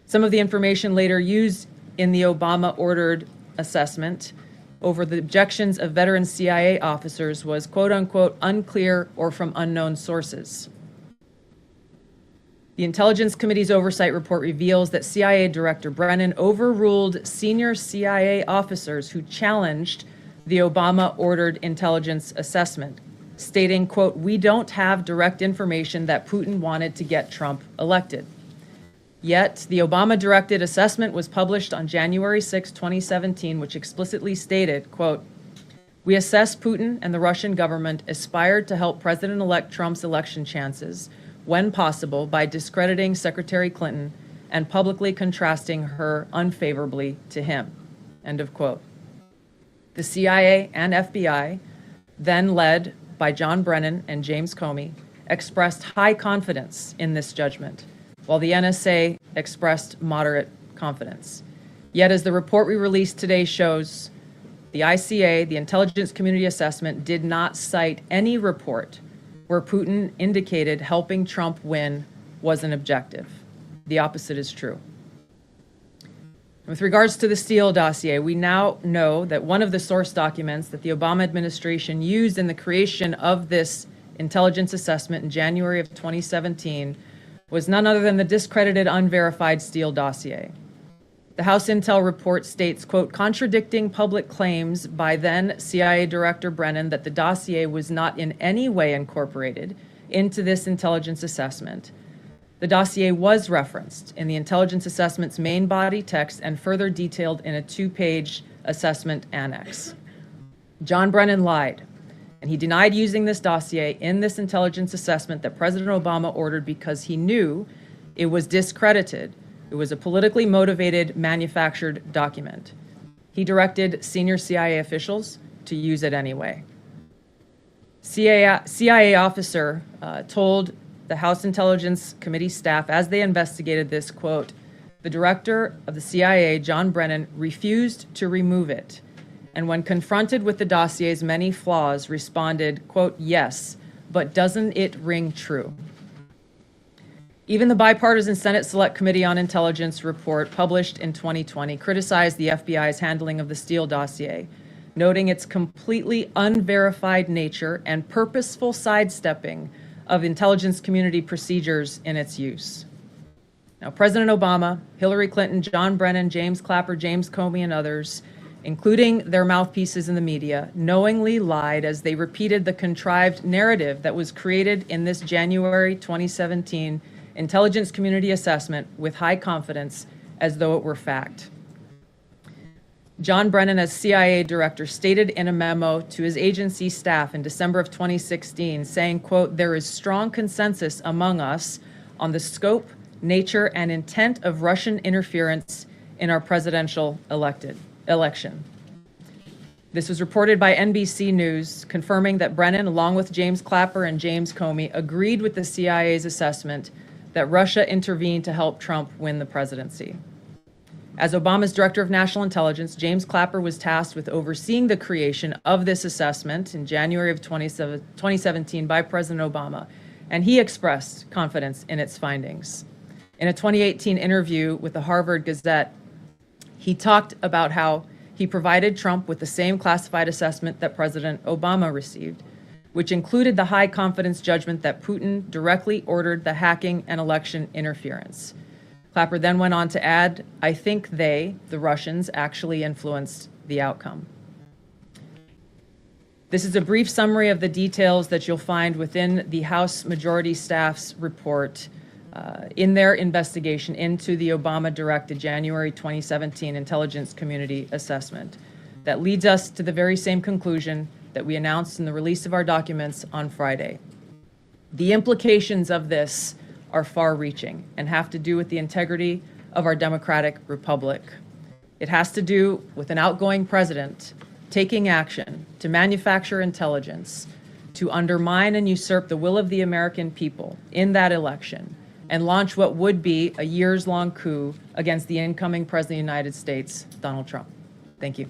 Some of the information later used in the Obama-ordered assessment over the objections of veteran CIA officers was, quote-unquote, unclear or from unknown sources. The Intelligence Committee's Oversight Report reveals that CIA Director Brennan overruled senior CIA officers who challenged the Obama-ordered intelligence assessment, stating, quote, we don't have direct information that Putin wanted to get Trump elected. Yet, the Obama-directed assessment was published on January 6, 2017, which explicitly stated, quote, we assess Putin and the Russian government aspired to help President-elect Trump's election chances when possible by discrediting Secretary Clinton and publicly contrasting her unfavorably to him, end of quote. The CIA and FBI, then led by John Brennan and James Comey, expressed high confidence in this judgment, while the NSA expressed moderate confidence. Yet, as the report we released today shows, the ICA, the Intelligence Community Assessment, did not cite any report where Putin indicated helping Trump win was an objective. The opposite is true. With regards to the Steele dossier, we now know that one of the source documents that the Obama administration used in the creation of this intelligence assessment in January of 2017 was none other than the discredited, unverified Steele dossier. The House Intel report states, quote, contradicting public claims by then CIA Director Brennan that the dossier was not in any way incorporated into this intelligence assessment. The dossier was referenced in the intelligence assessment's main body text and further detailed in a 2-page assessment annex. John Brennan lied, and he denied using this dossier in this intelligence assessment that President Obama ordered because he knew it was discredited. It was a politically motivated, manufactured document. He directed senior CIA officials to use it anyway. CIA officer told the House Intelligence Committee staff as they investigated this, quote, the director of the CIA, John Brennan, refused to remove it, and when confronted with the dossier's many flaws, responded, quote, yes, but doesn't it ring true? Even the bipartisan Senate Select Committee on Intelligence report published in 2020 criticized the FBI's handling of the Steele dossier, noting its completely unverified nature and purposeful sidestepping of intelligence community procedures in its use. Now, President Obama, Hillary Clinton, John Brennan, James Clapper, James Comey, and others, including their mouthpieces in the media, knowingly lied as they repeated the contrived narrative that was created in this January 2017 intelligence community assessment with high confidence as though it were fact. John Brennan, as CIA director, stated in a memo to his agency staff in December of 2016, saying, quote, there is strong consensus among us on the scope, nature, and intent of Russian interference in our presidential election. This was reported by NBC News, confirming that Brennan, along with James Clapper and James Comey, agreed with the CIA's assessment that Russia intervened to help Trump win the presidency. As Obama's Director of National Intelligence, James Clapper was tasked with overseeing the creation of this assessment in January of 2017 by President Obama, and he expressed confidence in its findings. In a 2018 interview with the Harvard Gazette, he talked about how he provided Trump with the same classified assessment that President Obama received, which included the high confidence judgment that Putin directly ordered the hacking and election interference. Clapper then went on to add, I think they, the Russians, actually influenced the outcome. This is a brief summary of the details that you'll find within the House Majority Staff's report in their investigation into the Obama-directed January 2017 Intelligence Community Assessment that leads us to the very same conclusion that we announced in the release of our documents on Friday. The implications of this are far-reaching and have to do with the integrity of our democratic republic. It has to do with an outgoing president taking action to manufacture intelligence to undermine and usurp the will of the American people in that election and launch what would be a years-long coup against the incoming President of the United States, Donald Trump. Thank you.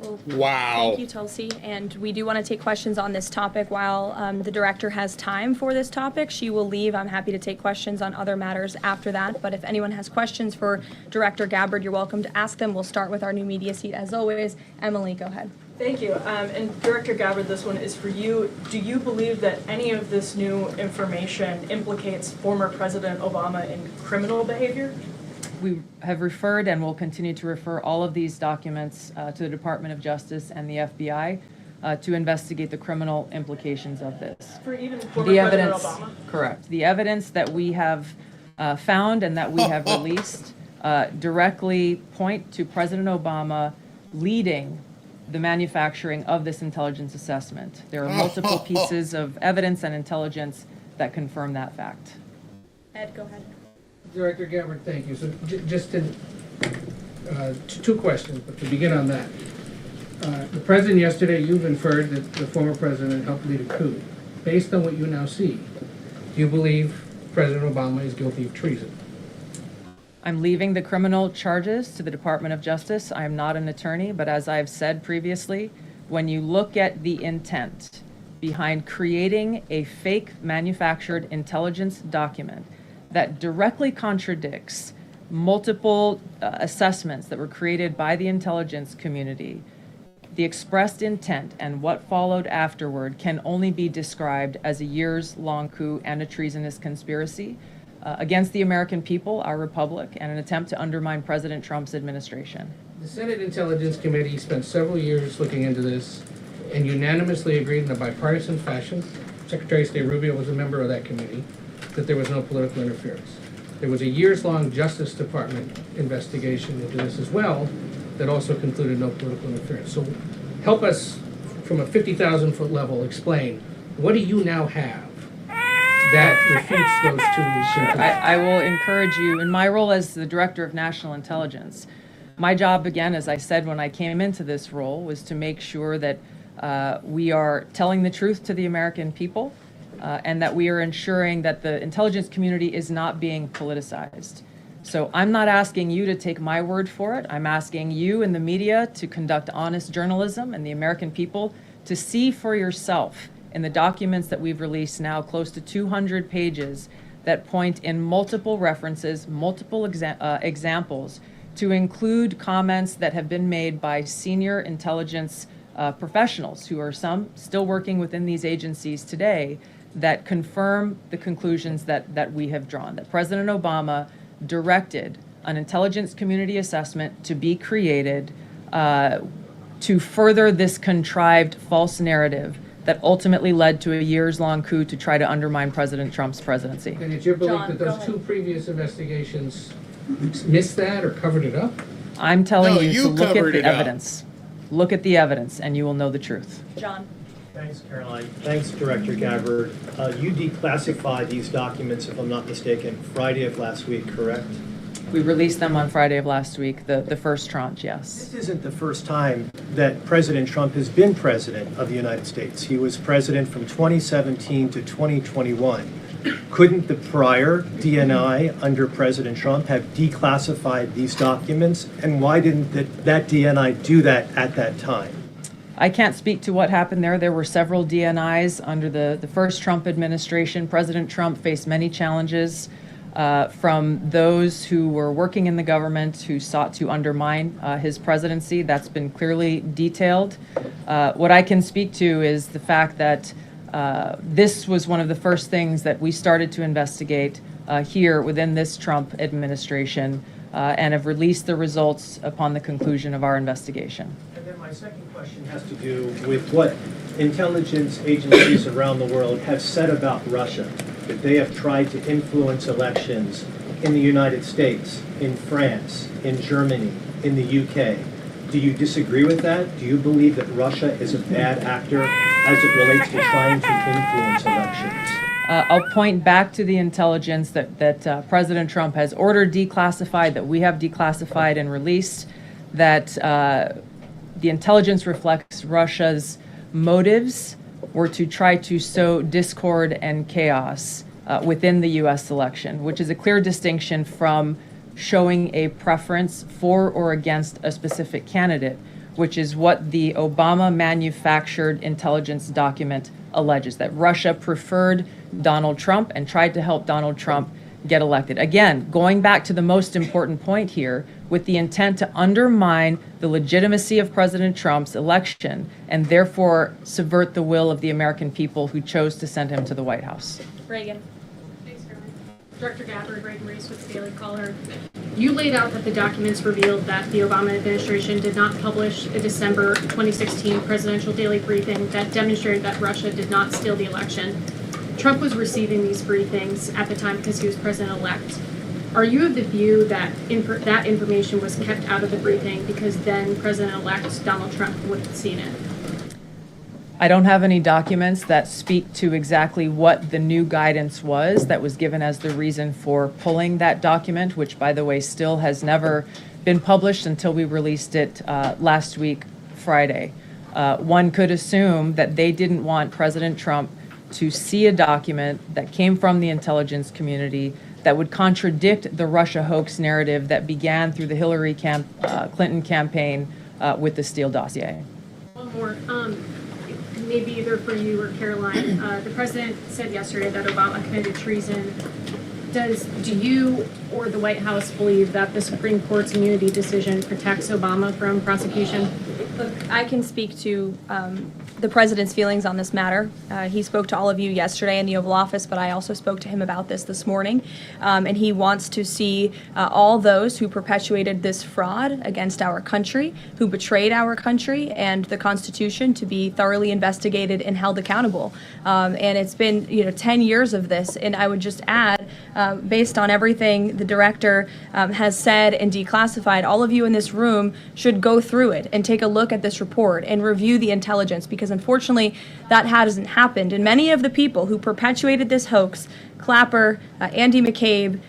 Well, wow. Thank you, Tulsi. And we do want to take questions on this topic while the director has time for this topic. She will leave. I'm happy to take questions on other matters after that. But if anyone has questions for Director Gabbard, you're welcome to ask them. We'll start with our new media seat as always. Emily, go ahead. Thank you. And Director Gabbard, this one is for you. Do you believe that any of this new information implicates former President Obama in criminal behavior? We have referred and will continue to refer all of these documents to the Department of Justice and the FBI to investigate the criminal implications of this. For even former President Obama? Correct. The evidence that we have found and that we have released directly point to President Obama leading the manufacturing of this intelligence assessment. There are multiple pieces of evidence and intelligence that confirm that fact. Ed, go ahead. Director Gabbard, thank you. So just two questions, but to begin on that. The president yesterday, you've inferred that the former president helped lead a coup. Based on what you now see, do you believe President Obama is guilty of treason? I'm leaving the criminal charges to the Department of Justice. I am not an attorney, but as I've said previously, when you look at the intent behind creating a fake manufactured intelligence document that directly contradicts multiple assessments that were created by the intelligence community, The expressed intent and what followed afterward can only be described as a years-long coup and a treasonous conspiracy against the American people, our republic, and an attempt to undermine President Trump's administration. The Senate Intelligence Committee spent several years looking into this and unanimously agreed in a bipartisan fashion, Secretary of State Rubio was a member of that committee, that there was no political interference. There was a years-long Justice Department investigation into this as well that also concluded no political interference. So help us, from a 50,000-foot level, explain, what do you now have that refutes those two conclusions? I will encourage you, in my role as the Director of National Intelligence, my job, again, as I said when I came into this role, was to make sure that we are telling the truth to the American people and that we are ensuring that the intelligence community is not being politicized. So I'm not asking you to take my word for it. I'm asking you and the media to conduct honest journalism and the American people to see for yourself in the documents that we've released now, close to 200 pages, that point in multiple references, multiple examples, to include comments that have been made by senior intelligence professionals, who are some still working within these agencies today, that confirm the conclusions that we have drawn, that President Obama directed an intelligence community assessment to be created to further this contrived false narrative that ultimately led to a years-long coup to try to undermine President Trump's presidency. And it's your belief that those two previous investigations missed that or covered it up? I'm telling you to look at the evidence. Look at the evidence, and you will know the truth. John. Thanks, Caroline. Thanks, Director Gabbard. You declassified these documents, if I'm not mistaken, Friday of last week, correct? We released them on Friday of last week, the first tranche, yes. This isn't the first time that President Trump has been president of the United States. He was president from 2017 to 2021. Couldn't the prior DNI under President Trump have declassified these documents? And why didn't that DNI do that at that time? I can't speak to what happened there. There were several DNIs under the first Trump administration. President Trump faced many challenges from those who were working in the government who sought to undermine his presidency. That's been clearly detailed. What I can speak to is the fact that this was one of the first things that we started to investigate here within this Trump administration and have released the results upon the conclusion of our investigation. And then my second question has to do with what intelligence agencies around the world have said about Russia, that they have tried to influence elections in the United States, in France, in Germany, in the UK. Do you disagree with that? Do you believe that Russia is a bad actor as it relates to trying to influence elections? I'll point back to the intelligence that President Trump has ordered declassified, that we have declassified and released, that the intelligence reflects Russia's motives were to try to sow discord and chaos within the U.S. election, which is a clear distinction from showing a preference for or against a specific candidate, which is what the Obama manufactured intelligence document alleges, that Russia preferred Donald Trump and tried to help Donald Trump get elected. Again, going back to the most important point here, with the intent to undermine the legitimacy of President Trump's election and therefore subvert the will of the American people who chose to send him to the White House. Reagan. Thanks, Caroline. Director Gabbard, Reagan Reese with the Daily Caller. You laid out that the documents revealed that the Obama administration did not publish a December 2016 presidential daily briefing that demonstrated that Russia did not steal the election. Trump was receiving these briefings at the time because he was president-elect. Are you of the view that that information was kept out of the briefing because then President-elect Donald Trump would have seen it? I don't have any documents that speak to exactly what the new guidance was that was given as the reason for pulling that document, which, by the way, still has never been published until we released it last week, Friday. One could assume that they didn't want President Trump to see a document that came from the intelligence community that would contradict the Russia hoax narrative that began through the Hillary Clinton campaign with the Steele dossier. One more, maybe either for you or Caroline. The president said yesterday that Obama committed treason. Do you or the White House believe that the Supreme Court's immunity decision protects Obama from prosecution? Look, I can speak to the president's feelings on this matter. He spoke to all of you yesterday in the Oval Office, but I also spoke to him about this morning. And he wants to see all those who perpetuated this fraud against our country, who betrayed our country and the Constitution, to be thoroughly investigated and held accountable. And it's been 10 years of this. And I would just add, based on everything the director has said and declassified, all of you in this room should go through it and take a look at this report and review the intelligence, because unfortunately that hasn't happened. And many of the people who perpetuated this hoax, Clapper, Andy McCabe,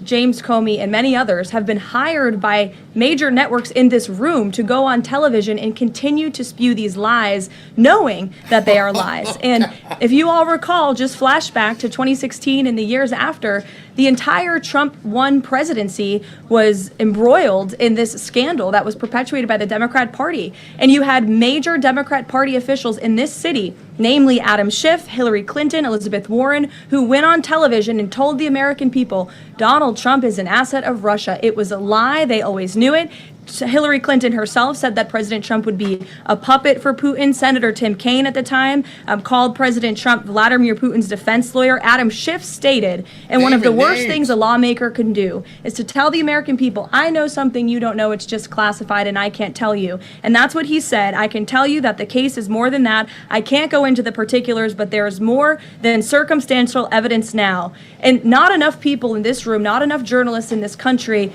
James Comey, and many others, have been hired by major networks in this room to go on television and continue to spew these lies, knowing that they are lies. And if you all recall, just flashback to 2016 and the years after, the entire Trump 1 presidency was embroiled in this scandal that was perpetuated by the Democrat Party. And you had major Democrat Party officials in this city, namely Adam Schiff, Hillary Clinton, Elizabeth Warren, who went on television and told the American people Donald Trump is an asset of Russia. It was a lie. They always knew it. Hillary Clinton herself said that President Trump would be a puppet for Putin. Senator Tim Kaine at the time called President Trump Vladimir Putin's defense lawyer. Adam Schiff stated, and one of the worst things a lawmaker can do is to tell the American people, I know something you don't know, it's just classified and I can't tell you. And that's what he said. I can tell you that the case is more than that. I can't go into the particulars, but there's more than circumstantial evidence now. And not enough people in this room, not enough journalists in this country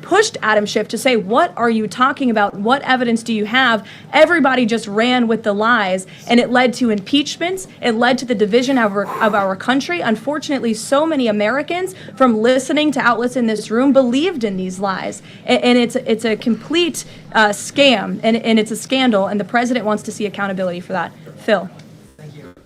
pushed Adam Schiff to say, what are you talking about? What evidence do you have? Everybody just ran with the lies, and it led to impeachments. It led to the division of our country. Unfortunately, so many Americans, from listening to outlets in this room, believed in these lies. And it's a complete scam, and it's a scandal, and the president wants to see accountability for that. Phil.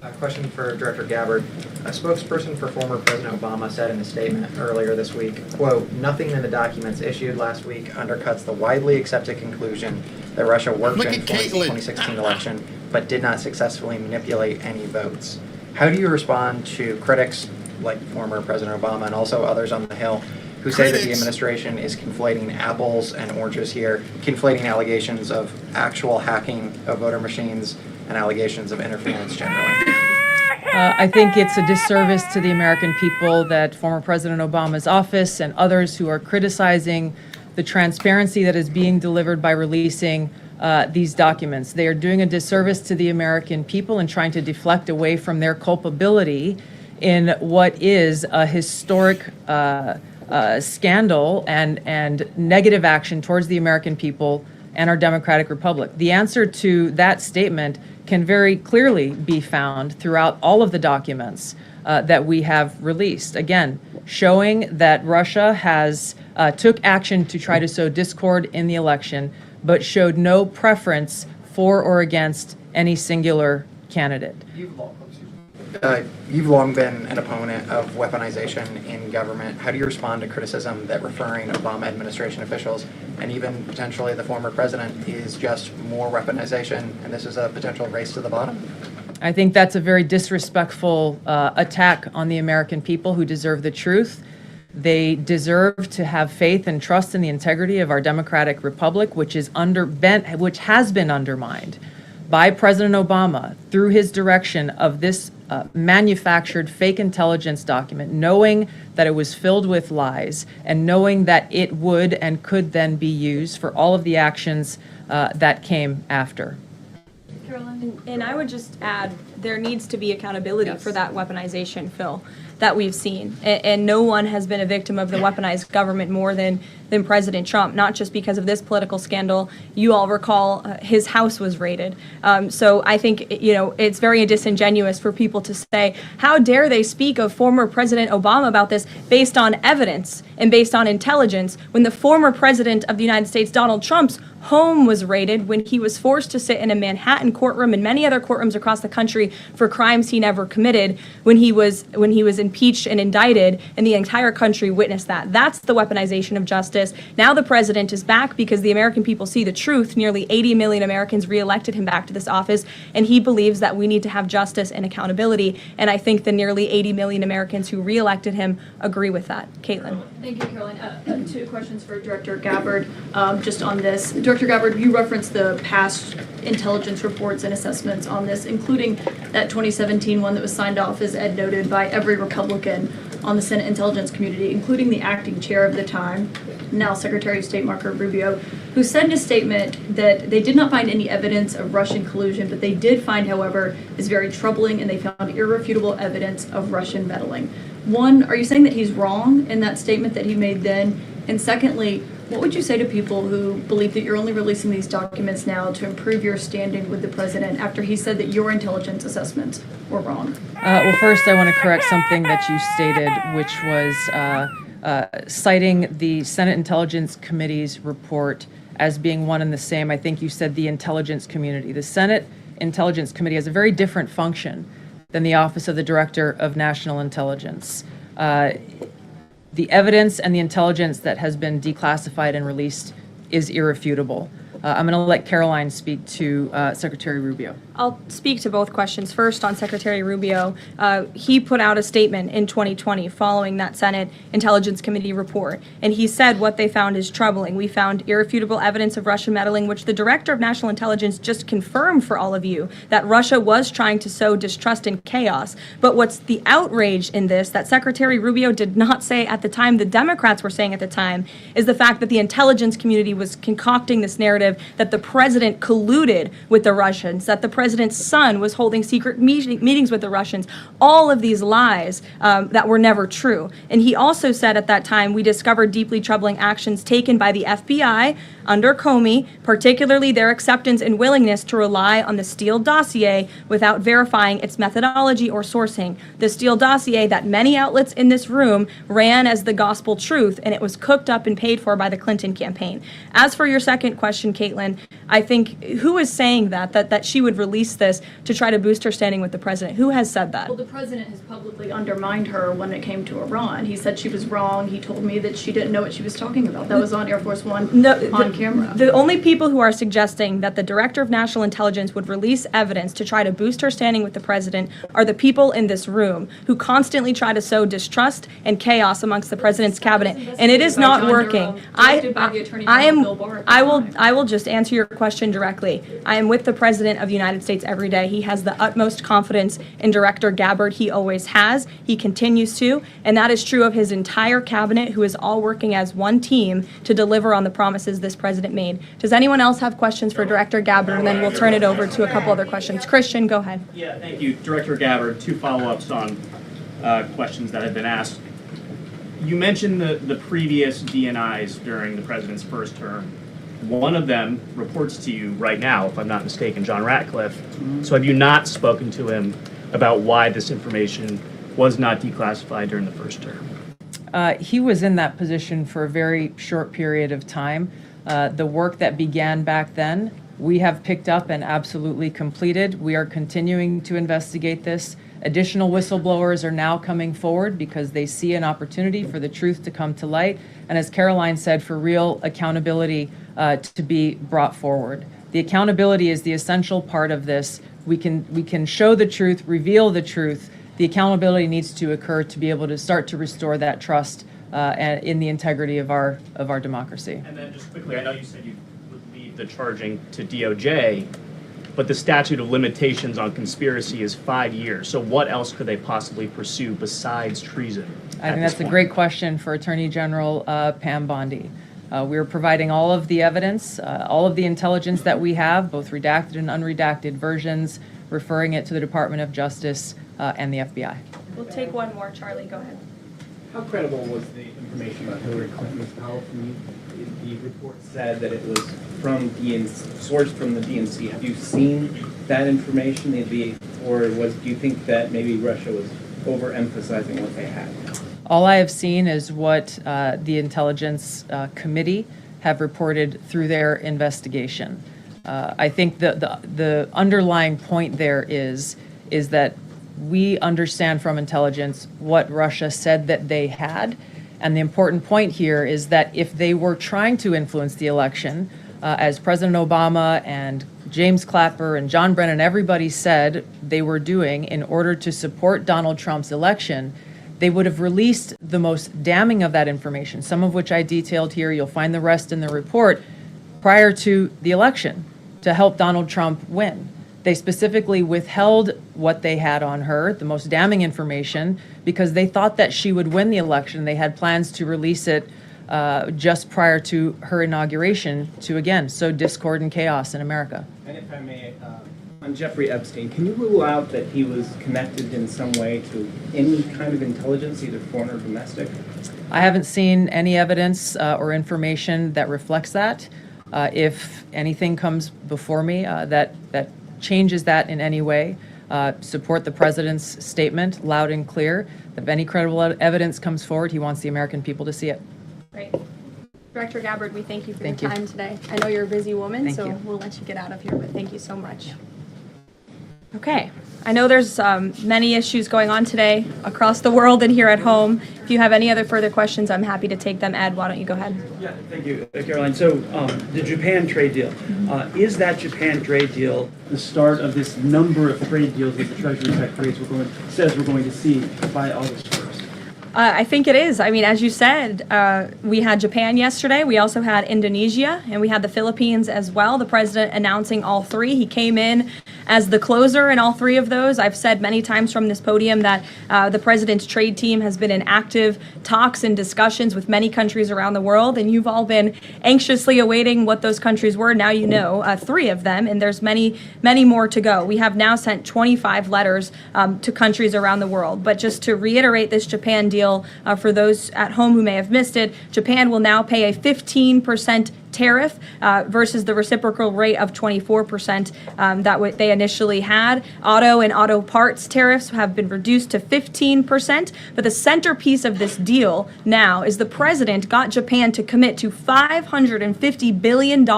A question for Director Gabbard. A spokesperson for former President Obama said in a statement earlier this week, quote, "Nothing in the documents issued last week undercuts the widely accepted conclusion that Russia worked to influence the 2016 election, but did not successfully manipulate any votes." How do you respond to critics like former President Obama and also others on the Hill who say that the administration is conflating apples and oranges here, conflating allegations of actual hacking of voter machines and allegations of interference generally? I think it's a disservice to the American people that former President Obama's office and others who are criticizing the transparency that is being delivered by releasing these documents. They are doing a disservice to the American people and trying to deflect away from their culpability in what is a historic scandal and negative action towards the American people and our democratic republic. The answer to that statement can very clearly be found throughout all of the documents that we have released. Again, showing that Russia has took action to try to sow discord in the election, but showed no preference for or against any singular candidate. You've long been an opponent of weaponization in government. How do you respond to criticism that referring Obama administration officials and even potentially the former president is just more weaponization, and this is a potential race to the bottom? I think that's a very disrespectful attack on the American people who deserve the truth. They deserve to have faith and trust in the integrity of our democratic republic, which has been undermined by President Obama through his direction of this manufactured fake intelligence document, knowing that it was filled with lies and knowing that it would and could then be used for all of the actions that came after. Karoline, and I would just add, there needs to be accountability for that weaponization, Phil, that we've seen. And no one has been a victim of the weaponized government more than President Trump, not just because of this political scandal. You all recall his house was raided. So I think, it's very disingenuous for people to say, how dare they speak of former President Obama about this based on evidence and based on intelligence, when the former president of the United States, Donald Trump's home was raided, when he was forced to sit in a Manhattan courtroom and many other courtrooms across the country for crimes he never committed, when he was in impeached and indicted, and the entire country witnessed that. That's the weaponization of justice. Now the president is back because the American people see the truth. Nearly 80 million Americans reelected him back to this office, and he believes that we need to have justice and accountability. And I think the nearly 80 million Americans who reelected him agree with that. Caitlin. Thank you, Caroline. Two questions for Director Gabbard just on this. Director Gabbard, you referenced the past intelligence reports and assessments on this, including that 2017 one that was signed off, as Ed noted, by every Republican on the Senate Intelligence Community, including the acting chair of the time, now Secretary of State Marco Rubio, who said in a statement that they did not find any evidence of Russian collusion, but they did find, however, is very troubling, and they found irrefutable evidence of Russian meddling. One, are you saying that he's wrong in that statement that he made then? And secondly, what would you say to people who believe that you're only releasing these documents now to improve your standing with the president after he said that your intelligence assessments were wrong? Well, first, I want to correct something that you stated, which was citing the Senate Intelligence Committee's report as being one and the same. I think you said the intelligence community. The Senate Intelligence Committee has a very different function than the Office of the Director of National Intelligence. The evidence and the intelligence that has been declassified and released is irrefutable. I'm going to let Karoline speak to Secretary Rubio. I'll speak to both questions. First, on Secretary Rubio, he put out a statement in 2020 following that Senate Intelligence Committee report, and he said what they found is troubling. We found irrefutable evidence of Russian meddling, which the Director of National Intelligence just confirmed for all of you, that Russia was trying to sow distrust and chaos. But what's the outrage in this that Secretary Rubio did not say at the time, the Democrats were saying at the time, is the fact that the intelligence community was concocting this narrative that the president colluded with the Russians, that the president's son was holding secret meetings with the Russians, all of these lies that were never true. And he also said at that time, we discovered deeply troubling actions taken by the FBI under Comey, particularly their acceptance and willingness to rely on the Steele dossier without verifying its methodology or sourcing. The Steele dossier that many outlets in this room ran as the gospel truth, and it was cooked up and paid for by the Clinton campaign. As for your second question, Caitlin, I think who is saying that she would release this to try to boost her standing with the president? Who has said that? Well, the president has publicly undermined her when it came to Iran. He said she was wrong. He told me that she didn't know what she was talking about. That was on Air Force One on camera. The only people who are suggesting that the Director of National Intelligence would release evidence to try to boost her standing with the president are the people in this room who constantly try to sow distrust and chaos amongst the president's cabinet, and it is not working. I will just answer your question directly. I am with the President of the United States every day. He has the utmost confidence in Director Gabbard. He always has. He continues to, and that is true of his entire cabinet, who is all working as one team to deliver on the promises this president made. Does anyone else have questions for Director Gabbard? And then we'll turn it over to a couple other questions. Christian, go ahead. Yeah, thank you. Director Gabbard, two follow-ups on questions that have been asked. You mentioned the previous DNIs during the president's first term. One of them reports to you right now, if I'm not mistaken, John Ratcliffe. So have you not spoken to him about why this information was not declassified during the first term? He was in that position for a very short period of time. The work that began back then, we have picked up and absolutely completed. We are continuing to investigate this. Additional whistleblowers are now coming forward because they see an opportunity for the truth to come to light. And as Karoline said, for real accountability to be brought forward. The accountability is the essential part of this. We can show the truth, reveal the truth. The accountability needs to occur to be able to start to restore that trust in the integrity of our democracy. And then just quickly, I know you said you would leave the charging to DOJ, but the statute of limitations on conspiracy is 5 years. So what else could they possibly pursue besides treason? I think that's a great question for Attorney General Pam Bondi. We're providing all of the evidence, all of the intelligence that we have, both redacted and unredacted versions, referring it to the Department of Justice and the FBI. We'll take one more. Charlie, go ahead. How credible was the information about Hillary Clinton's power from you? The report said that it was from sourced from the DNC. Have you seen that information? Do you think that maybe Russia was overemphasizing what they had? All I have seen is what the Intelligence Committee have reported through their investigation. I think the underlying point there is that we understand from intelligence what Russia said that they had. And the important point here is that if they were trying to influence the election, as President Obama and James Clapper and John Brennan, everybody said they were doing in order to support Donald Trump's election, they would have released the most damning of that information, some of which I detailed here. You'll find the rest in the report, prior to the election to help Donald Trump win. They specifically withheld what they had on her, the most damning information, because they thought that she would win the election. They had plans to release it just prior to her inauguration to, again, sow discord and chaos in America. And if I may, on Jeffrey Epstein, can you rule out that he was connected in some way to any kind of intelligence, either foreign or domestic? I haven't seen any evidence or information that reflects that. If anything comes before me that changes that in any way, support the president's statement loud and clear. If any credible evidence comes forward, he wants the American people to see it. Great. Director Gabbard, we thank you for Thank your you. time today. I know you're a busy woman, Thank so you. we'll let you get out of here, but thank you so much. Okay. I know there's many issues going on today across the world and here at home. If you have any other further questions, I'm happy to take them. Ed, why don't you go ahead? Yeah, thank you, Caroline. So the Japan trade deal, is that Japan trade deal the start of this number of trade deals that the Treasury Secretary says we're going to see by August 1st? I think it is. I mean, as you said, we had Japan yesterday. We also had Indonesia, and we had the Philippines as well. The president announcing all three. He came in as the closer in all three of those. I've said many times from this podium that the president's trade team has been in active talks and discussions with many countries around the world, and you've all been anxiously awaiting what those countries were. Now you know three of them, and there's many, many more to go. We have now sent 25 letters to countries around the world. But just to reiterate this Japan deal, for those at home who may have missed it, Japan will now pay a 15% tariff versus the reciprocal rate of 24% that they initially had. Auto and auto parts tariffs have been reduced to 15%, but the centerpiece of this deal now is the president got Japan to commit to $550 billion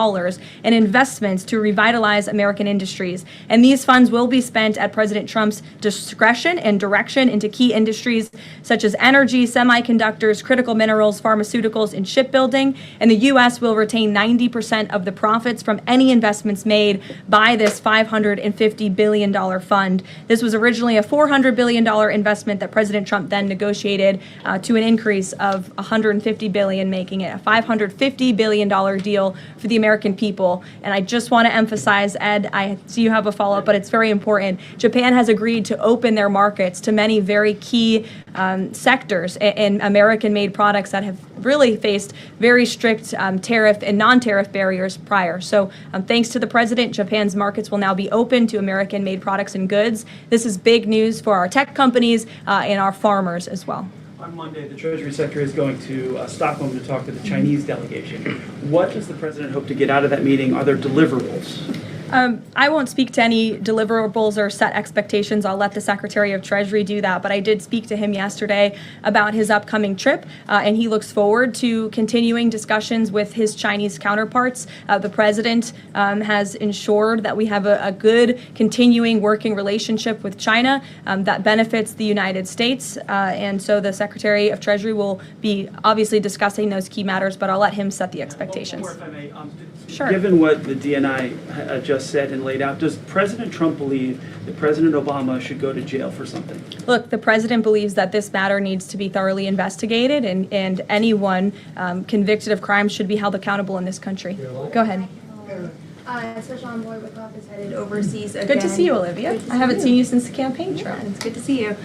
in investments to revitalize American industries. And these funds will be spent at President Trump's discretion and direction into key industries such as energy, semiconductors, critical minerals, pharmaceuticals, and shipbuilding. And the U.S. will retain 90% of the profits from any investments made by this $550 billion fund. This was originally a $400 billion investment that President Trump then negotiated to an increase of $150 billion, making it a $550 billion deal for the American people. And I just want to emphasize, Ed, I see you have a follow-up, but it's very important. Japan has agreed to open their markets to many very key sectors in American-made products that have really faced very strict tariff and non-tariff barriers prior. So thanks to the president, Japan's markets will now be open to American-made products and goods. This is big news for our tech companies and our farmers as well. On Monday, the Treasury Secretary is going to Stockholm to talk to the Chinese delegation. What does the president hope to get out of that meeting? Are there deliverables? I won't speak to any deliverables or set expectations. I'll let the Secretary of Treasury do that. But I did speak to him yesterday about his upcoming trip, and he looks forward to continuing discussions with his Chinese counterparts. The president has ensured that we have a good continuing working relationship with China that benefits the United States. And so the Secretary of Treasury will be obviously discussing those key matters, but I'll let him set the expectations. One more, if I may. Sure. Given what the DNI just said and laid out, does President Trump believe that President Obama should go to jail for something? Look, the president believes that this matter needs to be thoroughly investigated, and anyone convicted of crimes should be held accountable in this country. Go ahead. Special Envoy Wickoff is headed overseas again. Good to see you, Olivia. I haven't seen you since the campaign trail. Yeah, it's good to see you.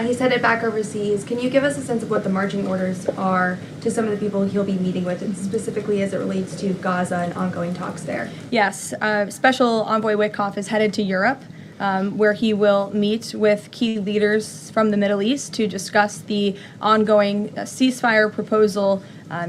He's headed back overseas. Can you give us a sense of what the marching orders are to some of the people he'll be meeting with, and specifically as it relates to Gaza and ongoing talks there? Yes. Special Envoy Wickoff is headed to Europe, where he will meet with key leaders from the Middle East to discuss the ongoing ceasefire proposal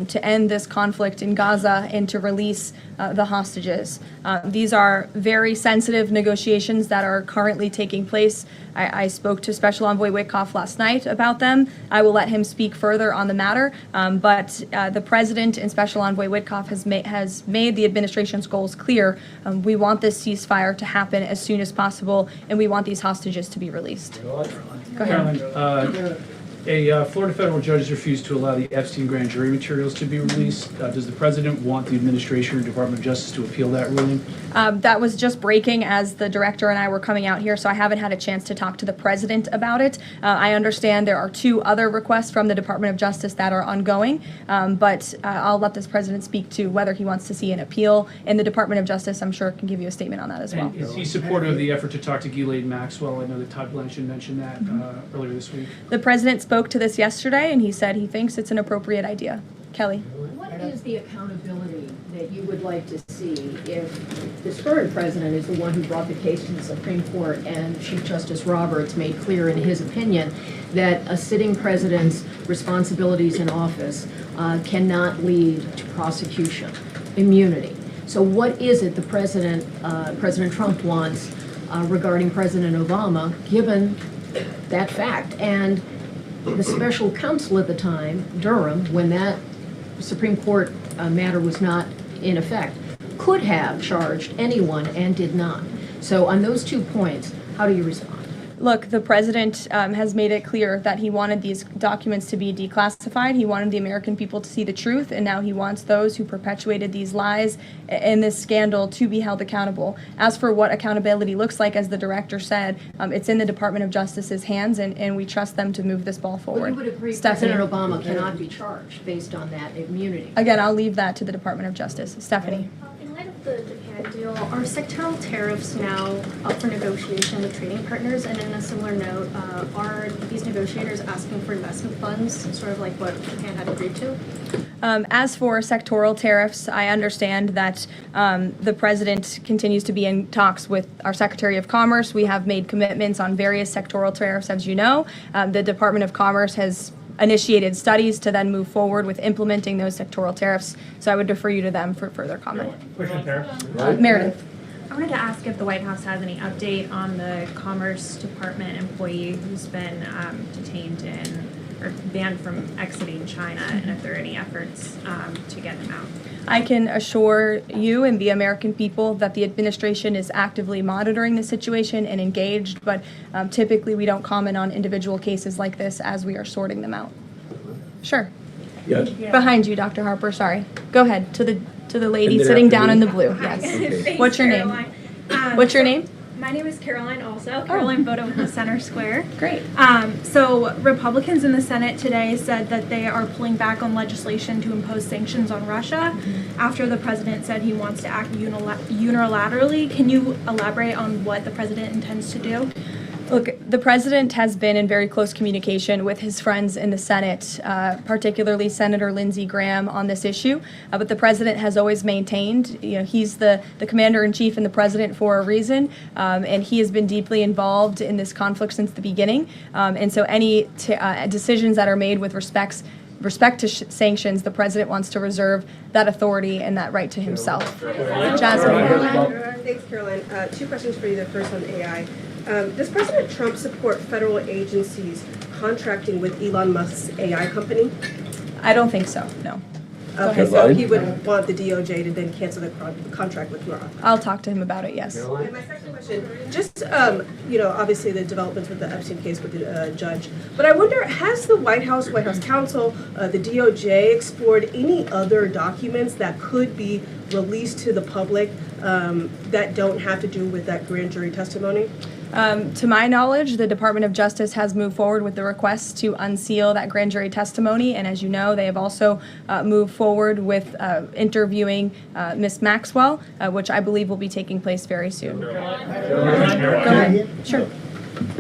to end this conflict in Gaza and to release the hostages. These are very sensitive negotiations that are currently taking place. I spoke to Special Envoy Witkoff last night about them. I will let him speak further on the matter, but the President and Special Envoy Witkoff has made the administration's goals clear. We want this ceasefire to happen as soon as possible, and we want these hostages to be released. Go ahead. Caroline, a Florida federal judge has refused to allow the Epstein grand jury materials to be released. Does the President want the administration or Department of Justice to appeal that ruling? That was just breaking as the director and I were coming out here, so I haven't had a chance to talk to the President about it. I understand there are 2 other requests from the Department of Justice that are ongoing, but I'll let this President speak to whether he wants to see an appeal. And the Department of Justice, I'm sure, can give you a statement on that as well. And is he supportive of the effort to talk to Ghislaine Maxwell? I know that Todd Blanchard mentioned that earlier this week. The President spoke to this yesterday, and he said he thinks it's an appropriate idea. Kelly. What is the accountability that you would like to see if this current president is the one who brought the case to the Supreme Court and Chief Justice Roberts made clear in his opinion that a sitting president's responsibilities in office cannot lead to prosecution, immunity? So what is it the President Trump wants regarding President Obama, given that fact? And the special counsel at the time, Durham, when that Supreme Court matter was not in effect, could have charged anyone and did not. So on those 2 points, how do you respond? Look, the President has made it clear that he wanted these documents to be declassified. He wanted the American people to see the truth, and now he wants those who perpetuated these lies and this scandal to be held accountable. As for what accountability looks like, as the director said, it's in the Department of Justice's hands, and we trust them to move this ball forward. Well, you would agree Stephanie. President Obama cannot be charged based on that immunity. Again, I'll leave that to the Department of Justice. Stephanie. In light of the Japan deal, are sectoral tariffs now up for negotiation with trading partners? And in a similar note, are these negotiators asking for investment funds, sort of like what Japan had agreed to? As for sectoral tariffs, I understand that the President continues to be in talks with our Secretary of Commerce. We have made commitments on various sectoral tariffs, as you know. The Department of Commerce has initiated studies to then move forward with implementing those sectoral tariffs. So I would defer you to them for further comment. Meredith. I wanted to ask if the White House has any update on the Commerce Department employee who's been detained or banned from exiting China, and if there are any efforts to get him out. I can assure you and the American people that the administration is actively monitoring the situation and engaged, but typically we don't comment on individual cases like this as we are sorting them out. Sure. Yes. Behind you, Dr. Harper, sorry. Go ahead, to the lady sitting down in the blue. Yes. Okay. What's your name? What's your name? My name is Caroline also. Caroline Voda with the Center Square. Great. So Republicans in the Senate today said that they are pulling back on legislation to impose sanctions on Russia after the president said he wants to act unilaterally. Can you elaborate on what the president intends to do? Look, the president has been in very close communication with his friends in the Senate, particularly Senator Lindsey Graham, on this issue. But the president has always maintained, he's the commander-in-chief and the president for a reason, and he has been deeply involved in this conflict since the beginning. And so any decisions that are made with respect to sanctions, the president wants to reserve that authority and that right to himself. Jasmine. Thanks, Caroline. 2 questions for you. The first on AI. Does President Trump support federal agencies contracting with Elon Musk's AI company? I don't think so, no. Okay, so he would want the DOJ to then cancel the contract with Musk. I'll talk to him about it, yes. And my second question, just, obviously the developments with the Epstein case with the judge, but I wonder, has the White House counsel, the DOJ explored any other documents that could be released to the public that don't have to do with that grand jury testimony? To my knowledge, the Department of Justice has moved forward with the request to unseal that grand jury testimony, and as you know, they have also moved forward with interviewing Ms. Maxwell, which I believe will be taking place very soon. Go ahead. Sure.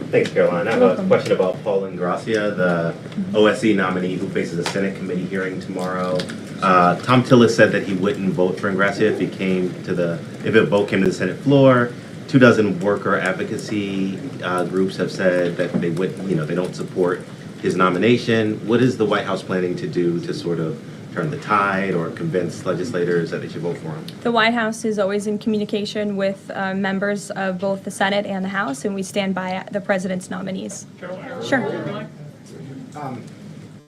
Thanks, Caroline. I have a question about Paul Ingrassia, the OSC nominee who faces a Senate committee hearing tomorrow. Tom Tillis said that he wouldn't vote for Ingrassia if a vote came to the Senate floor. 24 worker advocacy groups have said that they don't support his nomination. What is the White House planning to do to sort of turn the tide or convince legislators that they should vote for him? The White House is always in communication with members of both the Senate and the House, and we stand by the president's nominees. Sure.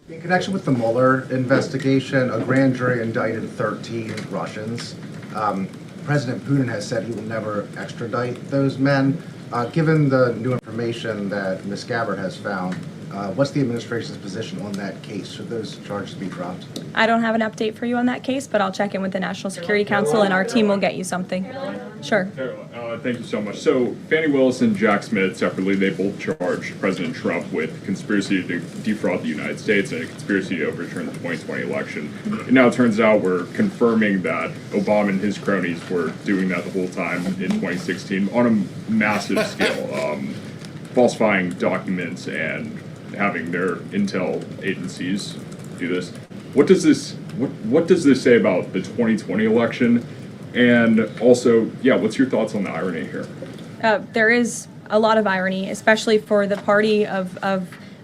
In connection with the Mueller investigation, a grand jury indicted 13 Russians. President Putin has said he will never extradite those men. Given the new information that Ms. Gabbard has found, what's the administration's position on that case? Should those charges be dropped? I don't have an update for you on that case, but I'll check in with the National Security Council, and our team will get you something. Sure. Thank you so much. So Fannie Willis and Jack Smith separately, they both charged President Trump with conspiracy to defraud the United States and a conspiracy to overturn the 2020 election. And now it turns out we're confirming that Obama and his cronies were doing that the whole time in 2016 on a massive scale, falsifying documents and having their intel agencies do this. What does this say about the 2020 election? And also, what's your thoughts on the irony here? There is a lot of irony, especially for the party of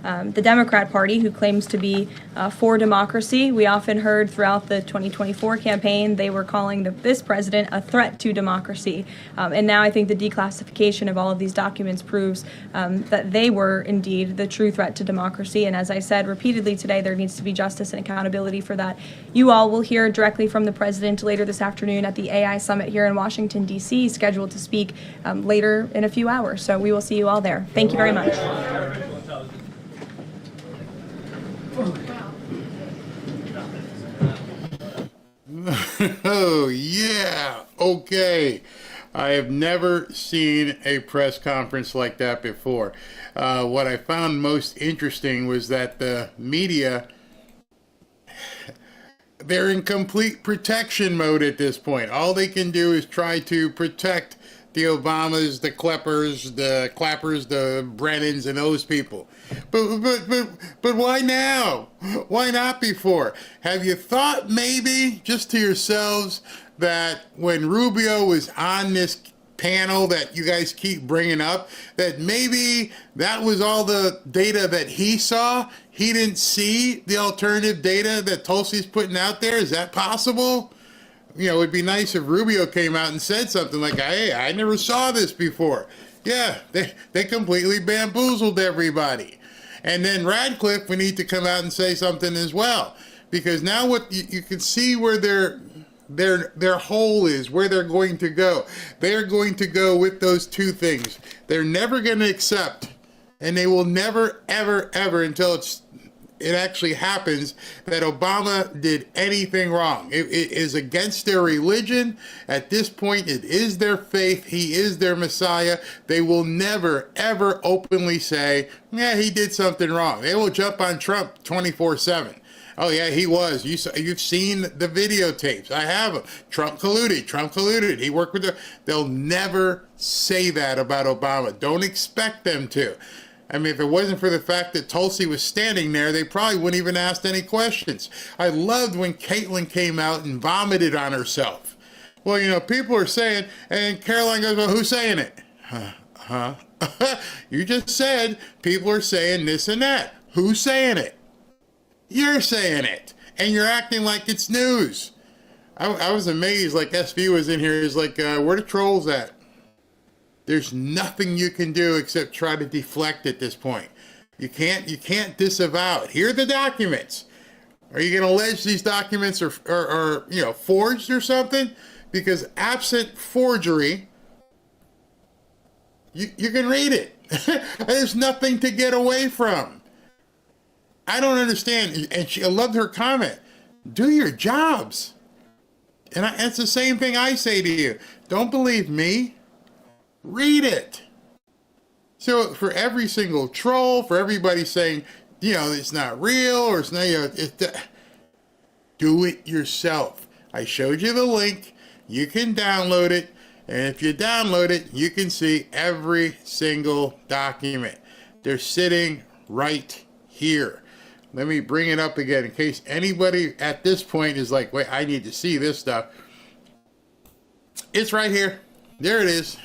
the Democrat Party, who claims to be for democracy. We often heard throughout the 2024 campaign they were calling this president a threat to democracy. And now I think the declassification of all of these documents proves that they were indeed the true threat to democracy. And as I said repeatedly today, there needs to be justice and accountability for that. You all will hear directly from the president later this afternoon at the AI Summit here in Washington, D.C., scheduled to speak later in a few hours. So we will see you all there. Thank you very much. Oh, yeah. Okay. I have never seen a press conference like that before. What I found most interesting was that the media, they're in complete protection mode at this point. All they can do is try to protect the Obamas, the Clappers, the Brennans, and those people. But why now? Why not before? Have you thought maybe, just to yourselves, that when Rubio was on this panel that you guys keep bringing up, that maybe that was all the data that he saw? He didn't see the alternative data that Tulsi's putting out there? Is that possible? You know, it'd be nice if Rubio came out and said something like, hey, I never saw this before. Yeah, they completely bamboozled everybody. And then Radcliffe, we need to come out and say something as well. Because now what you can see where their hole is, where they're going to go. They're going to go with those two things. They're never going to accept, and they will never, ever, ever, until it actually happens, that Obama did anything wrong. It is against their religion. At this point, it is their faith. He is their Messiah. They will never, ever openly say, yeah, he did something wrong. They will jump on Trump 24/7. Oh, yeah, he was. You've seen the videotapes. I have them. Trump colluded. He worked with They'll never say that about Obama. Don't expect them to. I mean, if it wasn't for the fact that Tulsi was standing there, they probably wouldn't even ask any questions. I loved when Caitlyn came out and vomited on herself. Well, you know, people are saying, and Karoline goes, well, who's saying it? Huh? You just said people are saying this and that. Who's saying it? You're saying it. And you're acting like it's news. I was amazed, like SV was in here. He's like, where the trolls at? There's nothing you can do except try to deflect at this point. You can't disavow it. Here are the documents. Are you going to allege these documents are forged or something? Because absent forgery, you can read it. There's nothing to get away from. I don't understand. And I loved her comment. Do your jobs. And it's the same thing I say to you. Don't believe me. Read it. So for every single troll, for everybody saying, you know, it's not real or it's not, do it yourself. I showed you the link. You can download it. And if you download it, you can see every single document. They're sitting right here. Let me bring it up again in case anybody at this point is like, wait, I need to see this stuff. It's right here. There it is.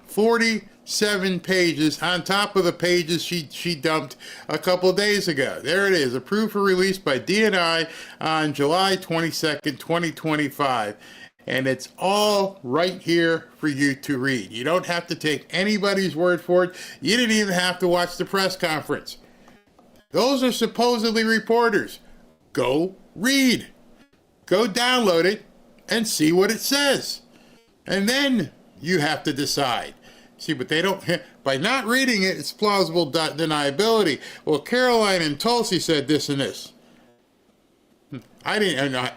40 7 pages on top of the pages she dumped a couple days ago. There it is, approved for release by DNI on July 22nd, 2025. And it's all right here for you to read. You don't have to take anybody's word for it. You didn't even have to watch the press conference. Those are supposedly reporters. Go read. Go download it and see what it says. And then you have to decide. See, but they don't, by not reading it, it's plausible deniability. Well, Karoline and Tulsi said this and this. I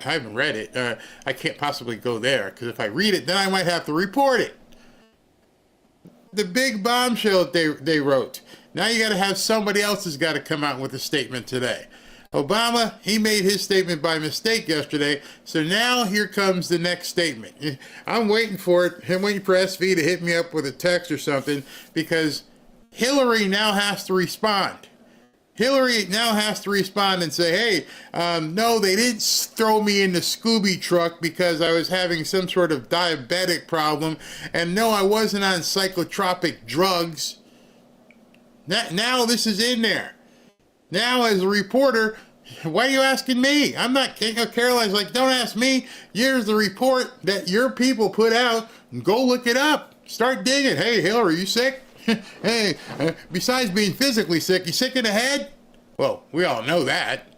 haven't read it. I can't possibly go there, because if I read it, then I might have to report it. The big bombshell they wrote. Now you got to have somebody else has got to come out with a statement today. Obama, he made his statement by mistake yesterday, so now here comes the next statement. I'm waiting for it. I'm waiting for SV to hit me up with a text or something, because Hillary now has to respond. Hillary now has to respond and say, hey, no, they didn't throw me in the Scooby truck because I was having some sort of diabetic problem, and no, I wasn't on psychotropic drugs. Now this is in there. Now, as a reporter, why are you asking me? I'm not, Karoline's like, don't ask me. Here's the report that your people put out. Go look it up. Start digging. Hey, Hillary, you sick? Hey, besides being physically sick, you sick in the head? Well, we all know that.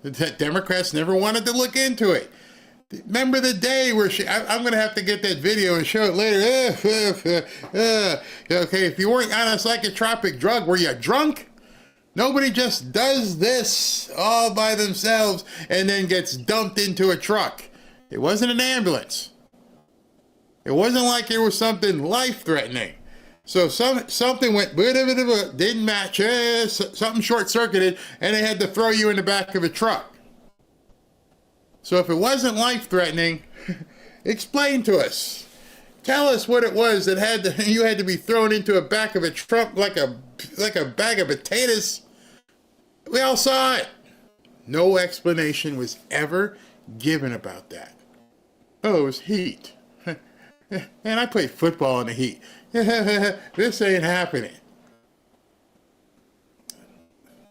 The Democrats never wanted to look into it. Remember the day where I'm going to have to get that video and show it later. Okay, if you weren't on a psychotropic drug, were you drunk? Nobody just does this all by themselves and then gets dumped into a truck. It wasn't an ambulance. It wasn't like there was something life-threatening. So something went, didn't match, something short-circuited, and they had to throw you in the back of a truck. So if it wasn't life-threatening, explain to us. Tell us what it was that you had to be thrown into a back of a truck like a bag of potatoes. We all saw it. No explanation was ever given about that. Oh, it was heat. Man, I played football in the heat. This ain't happening.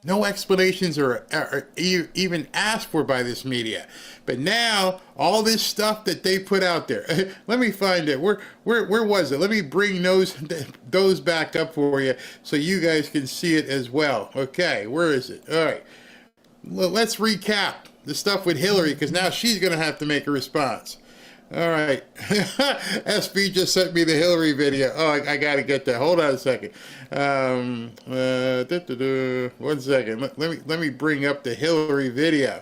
No explanations are even asked for by this media. But now, all this stuff that they put out there, let me find it. Where was it? Let me bring those back up for you so you guys can see it as well. Okay, where is it? All right. Well, let's recap the stuff with Hillary, because now she's going to have to make a response. All right. SB just sent me the Hillary video. Oh, I got to get that. Hold on a second. 1 second. Let me bring up the Hillary video.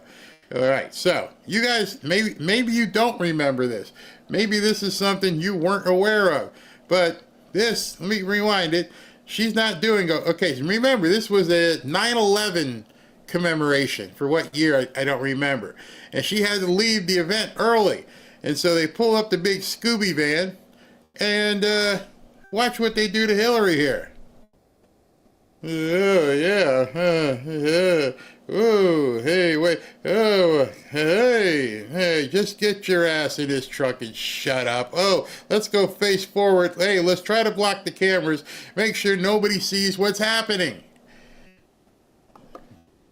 All right. So you guys, maybe you don't remember this. Maybe this is something you weren't aware of. But this, let me rewind it. She's not doing. Okay. Remember, this was a 9/11 commemoration. For what year, I don't remember. And she had to leave the event early. And so they pull up the big Scooby van, and watch what they do to Hillary here. Oh, yeah. Oh, hey, wait. Oh, hey, just get your ass in this truck and shut up. Oh, let's go face forward. Hey, let's try to block the cameras. Make sure nobody sees what's happening.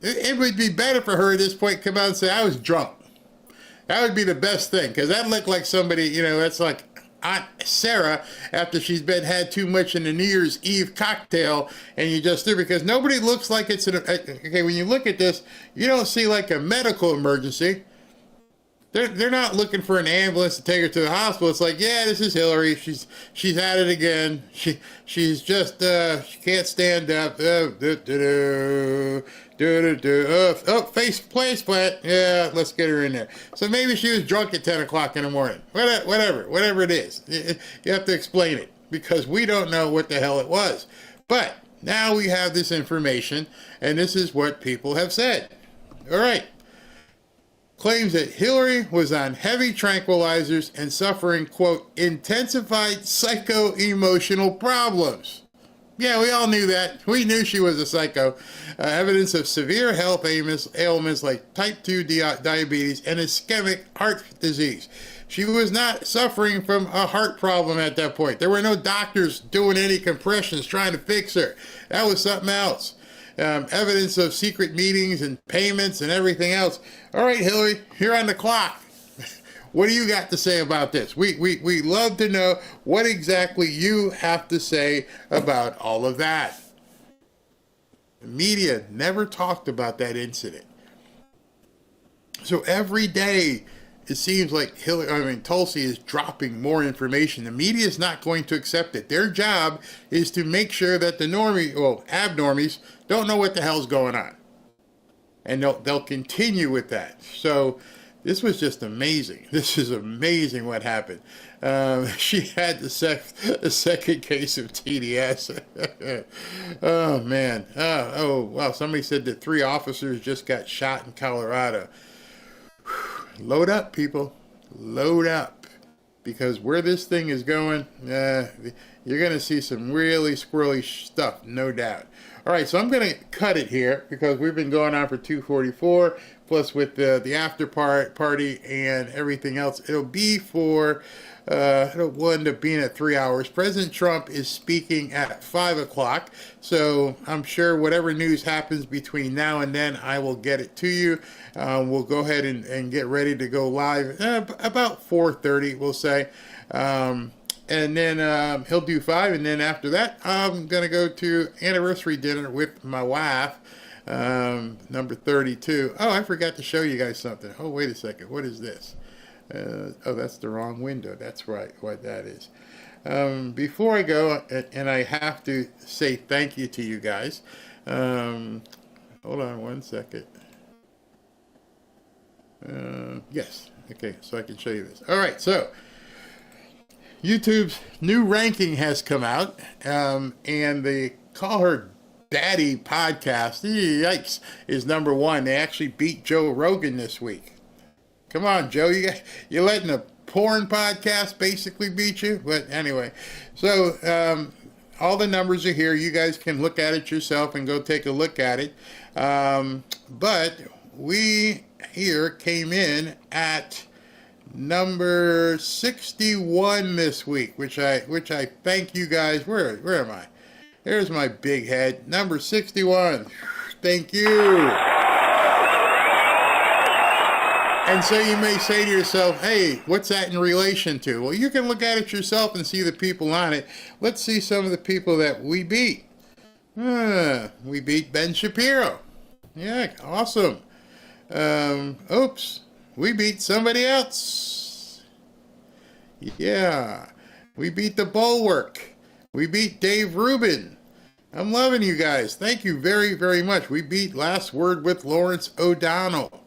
It would be better for her at this point to come out and say, I was drunk. That would be the best thing, because that looked like somebody, that's like Aunt Sarah after she's had too much in the New Year's Eve cocktail, and you just do, because nobody looks like it's okay, when you look at this, you don't see like a medical emergency. They're not looking for an ambulance to take her to the hospital. It's like, yeah, this is Hillary. She's at it again. She's just she can't stand up. Face plant. Yeah, let's get her in there. So maybe she was drunk at 10 o'clock in the morning. Whatever it is. You have to explain it, because we don't know what the hell it was. But now we have this information, and this is what people have said. All right. Claims that Hillary was on heavy tranquilizers and suffering, quote, intensified psycho-emotional problems. Yeah, we all knew that. We knew she was a psycho. Evidence of severe health ailments like type 2 diabetes and ischemic heart disease. She was not suffering from a heart problem at that point. There were no doctors doing any compressions trying to fix her. That was something else. Evidence of secret meetings and payments and everything else. All right, Hillary, you're on the clock. What do you got to say about this? We love to know what exactly you have to say about all of that. The media never talked about that incident. So every day, it seems like Tulsi is dropping more information. The media is not going to accept it. Their job is to make sure that the abnormies don't know what the hell's going on. And they'll continue with that. So this was just amazing. This is amazing what happened. She had the second case of TDS. Oh, man. Well, somebody said that 3 officers just got shot in Colorado. Load up, people. Load up. Because where this thing is going, you're going to see some really squirrely stuff, no doubt. All right, so I'm going to cut it here because we've been going on for 2:44, plus with the after party and everything else. It'll be for, it'll end up being at 3 hours. President Trump is speaking at 5 o'clock, so I'm sure whatever news happens between now and then, I will get it to you. We'll go ahead and get ready to go live about 4:30, we'll say. And then he'll do 5, and then after that, I'm going to go to anniversary dinner with my wife, number 32. Oh, I forgot to show you guys something. Oh, wait a second. What is this? Oh, that's the wrong window. That's right, what that is. Before I go, and I have to say thank you to you guys. Hold on one second. Yes. Okay, so I can show you this. All right, so YouTube's new ranking has come out, and they call her Daddy podcast, yikes, is number 1. They actually beat Joe Rogan this week. Come on, Joe, you're letting a porn podcast basically beat you? But anyway, so all the numbers are here. You guys can look at it yourself and go take a look at it. But we here came in at number 61 this week, which I thank you guys. Where am I? There's my big head. Number 61. Thank you. And so you may say to yourself, hey, what's that in relation to? Well, you can look at it yourself and see the people on it. Let's see some of the people that we beat. We beat Ben Shapiro. Yeah, awesome. Oops. We beat somebody else. Yeah. We beat the Bulwark. We beat Dave Rubin. I'm loving you guys. Thank you very, very much. We beat Last Word with Lawrence O'Donnell.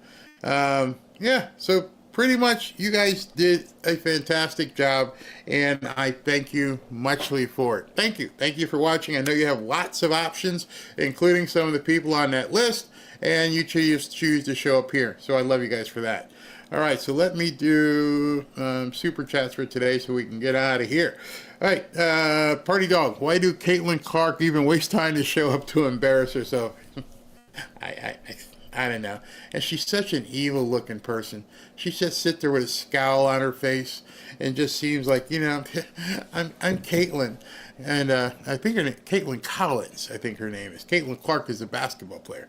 Yeah, so pretty much you guys did a fantastic job, and I thank you muchly for it. Thank you. Thank you for watching. I know you have lots of options, including some of the people on that list, and you choose to show up here. So I love you guys for that. All right, so let me do super chats for today so we can get out of here. All right, Party Dog, why do Caitlin Clark even waste time to show up to embarrass herself? I don't know. And she's such an evil-looking person. She just sits there with a scowl on her face and just seems like, you know, I'm Caitlin. And I think her name, Caitlin Collins, I think her name is. Caitlin Clark is a basketball player.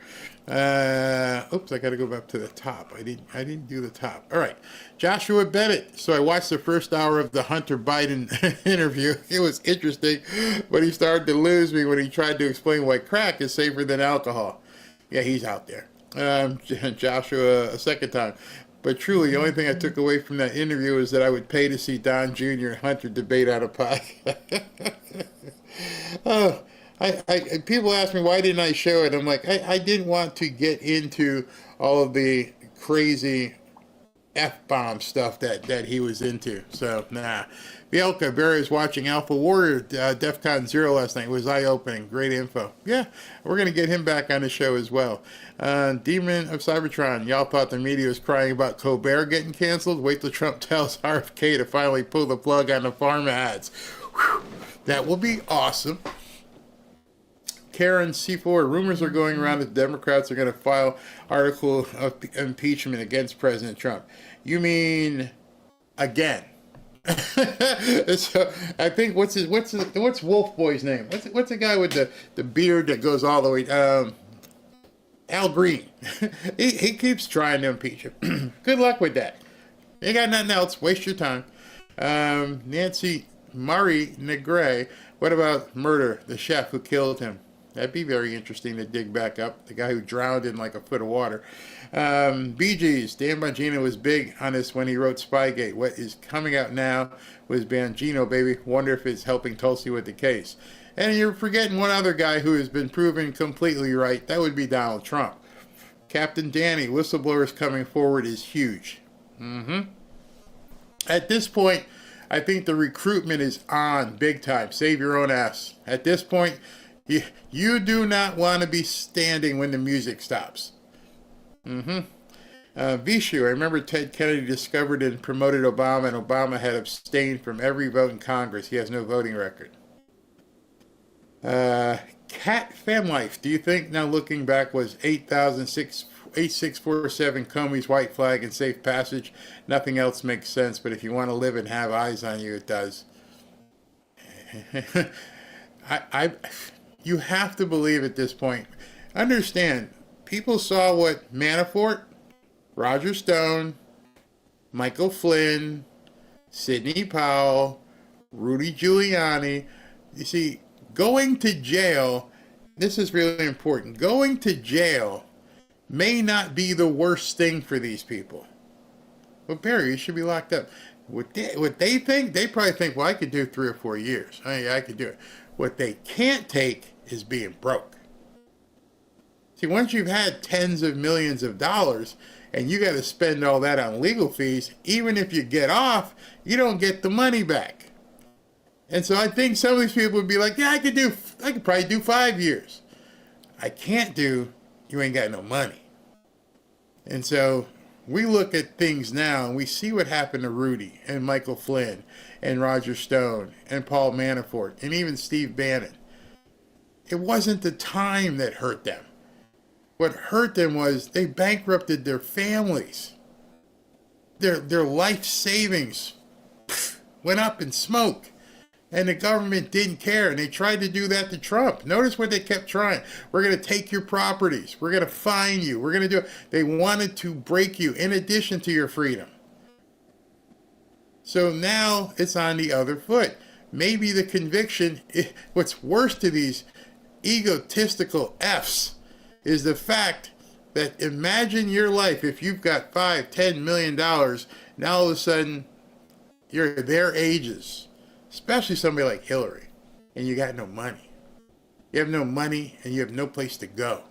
Oops, I got to go back to the top. I didn't do the top. All right, Joshua Bennett. So I watched the first hour of the Hunter Biden interview. It was interesting, but he started to lose me when he tried to explain why crack is safer than alcohol. Yeah, he's out there. Joshua a second time. But truly, the only thing I took away from that interview is that I would pay to see Don Jr. and Hunter debate on a podcast. People ask me, why didn't I show it? I'm like, I didn't want to get into all of the crazy F-bomb stuff that he was into. So, nah. Bielka, Barry was watching Alpha Warrior DEFCON 0 last night. It was eye-opening. Great info. Yeah, we're going to get him back on the show as well. Demon of Cybertron, y'all thought the media was crying about Colbert getting canceled? Wait till Trump tells RFK to finally pull the plug on the pharma ads. Whew, that will be awesome. Karen C4, rumors are going around that Democrats are going to file article of impeachment against President Trump. You mean again. So I think what's Wolf Boy's name? What's the guy with the beard that goes all the way? Al Green. he keeps trying to impeach him. Good luck with that. You got nothing else. Waste your time. Nancy Marie Negre. What about murder? The chef who killed him. That'd be very interesting to dig back up. The guy who drowned in like a foot of water. Bee Gees. Dan Bongino was big on this when he wrote Spygate. What is coming out now was Bongino, baby. Wonder if it's helping Tulsi with the case. And you're forgetting one other guy who has been proven completely right. That would be Donald Trump. Captain Danny. Whistleblowers coming forward is huge. At this point, I think the recruitment is on big time. Save your own ass. At this point, you do not want to be standing when the music stops. Vishu, I remember Ted Kennedy discovered and promoted Obama, and Obama had abstained from every vote in Congress. He has no voting record. Cat Fan Life, do you think, now looking back, was 8647 Comey's white flag and safe passage? Nothing else makes sense, but if you want to live and have eyes on you, it does. You have to believe at this point. Understand, people saw what Manafort, Roger Stone, Michael Flynn, Sidney Powell, Rudy Giuliani. You see, going to jail, this is really important. Going to jail may not be the worst thing for these people. Well, Barry, you should be locked up. What they think, they probably think, well, I could do 3 or 4 years. I could do it. What they can't take is being broke. See, once you've had tens of millions of dollars and you got to spend all that on legal fees, even if you get off, you don't get the money back. And so I think some of these people would be like, yeah, I could probably do 5 years. I can't do, you ain't got no money. And so we look at things now and we see what happened to Rudy and Michael Flynn and Roger Stone and Paul Manafort and even Steve Bannon. It wasn't the time that hurt them. What hurt them was they bankrupted their families. Their life savings went up in smoke. And the government didn't care. And they tried to do that to Trump. Notice what they kept trying. We're going to take your properties. We're going to fine you. We're going to do it. They wanted to break you in addition to your freedom. So now it's on the other foot. Maybe the conviction, what's worse to these egotistical Fs is the fact that imagine your life if you've got $5-10 million, now all of a sudden you're their ages, especially somebody like Hillary, and you got no money. You have no money and you have no place to go.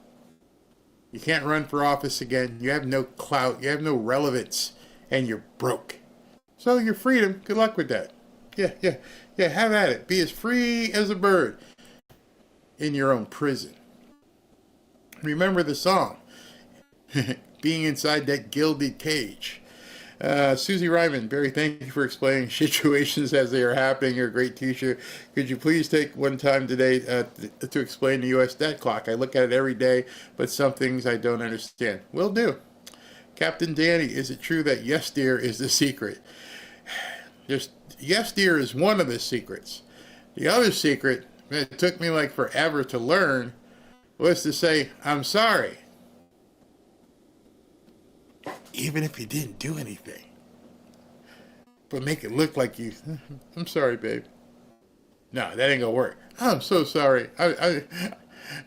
You can't run for office again. You have no clout. You have no relevance, and you're broke. So your freedom, good luck with that. Yeah, have at it. Be as free as a bird in your own prison. Remember the song, being inside that gilded cage. Susie Ryman, Barry, thank you for explaining situations as they are happening. You're a great teacher. Could you please take one time today to explain the U.S. debt clock? I look at it every day, but some things I don't understand. Will do. Captain Danny, is it true that yes, dear is the secret? Yes, dear is one of the secrets. The other secret, it took me like forever to learn, was to say, I'm sorry. Even if you didn't do anything. But make it look like you, I'm sorry, babe. No, that ain't gonna work. I'm so sorry. And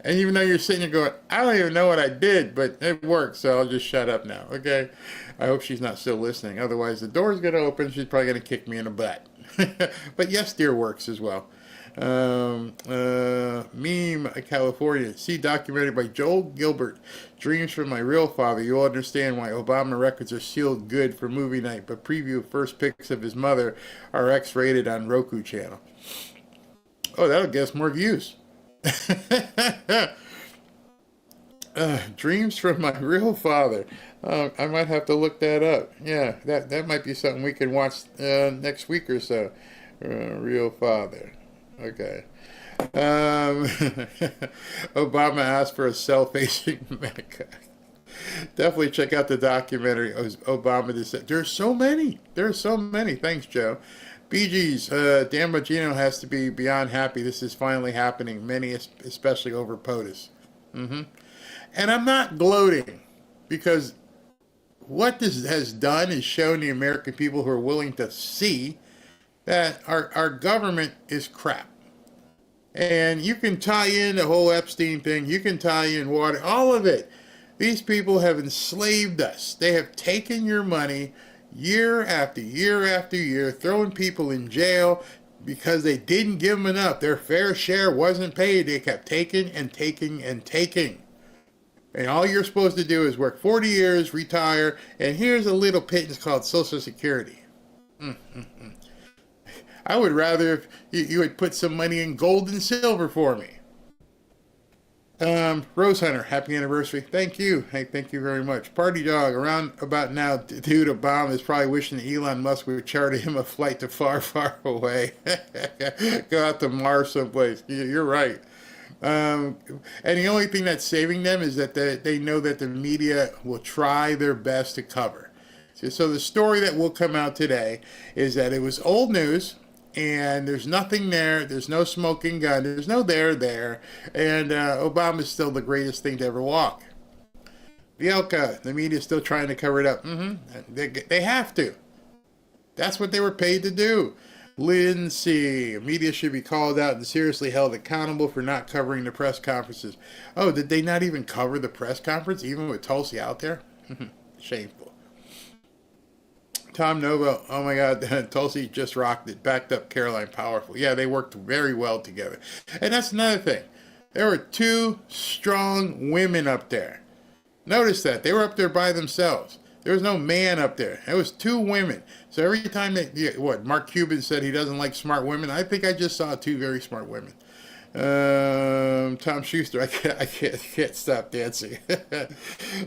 even though you're sitting there going, I don't even know what I did, but it worked, so I'll just shut up now, okay? I hope she's not still listening. Otherwise, the door's gonna open, she's probably gonna kick me in the butt. But yes, dear works as well. Meme, California. See documented by Joel Gilbert. Dreams from My Real Father. You'll understand why Obama records are sealed good for movie night, but preview first pics of his mother are X-rated on Roku channel. Oh, that'll get us more views. Dreams from My Real Father. I might have to look that up. Yeah, that might be something we can watch next week or so. Real Father. Okay. Obama asked for a cell-facing Medicare. Definitely check out the documentary Obama. There's so many. There's so many. Thanks, Joe. Bee Gees, Dan Bongino has to be beyond happy. This is finally happening. Many, especially over POTUS. And I'm not gloating, because what this has done is shown the American people who are willing to see that our government is crap. And you can tie in the whole Epstein thing. You can tie in water, all of it. These people have enslaved us. They have taken your money year after year after year, throwing people in jail because they didn't give them enough. Their fair share wasn't paid. They kept taking and taking and taking. And all you're supposed to do is work 40 years, retire, and here's a little pittance called Social Security. I would rather if you would put some money in gold and silver for me. Rose Hunter, happy anniversary. Thank you. Hey, thank you very much. Party Dog, around about now, dude Obama is probably wishing Elon Musk would charter him a flight to far, far away. Go out to Mars someplace. You're right. And the only thing that's saving them is that they know that the media will try their best to cover. So the story that will come out today is that it was old news, and there's nothing there. There's no smoking gun. There's no there. And Obama's still the greatest thing to ever walk. Bielka, the media's still trying to cover it up. They have to. That's what they were paid to do. Lindsay, media should be called out and seriously held accountable for not covering the press conferences. Oh, did they not even cover the press conference, even with Tulsi out there? Shameful. Tom Nova, oh my God, Tulsi just rocked it, backed up Karoline powerful. Yeah, they worked very well together. And that's another thing. There were two strong women up there. Notice that. They were up there by themselves. There was no man up there. It was two women. So every time Mark Cuban said he doesn't like smart women, I think I just saw two very smart women. Tom Schuster, I can't stop dancing.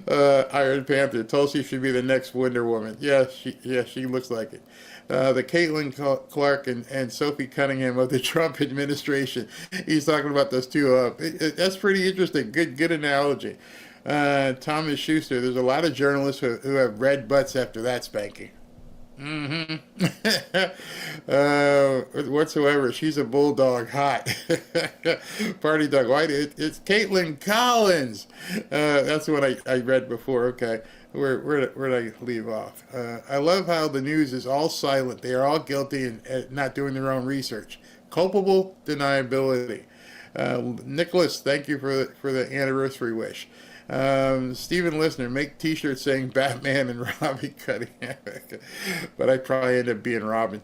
Iron Panther, Tulsi should be the next Wonder Woman. Yeah, she looks like it. The Caitlin Clark and Sophie Cunningham of the Trump administration. He's talking about those two. That's pretty interesting. Good analogy. Thomas Schuster, there's a lot of journalists who have red butts after that spanking. Whatsoever, she's a bulldog, hot. Party dog, white. It's Caitlin Collins. That's what I read before. Okay, where did I leave off? I love how the news is all silent. They are all guilty and not doing their own research. Culpable deniability. Nicholas, thank you for the anniversary wish. Stephen Listener, make t-shirts saying Batman and Robin cutting havoc. But I'd probably end up being Robin.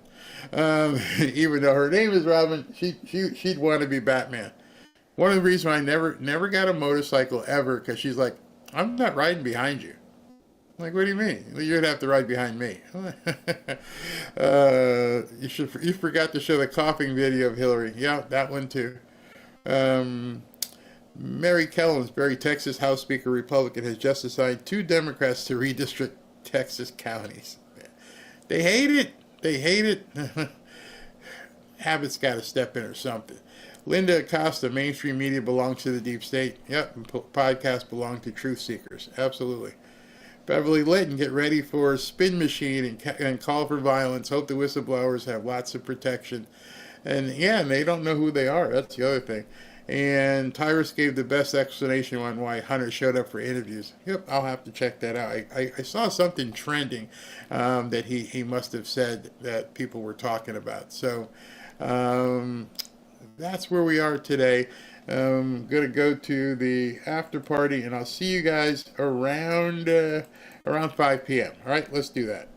Even though her name is Robin, she'd want to be Batman. One of the reasons I never got a motorcycle ever, because she's like, I'm not riding behind you. I'm like, what do you mean? You'd have to ride behind me. You forgot to show the coughing video of Hillary. Yeah, that one too. Mary Kellensbury, Texas House Speaker, Republican, has just assigned 2 Democrats to redistrict Texas counties. They hate it. Abbott's got to step in or something. Linda Acosta, mainstream media belongs to the deep state. Yep, podcasts belong to truth seekers. Absolutely. Beverly Litton, get ready for a spin machine and call for violence. Hope the whistleblowers have lots of protection. And yeah, they don't know who they are. That's the other thing. And Tyrus gave the best explanation on why Hunter showed up for interviews. Yep, I'll have to check that out. I saw something trending that he must have said that people were talking about. So that's where we are today. I'm going to go to the after party, and I'll see you guys around 5 p.m. All right, let's do that.